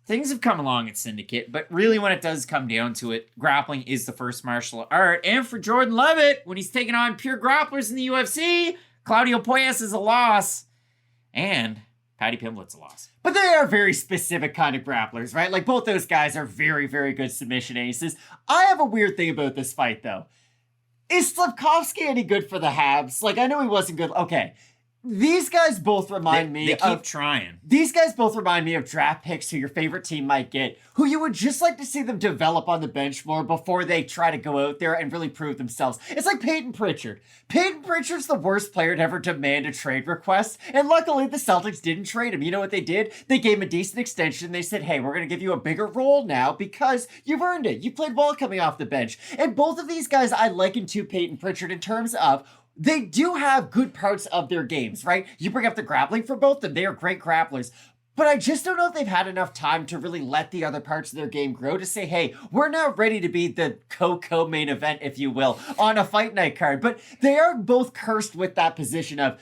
things have come along at Syndicate, but really when it does come down to it, grappling is the first martial art. And for Jordan Levitt, when he's taking on pure grapplers in the UFC, Claudio Puelles is a loss. And Paddy Pimblett's a loss. But they are very specific kind of grapplers, right? Like, both those guys are very, very good submission aces. I have a weird thing about this fight, though. Is Slavkovsky any good for the Habs? Like, I know he wasn't good. Okay. These guys both remind me They keep trying. These guys both remind me of draft picks who your favorite team might get, who you would just like to see them develop on the bench more before they try to go out there and really prove themselves. It's like Payton Pritchard. Payton Pritchard's the worst player to ever demand a trade request, and luckily the Celtics didn't trade him. You know what they did? They gave him a decent extension. They said, hey, we're going to give you a bigger role now because you've earned it. You played well coming off the bench. And both of these guys I liken to Payton Pritchard in terms of they do have good parts of their games, right? You bring up the grappling for both of them. They are great grapplers. But I just don't know if they've had enough time to really let the other parts of their game grow to say, hey, we're now ready to be the co-main event, if you will, on a fight night card. But they are both cursed with that position of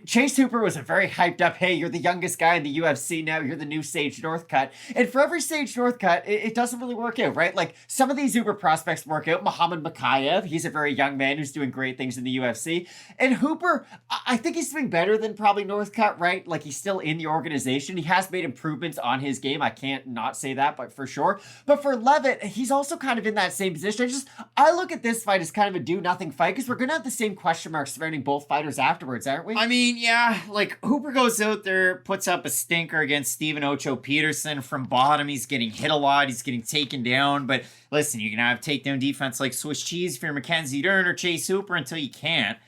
Chase Hooper was a very hyped up, hey, you're the youngest guy in the UFC now, you're the new Sage Northcutt. And for every Sage Northcutt, it doesn't really work out, right? Like some of these Uber prospects work out. Muhammad Makayev, he's a very young man who's doing great things in the UFC. And Hooper, I think he's doing better than probably Northcutt, right? Like he's still in the organization. He has made improvements on his game. I can't not say that, but for sure. But for Levitt, he's also kind of in that same position. I look at this fight as kind of a do-nothing fight because we're going to have the same question marks surrounding both fighters afterwards, aren't we? I mean, yeah, like Hooper goes out there, puts up a stinker against Steven Ocho Peterson from bottom. He's getting hit a lot. He's getting taken down. But listen, you can have takedown defense like Swiss cheese if you're Mackenzie Dern or Chase Hooper until you can't.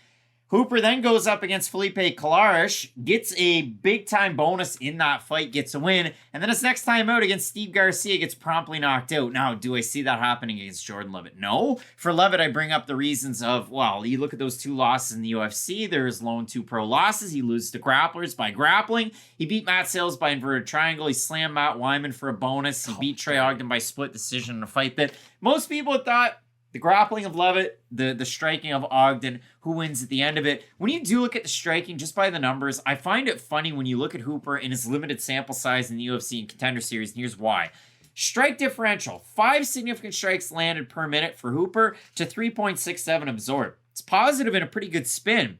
Hooper then goes up against Felipe Kalarish, gets a big-time bonus in that fight, gets a win, and then his next time out against Steve Garcia gets promptly knocked out. Now, do I see that happening against Jordan Levitt? No. For Levitt, I bring up the reasons of, well, you look at those 2 losses in the UFC, there's lone 2 pro losses. He loses to grapplers by grappling. He beat Matt Sales by inverted triangle. He slammed Matt Wyman for a bonus. He beat Trey Ogden by split decision in a fight that most people thought the grappling of Levitt, the striking of Ogden, who wins at the end of it. When you do look at the striking, just by the numbers, I find it funny when you look at Hooper in his limited sample size in the UFC and Contender Series, and here's why. Strike differential, 5 significant strikes landed per minute for Hooper to 3.67 absorbed. It's positive and a pretty good spin.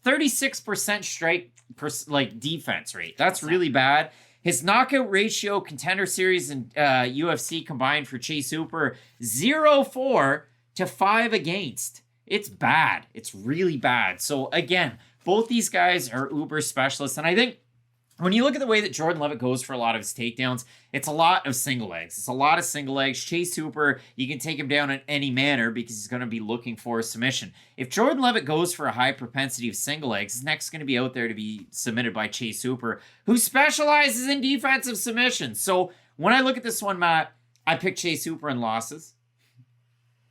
36% strike defense rate. That's really bad. His knockout ratio, Contender Series and UFC combined for Chase Hooper, 0-4 to 5 against. It's bad. It's really bad. So again, both these guys are uber specialists. And I think when you look at the way that Jordan Levitt goes for a lot of his takedowns, it's a lot of single legs. It's a lot of single legs. Chase Hooper, you can take him down in any manner because he's going to be looking for a submission. If Jordan Levitt goes for a high propensity of single legs, his neck's going to be out there to be submitted by Chase Hooper, who specializes in defensive submissions. So when I look at this one, Matt, I pick Chase Hooper in losses.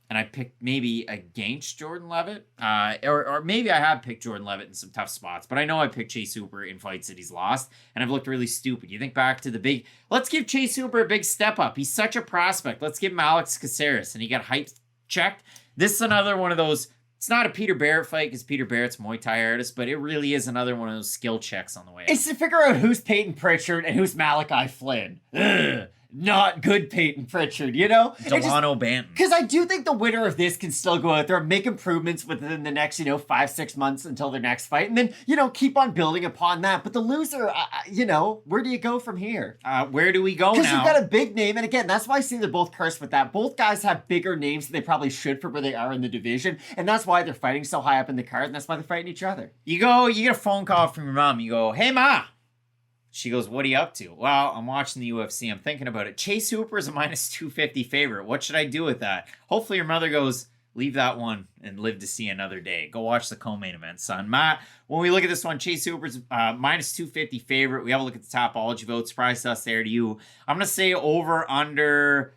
And I picked maybe against Jordan Levitt. Or maybe I have picked Jordan Levitt in some tough spots. But I know I picked Chase Hooper in fights that he's lost. And I've looked really stupid. You think back to the big... Let's give Chase Hooper a big step up. He's such a prospect. Let's give him Alex Caceres. And he got hype checked. This is another one of those... It's not a Peter Barrett fight because Peter Barrett's a Muay Thai artist. But it really is another one of those skill checks on the way. It's to figure out who's Payton Pritchard and who's Malachi Flynn. Ugh. Not good Payton Pritchard, you know? Delano Banton. Because I do think the winner of this can still go out there and make improvements within the next, 5-6 months until their next fight. And then, keep on building upon that. But the loser, where do you go from here? Where do we go now? Because you've got a big name. And again, that's why I see they're both cursed with that. Both guys have bigger names than they probably should for where they are in the division. And that's why they're fighting so high up in the card. And that's why they're fighting each other. You get a phone call from your mom. You go, hey, Ma. She goes, what are you up to? Well, I'm watching the UFC. I'm thinking about it. Chase Hooper is a minus 250 favorite. What should I do with that? Hopefully your mother goes, leave that one and live to see another day. Go watch the co-main event, son. Matt, when we look at this one, Chase Hooper's minus 250 favorite. We have a look at the Topology vote. Surprise us there to you. I'm going to say over, under...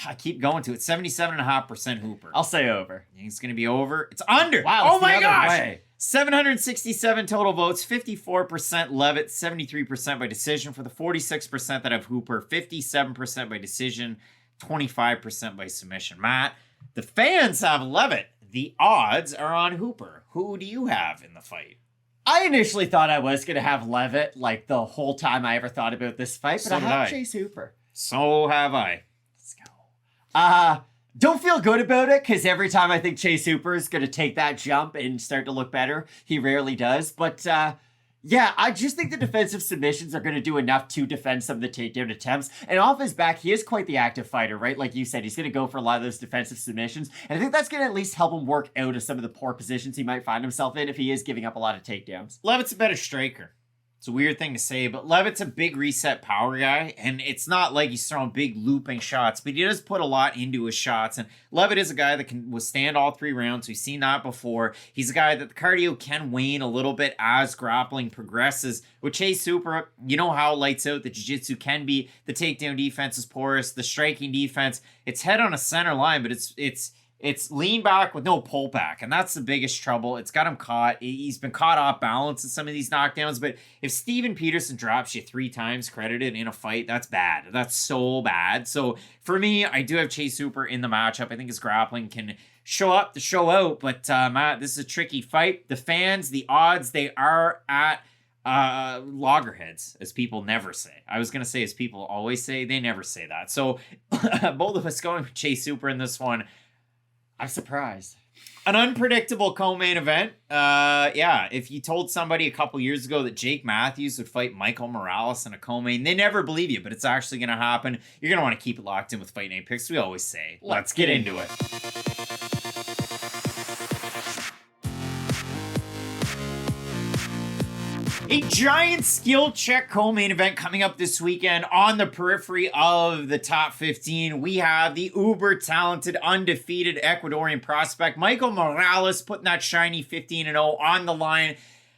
I keep going to it. 77.5% Hooper. I'll say over. You think it's going to be over? It's under. Wow. Oh my gosh. Way. 767 total votes, 54% Levitt, 73% by decision for the 46% that have Hooper, 57% by decision, 25% by submission. Matt, the fans have Levitt. The odds are on Hooper. Who do you have in the fight? I initially thought I was going to have Levitt like the whole time I ever thought about this fight, but I have Chase Hooper. So have I. Let's go. Don't feel good about it because every time I think Chase Hooper is going to take that jump and start to look better, he rarely does. But Yeah, I just think the defensive submissions are going to do enough to defend some of the takedown attempts. And off his back, he is quite the active fighter, right? Like you said, he's going to go for a lot of those defensive submissions. And I think that's going to at least help him work out of some of the poor positions he might find himself in if he is giving up a lot of takedowns. Levitt's a better striker. It's a weird thing to say, but Levitt's a big reset power guy, and it's not like he's throwing big looping shots, but he does put a lot into his shots, and Levitt is a guy that can withstand all 3 rounds. We've seen that before. He's a guy that the cardio can wane a little bit as grappling progresses. With Chase Super, you know how lights out the jiu-jitsu can be. The takedown defense is porous. The striking defense, it's head on a center line, but it's lean back with no pull back, and that's the biggest trouble. It's got him caught. He's been caught off balance in some of these knockdowns, but if Steven Peterson drops you 3 times credited in a fight, that's bad. That's so bad. So for me, I do have Chase Super in the matchup. I think his grappling can show up to show out, but Matt, this is a tricky fight. The fans, the odds, they are at loggerheads, as people never say. I was going to say as people always say, they never say that. So both of us going with Chase Super in this one. I'm surprised. An unpredictable co-main event. Yeah, if you told somebody a couple years ago that Jake Matthews would fight Michael Morales in a co-main, they never believe you, but it's actually going to happen. You're going to want to keep it locked in with Fight Night Picks. We always say, let's get into it. A giant skill check co-main event coming up this weekend on the periphery of the top 15. We have the uber talented, undefeated Ecuadorian prospect Michael Morales putting that shiny 15-0 on the line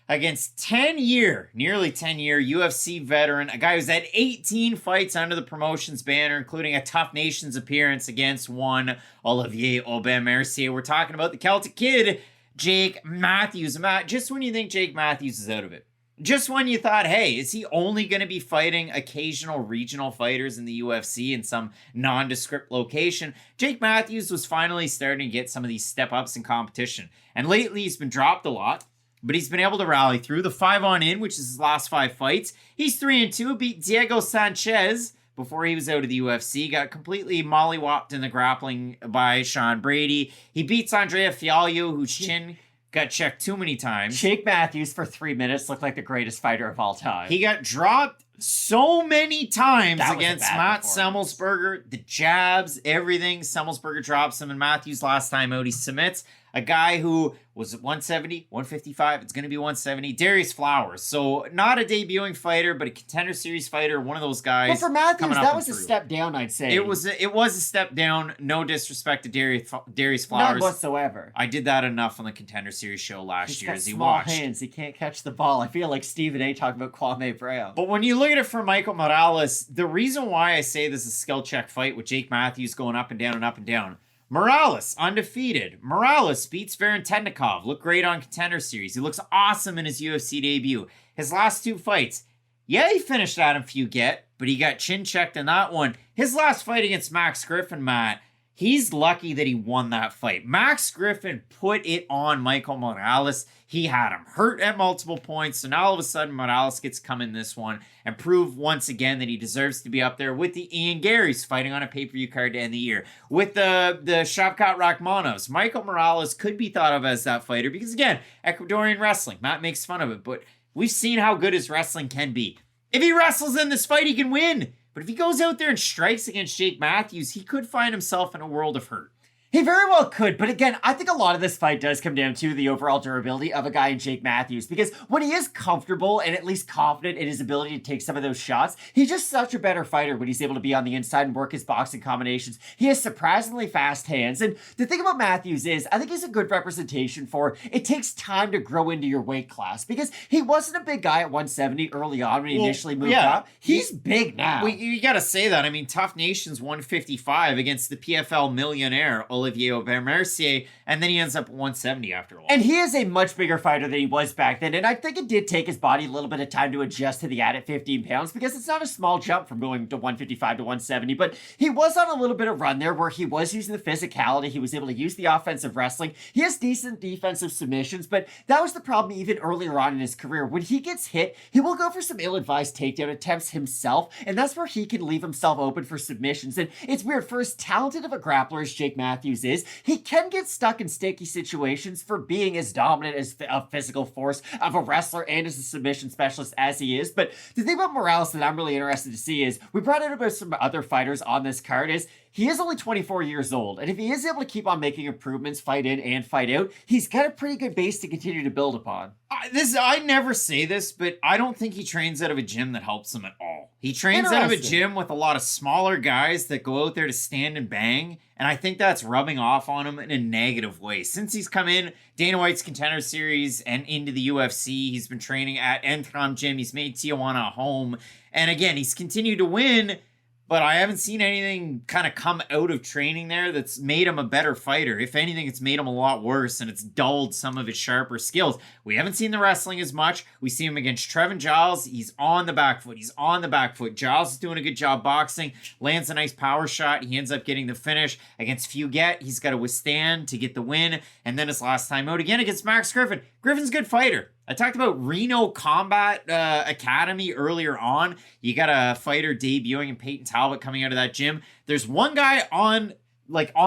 against nearly 10-year UFC veteran, a guy who's had 18 fights under the promotion's banner, including a Tough Nations appearance against one Olivier Aubin-Mercier. We're talking about the Celtic Kid, Jake Matthews. Matt, just when you think Jake Matthews is out of it, just when you thought, hey, is he only going to be fighting occasional regional fighters in the UFC in some nondescript location, Jake Matthews was finally starting to get some of these step-ups in competition. And lately, he's been dropped a lot, but he's been able to rally through. The 5-on-in, which is his last 5 fights. He's 3-2, beat Diego Sanchez before he was out of the UFC. Got completely mollywopped in the grappling by Sean Brady. He beats Andrea Fialho, whose chin got checked too many times. Jake Matthews for 3 minutes looked like the greatest fighter of all time. He got dropped so many times against Matt Semmelsberger. The jabs, everything. Semmelsberger drops him, and Matthews last time out, he submits a guy who was at 170, 155. It's going to be 170. Darius Flowers. So not a debuting fighter, but a contender series fighter. One of those guys. But for Matthews, that was a step down, I'd say. It was a step down. No disrespect to Darius Flowers. None whatsoever. I did that enough on the contender series show last year as he small watched. Hands. He can't catch the ball. I feel like Stephen A. talking about Kwame Brown. But when you look at it for Michael Morales, the reason why I say this is a skill check fight with Jake Matthews going up and down and up and down. Morales, undefeated. Morales beats Valentinnikov. Looked great on Contender Series. He looks awesome in his UFC debut. His last 2 fights, yeah, he finished Adam Fugett, but he got chin checked in that one. His last fight against Max Griffin, Matt, he's lucky that he won that fight. Max Griffin put it on Michael Morales. He had him hurt at multiple points, so now all of a sudden Morales gets to come in this one and prove once again that he deserves to be up there with the Ian Garys fighting on a pay-per-view card to end the year. With the Shavkat Rakhmanovs, Michael Morales could be thought of as that fighter because, again, Ecuadorian wrestling. Matt makes fun of it, but we've seen how good his wrestling can be. If he wrestles in this fight, he can win. But if he goes out there and strikes against Jake Matthews, he could find himself in a world of hurt. He very well could, but again, I think a lot of this fight does come down to the overall durability of a guy in Jake Matthews, because when he is comfortable and at least confident in his ability to take some of those shots, he's just such a better fighter when he's able to be on the inside and work his boxing combinations. He has surprisingly fast hands, and the thing about Matthews is, I think he's a good representation for it takes time to grow into your weight class, because he wasn't a big guy at 170 early on when he initially moved up. He's big now. Well, you gotta say that. I mean, Tough Nations 155 against the PFL millionaire Olivier Aubin-Mercier, and then he ends up at 170 after a while. And he is a much bigger fighter than he was back then, and I think it did take his body a little bit of time to adjust to the added 15 pounds, because it's not a small jump from going to 155 to 170, but he was on a little bit of run there where he was using the physicality, he was able to use the offensive wrestling, he has decent defensive submissions, but that was the problem even earlier on in his career. When he gets hit, he will go for some ill-advised takedown attempts himself, and that's where he can leave himself open for submissions. And it's weird, for as talented of a grappler as Jake Matthews Matthews is, he can get stuck in sticky situations for being as dominant as a physical force of a wrestler and as a submission specialist as he is. But the thing about Morales that I'm really interested to see is, we brought it about some other fighters on this card, is he is only 24 years old, and if he is able to keep on making improvements, fight in and fight out, he's got a pretty good base to continue to build upon. I never say this, but I don't think he trains out of a gym that helps him at all. He trains out of a gym with a lot of smaller guys that go out there to stand and bang, and I think that's rubbing off on him in a negative way. Since he's come in Dana White's Contender Series and into the UFC, he's been training at Estevam Gym, he's made Tijuana a home, and again, he's continued to win, but I haven't seen anything kind of come out of training there that's made him a better fighter. If anything, it's made him a lot worse, and it's dulled some of his sharper skills. We haven't seen the wrestling as much. We see him against Trevin Giles. He's on the back foot. Giles is doing a good job boxing, lands a nice power shot. He ends up getting the finish. Against Fugett, he's got to withstand to get the win. And then his last time out again against Max Griffin. Griffin's a good fighter. I talked about Reno Combat Academy earlier on. You got a fighter debuting in Payton Talbott coming out of that gym. There's one guy on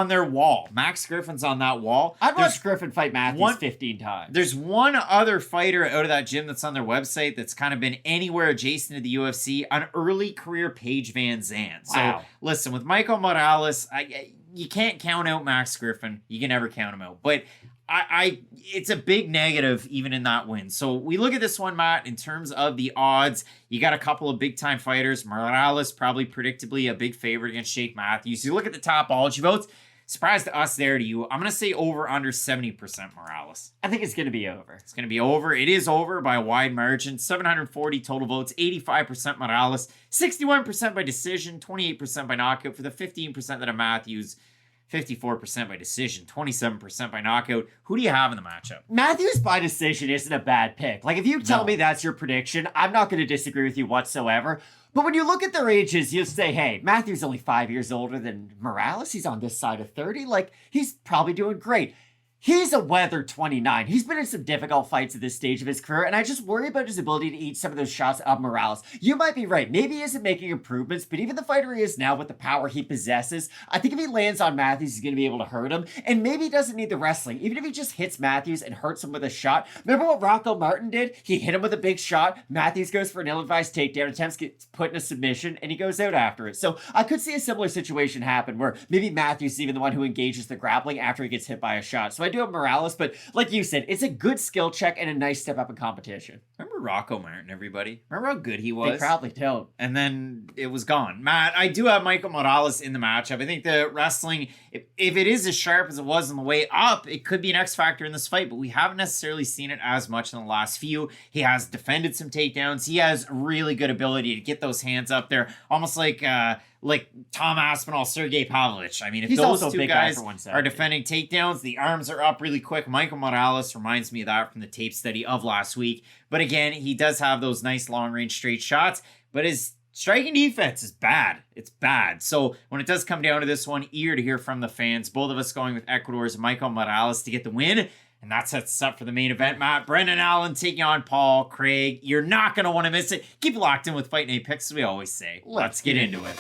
their wall. Max Griffin's on that wall. I'd watch Griffin fight Matthews 15 times. There's one other fighter out of that gym that's on their website that's kind of been anywhere adjacent to the UFC, an early career Paige Van Zandt. Wow. So listen, with Michael Morales, you can't count out Max Griffin. You can never count him out. But it's a big negative even in that win. So we look at this one, Matt, in terms of the odds. You got a couple of big time fighters. Morales probably predictably a big favorite against Jake Matthews. You look at the Topology votes. Surprise to us there to you. I'm going to say over under 70% Morales. I think it's going to be over. It's going to be over. It is over by a wide margin. 740 total votes, 85% Morales, 61% by decision, 28% by knockout for the 15% that are Matthews. 54% by decision, 27% by knockout. Who do you have in the matchup? Matthews by decision isn't a bad pick. Like, if you tell me that's your prediction, I'm not going to disagree with you whatsoever. But when you look at their ages, you'll say, hey, Matthews only 5 years older than Morales. He's on this side of 30. Like, he's probably doing great. He's a weathered 29. He's been in some difficult fights at this stage of his career, and I just worry about his ability to eat some of those shots of Morales. You might be right. Maybe he isn't making improvements, but even the fighter he is now with the power he possesses, I think if he lands on Matthews, he's going to be able to hurt him, and maybe he doesn't need the wrestling. Even if he just hits Matthews and hurts him with a shot. Remember what Rocco Martin did? He hit him with a big shot. Matthews goes for an ill-advised takedown, attempts gets put in a submission, and he goes out after it. So I could see a similar situation happen where maybe Matthews is even the one who engages the grappling after he gets hit by a shot. So I do have Morales, but like you said, it's a good skill check and a nice step up in competition. Remember Rocco Martin, everybody? Remember how good he was? They probably don't. And then it was gone. Matt, I do have Michael Morales in the matchup. I think the wrestling, if it is as sharp as it was on the way up, it could be an X factor in this fight, but we haven't necessarily seen it as much in the last few. He has defended some takedowns. He has really good ability to get those hands up there, almost like Tom Aspinall, Sergey Pavlovich. I mean, if those two guys are defending takedowns, the arms are up really quick. Michael Morales reminds me of that from the tape study of last week. But again, he does have those nice long-range straight shots, but his striking defense is bad. It's bad. So when it does come down to this one, eager to hear from the fans. Both of us going with Ecuador's Michael Morales to get the win. And that sets us up for the main event, Matt. Brendan Allen taking on Paul Craig. You're not going to want to miss it. Keep locked in with Fight Night Picks, as we always say. Let's get into it.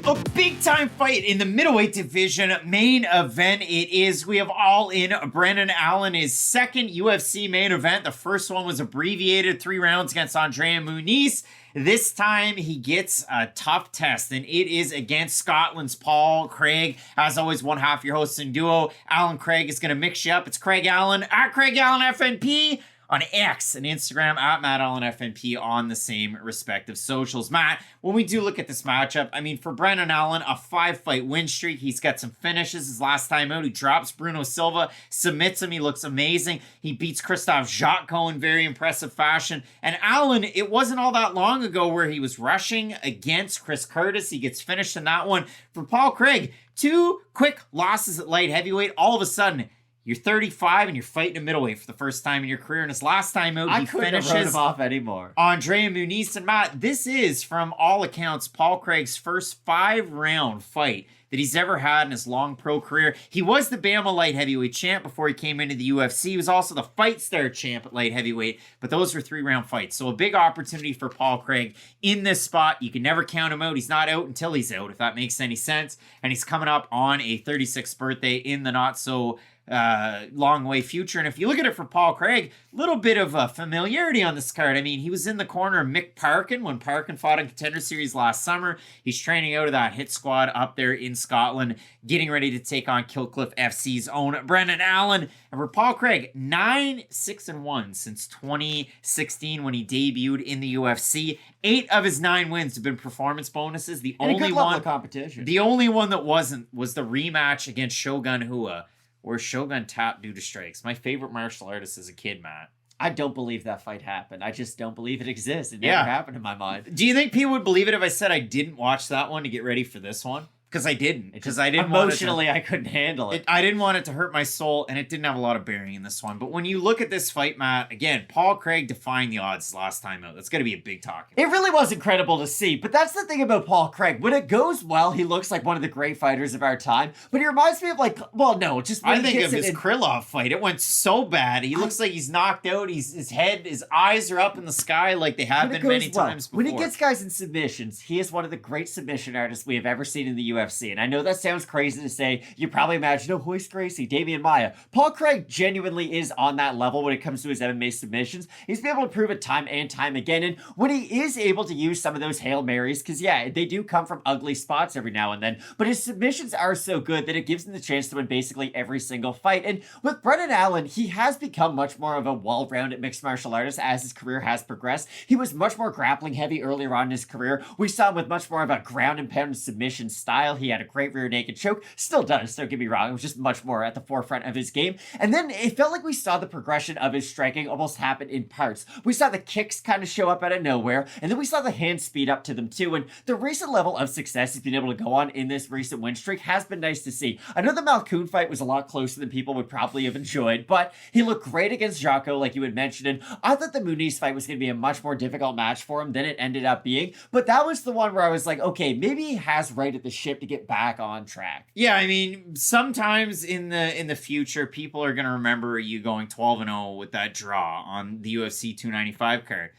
A big-time fight in the middleweight division main event it is. We have All In. Brendan Allen, his second UFC main event. The first one was abbreviated 3 rounds against Andrea Muniz. This time, he gets a tough test, and it is against Scotland's Paul Craig. As always, one half your host and duo. Alan Craig is going to mix you up. It's Craig Allen at Craig Allen FNP on X and Instagram at Matt Allen FNP on the same respective socials. Matt, when we do look at this matchup, I mean, for Brendan Allen, a 5-fight win streak. He's got some finishes. His last time out, he drops Bruno Silva, submits him. He looks amazing. He beats Christoph Jotko in very impressive fashion. And Allen, it wasn't all that long ago where he was rushing against Chris Curtis. He gets finished in that one. For Paul Craig, 2 quick losses at light heavyweight. All of a sudden, You're 35 and you're fighting a middleweight for the first time in your career. And his last time out, he finishes him off anymore. Andre Muniz. And Matt, this is, from all accounts, Paul Craig's first 5-round fight that he's ever had in his long pro career. He was the Bama light heavyweight champ before he came into the UFC. He was also the Fight Star champ at light heavyweight, but those were 3-round fights. So a big opportunity for Paul Craig in this spot. You can never count him out. He's not out until he's out, if that makes any sense. And he's coming up on a 36th birthday in the not so long way future. And if you look at it for Paul Craig, a little bit of familiarity on this card. I mean, he was in the corner of Mick Parkin when Parkin fought in Contender Series last summer. He's training out of that hit squad up there in Scotland, getting ready to take on Killcliff FC's own Brendan Allen. And for Paul Craig, 9-6-1 since 2016 when he debuted in the UFC. 8 of his 9 wins have been performance bonuses. The only one competition. The only one that wasn't was the rematch against Shogun Rua, where Shogun tapped due to strikes. My favorite martial artist as a kid, Matt. I don't believe that fight happened. I just don't believe it exists. It never happened in my mind. Do you think people would believe it if I said I didn't watch that one to get ready for this one? Because I didn't. Because I didn't emotionally, I couldn't handle it. I didn't want it to hurt my soul, and it didn't have a lot of bearing in this one. But when you look at this fight, Matt, again, Paul Craig defying the odds last time out. That's going to be a big talk. It really was incredible to see. But that's the thing about Paul Craig. When it goes well, he looks like one of the great fighters of our time. But he reminds me of I think of his Krylov fight. It went so bad. He looks like he's knocked out. His eyes are up in the sky like they have been many times before. When he gets guys in submissions, he is one of the great submission artists we have ever seen in the UFC. And I know that sounds crazy to say. You probably imagine, Hoist Gracie, Damian Maia. Paul Craig genuinely is on that level when it comes to his MMA submissions. He's been able to prove it time and time again. And when he is able to use some of those Hail Marys, because they do come from ugly spots every now and then, but his submissions are so good that it gives him the chance to win basically every single fight. And with Brendan Allen, he has become much more of a well-rounded mixed martial artist as his career has progressed. He was much more grappling heavy earlier on in his career. We saw him with much more of a ground and pound submission style. He had a great rear naked choke. Still does, don't get me wrong. It was just much more at the forefront of his game. And then it felt like we saw the progression of his striking almost happen in parts. We saw the kicks kind of show up out of nowhere, and then we saw the hands speed up to them too. And the recent level of success he's been able to go on in this recent win streak has been nice to see. I know the Malkoun fight was a lot closer than people would probably have enjoyed, but he looked great against Jekah, like you had mentioned, and I thought the Muniz fight was going to be a much more difficult match for him than it ended up being. But that was the one where I was like, okay, maybe he has righted the ship to get back on track. Yeah, I mean, sometimes in the future, people are going to remember you going 12-0 with that draw on the UFC 295 card.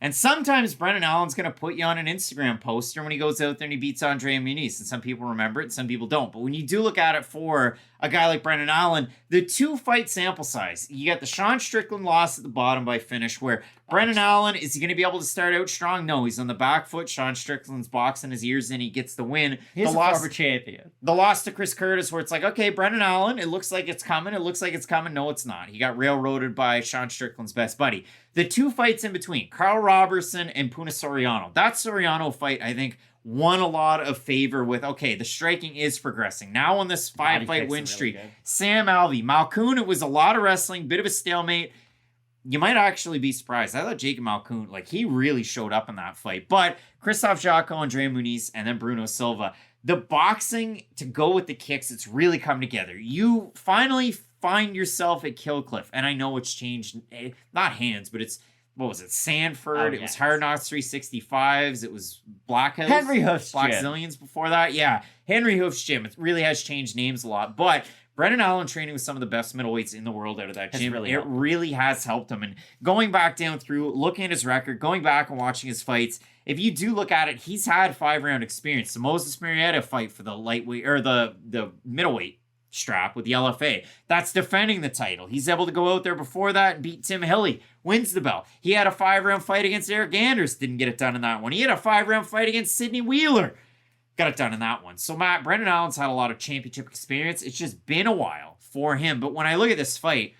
And sometimes Brendan Allen's going to put you on an Instagram poster when he goes out there and he beats Andre Muniz. And some people remember it and some people don't. But when you do look at it for a guy like Brendan Allen, the 2-fight sample size, you got the Sean Strickland loss at the bottom by finish, where Brendan Allen, is he going to be able to start out strong? No, he's on the back foot. Sean Strickland's boxing his ears in. He gets the win. He's a former champion. The loss to Chris Curtis, where it's like, okay, Brendan Allen, it looks like it's coming. It looks like it's coming. No, it's not. He got railroaded by Sean Strickland's best buddy. The 2 fights in between, Carl Robertson and Puna Soriano. That Soriano fight, I think, won a lot of favor with, okay, the striking is progressing. Now on this 5-fight win streak, really Sam Alvey, Malkoun, it was a lot of wrestling, bit of a stalemate. You might actually be surprised. I thought Jekah Malkoun, he really showed up in that fight. But Krzysztof Jekah, Andre Muniz, and then Bruno Silva. The boxing to go with the kicks, it's really come together. You finally find yourself at Killcliff. And I know it's changed, not hands, but it's, what was it, Sanford? It was Hard Knocks 365s. It was Black House. Henry Hoof's Black Gym. Zillions before that. Yeah, Henry Hoof's Gym. It really has changed names a lot. But Brendan Allen training with some of the best middleweights in the world out of that gym. It really has helped him. And going back down through, looking at his record, going back and watching his fights, if you do look at it, he's had 5-round experience. The Moses Marietta fight for the lightweight, or the middleweight strap with the LFA. That's defending the title. He's able to go out there before that and beat Tim Hilly, wins the belt. He had a 5-round fight against Eric Anders, didn't get it done in that one. He had a 5-round fight against Sidney Wheeler, got it done in that one. So Matt, Brendan Allen's had a lot of championship experience. It's just been a while for him. But when I look at this fight,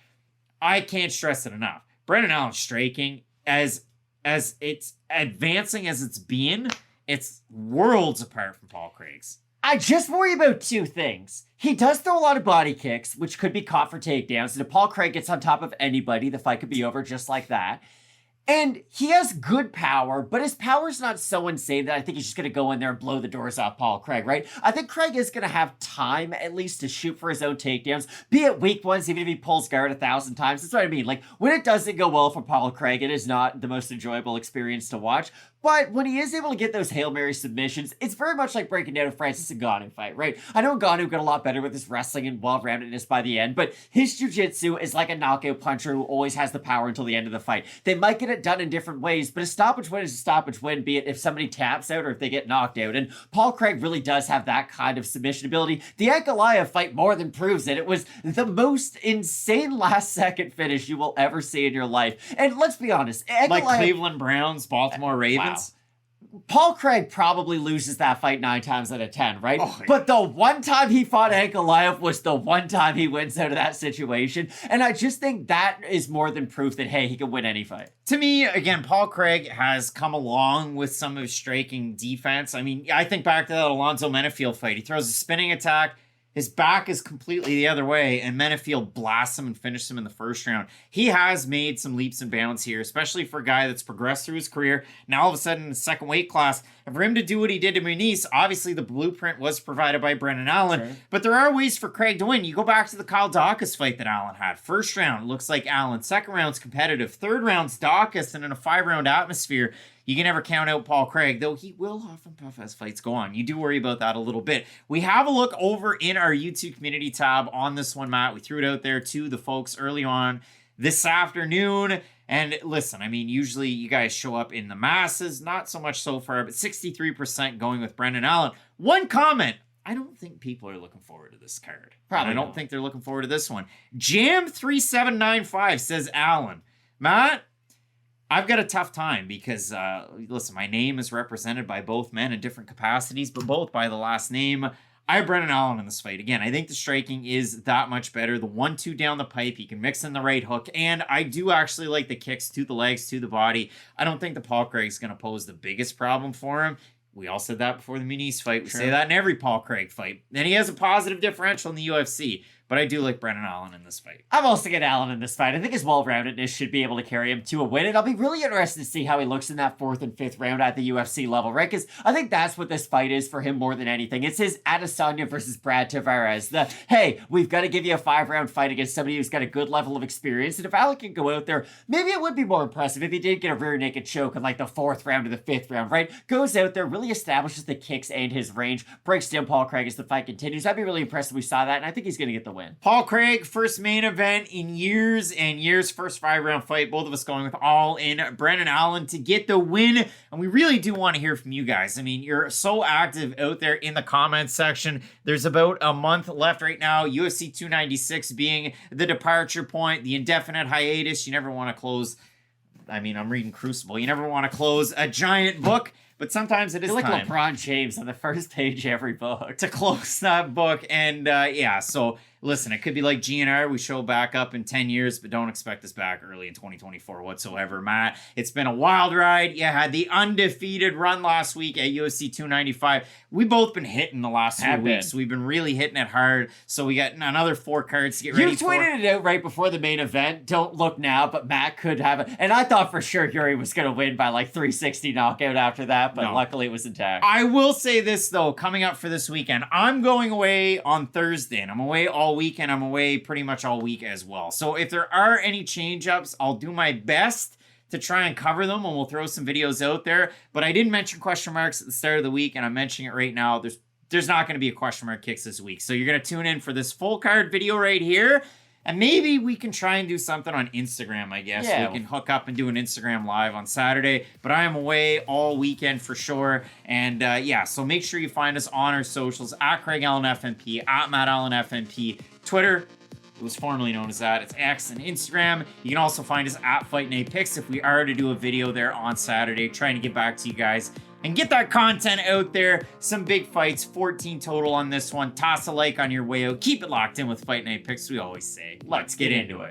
I can't stress it enough. Brendan Allen's striking, as it's advancing as it's been, it's worlds apart from Paul Craig's. I just worry about 2 things. He does throw a lot of body kicks, which could be caught for takedowns. And if Paul Craig gets on top of anybody, the fight could be over just like that. And he has good power, but his power's not so insane that I think he's just going to go in there and blow the doors off Paul Craig, right? I think Craig is going to have time, at least, to shoot for his own takedowns, be it weak ones, even if he pulls guard 1,000 times. That's what I mean. Like, when it doesn't go well for Paul Craig, it is not the most enjoyable experience to watch. But when he is able to get those Hail Mary submissions, it's very much like breaking down a Francis Ngannou fight, right? I know Ngannou got a lot better with his wrestling and well-roundedness by the end, but his jiu-jitsu is like a knockout puncher who always has the power until the end of the fight. They might get it done in different ways, but a stoppage win is a stoppage win, be it if somebody taps out or if they get knocked out. And Paul Craig really does have that kind of submission ability. The Anheliger fight more than proves it. It was the most insane last-second finish you will ever see in your life. And let's be honest, like Cleveland Browns, Baltimore Ravens. Wow. Paul Craig probably loses that fight 9 times out of 10, right? Oh, yeah. But the one time he fought Ankalaev was the one time he wins out of that situation. And I just think that is more than proof that, hey, he can win any fight. To me, again, Paul Craig has come along with some of his striking defense. I mean, I think back to that Alonzo Menefield fight. He throws a spinning attack. His back is completely the other way, and Menefield blasts him and finishes him in the first round. He has made some leaps and bounds here, especially for a guy that's progressed through his career. Now, all of a sudden, in the second weight class, and for him to do what he did to Muniz, obviously the blueprint was provided by Brendan Allen. Sure. But there are ways for Craig to win. You go back to the Kyle Dawkins fight that Allen had. First round looks like Allen. Second round's competitive. Third round's Dawkins, and in a 5-round atmosphere, you can never count out Paul Craig, though he will huff and puff as fights go on. You do worry about that a little bit. We have a look over in our YouTube community tab on this one, Matt. We threw it out there to the folks early on this afternoon. And listen, I mean, usually you guys show up in the masses, not so much so far, but 63% going with Brendan Allen. One comment. I don't think people are looking forward to this card. Probably and I don't think they're looking forward to this one. Jam3795 says Allen. Matt, I've got a tough time because, listen, my name is represented by both men in different capacities, but both by the last name. I have Brendan Allen in this fight. Again, I think the striking is that much better. The 1-2 down the pipe, he can mix in the right hook, and I do actually like the kicks to the legs, to the body. I don't think the Paul Craig's going to pose the biggest problem for him. We all said that before the Muniz fight. We say that in every Paul Craig fight. And he has a positive differential in the UFC. But I do like Brendan Allen in this fight. I'm also getting Allen in this fight. I think his well-roundedness should be able to carry him to a win. And I'll be really interested to see how he looks in that 4th and 5th round at the UFC level, right? Because I think that's what this fight is for him more than anything. It's his Adesanya versus Brad Tavares. The, hey, we've got to give you a 5-round fight against somebody who's got a good level of experience. And if Allen can go out there, maybe it would be more impressive if he did get a rear naked choke in like the 4th round or the 5th round, right? Goes out there, really establishes the kicks and his range, breaks down Paul Craig as the fight continues. I'd be really impressed if we saw that, and I think he's going to get the win. Paul Craig, first main event in years and years, first 5-round fight. Both of us going with all in. Brendan Allen to get the win. And we really do want to hear from you guys. I mean, you're so active out there in the comments section. There's about a month left right now. UFC 296 being the departure point, the indefinite hiatus. You never want to close. I mean, I'm reading Crucible. You never want to close a giant book. But sometimes it is like time. LeBron James on the first page of every book. To close that book. And yeah, so listen, it could be like GNR. We show back up in 10 years, but don't expect us back early in 2024 whatsoever, Matt. It's been a wild ride. You had the undefeated run last week at UFC 295. We've both been hitting the last few weeks. We've been really hitting it hard. So we got another 4 cards to get ready for. You tweeted it out right before the main event. Don't look now, but Matt could have it. And I thought for sure Yuri was going to win by like 360 knockout after that, but luckily it was intact. I will say this, though, coming up for this weekend, I'm going away on Thursday, and I'm away all weekend. I'm away pretty much all week as well. So if there are any change-ups, I'll do my best to try and cover them, and we'll throw some videos out there. But I did mention question marks at the start of the week, and I'm mentioning it right now. There's not going to be a question mark kicks this week. So you're going to tune in for this full card video right here. And maybe we can try and do something on Instagram, I guess. Yeah. We can hook up and do an Instagram live on Saturday. But I am away all weekend for sure. And yeah, so make sure you find us on our socials, at Craig Allen FNP, at Matt Allen FNP, Twitter. It was formerly known as that. It's X and Instagram. You can also find us at Fight Night Picks if we are to do a video there on Saturday, trying to get back to you guys and get that content out there. Some big fights, 14 total on this one. Toss a like on your way out. Keep it locked in with Fight Night Picks, we always say. Let's get into it.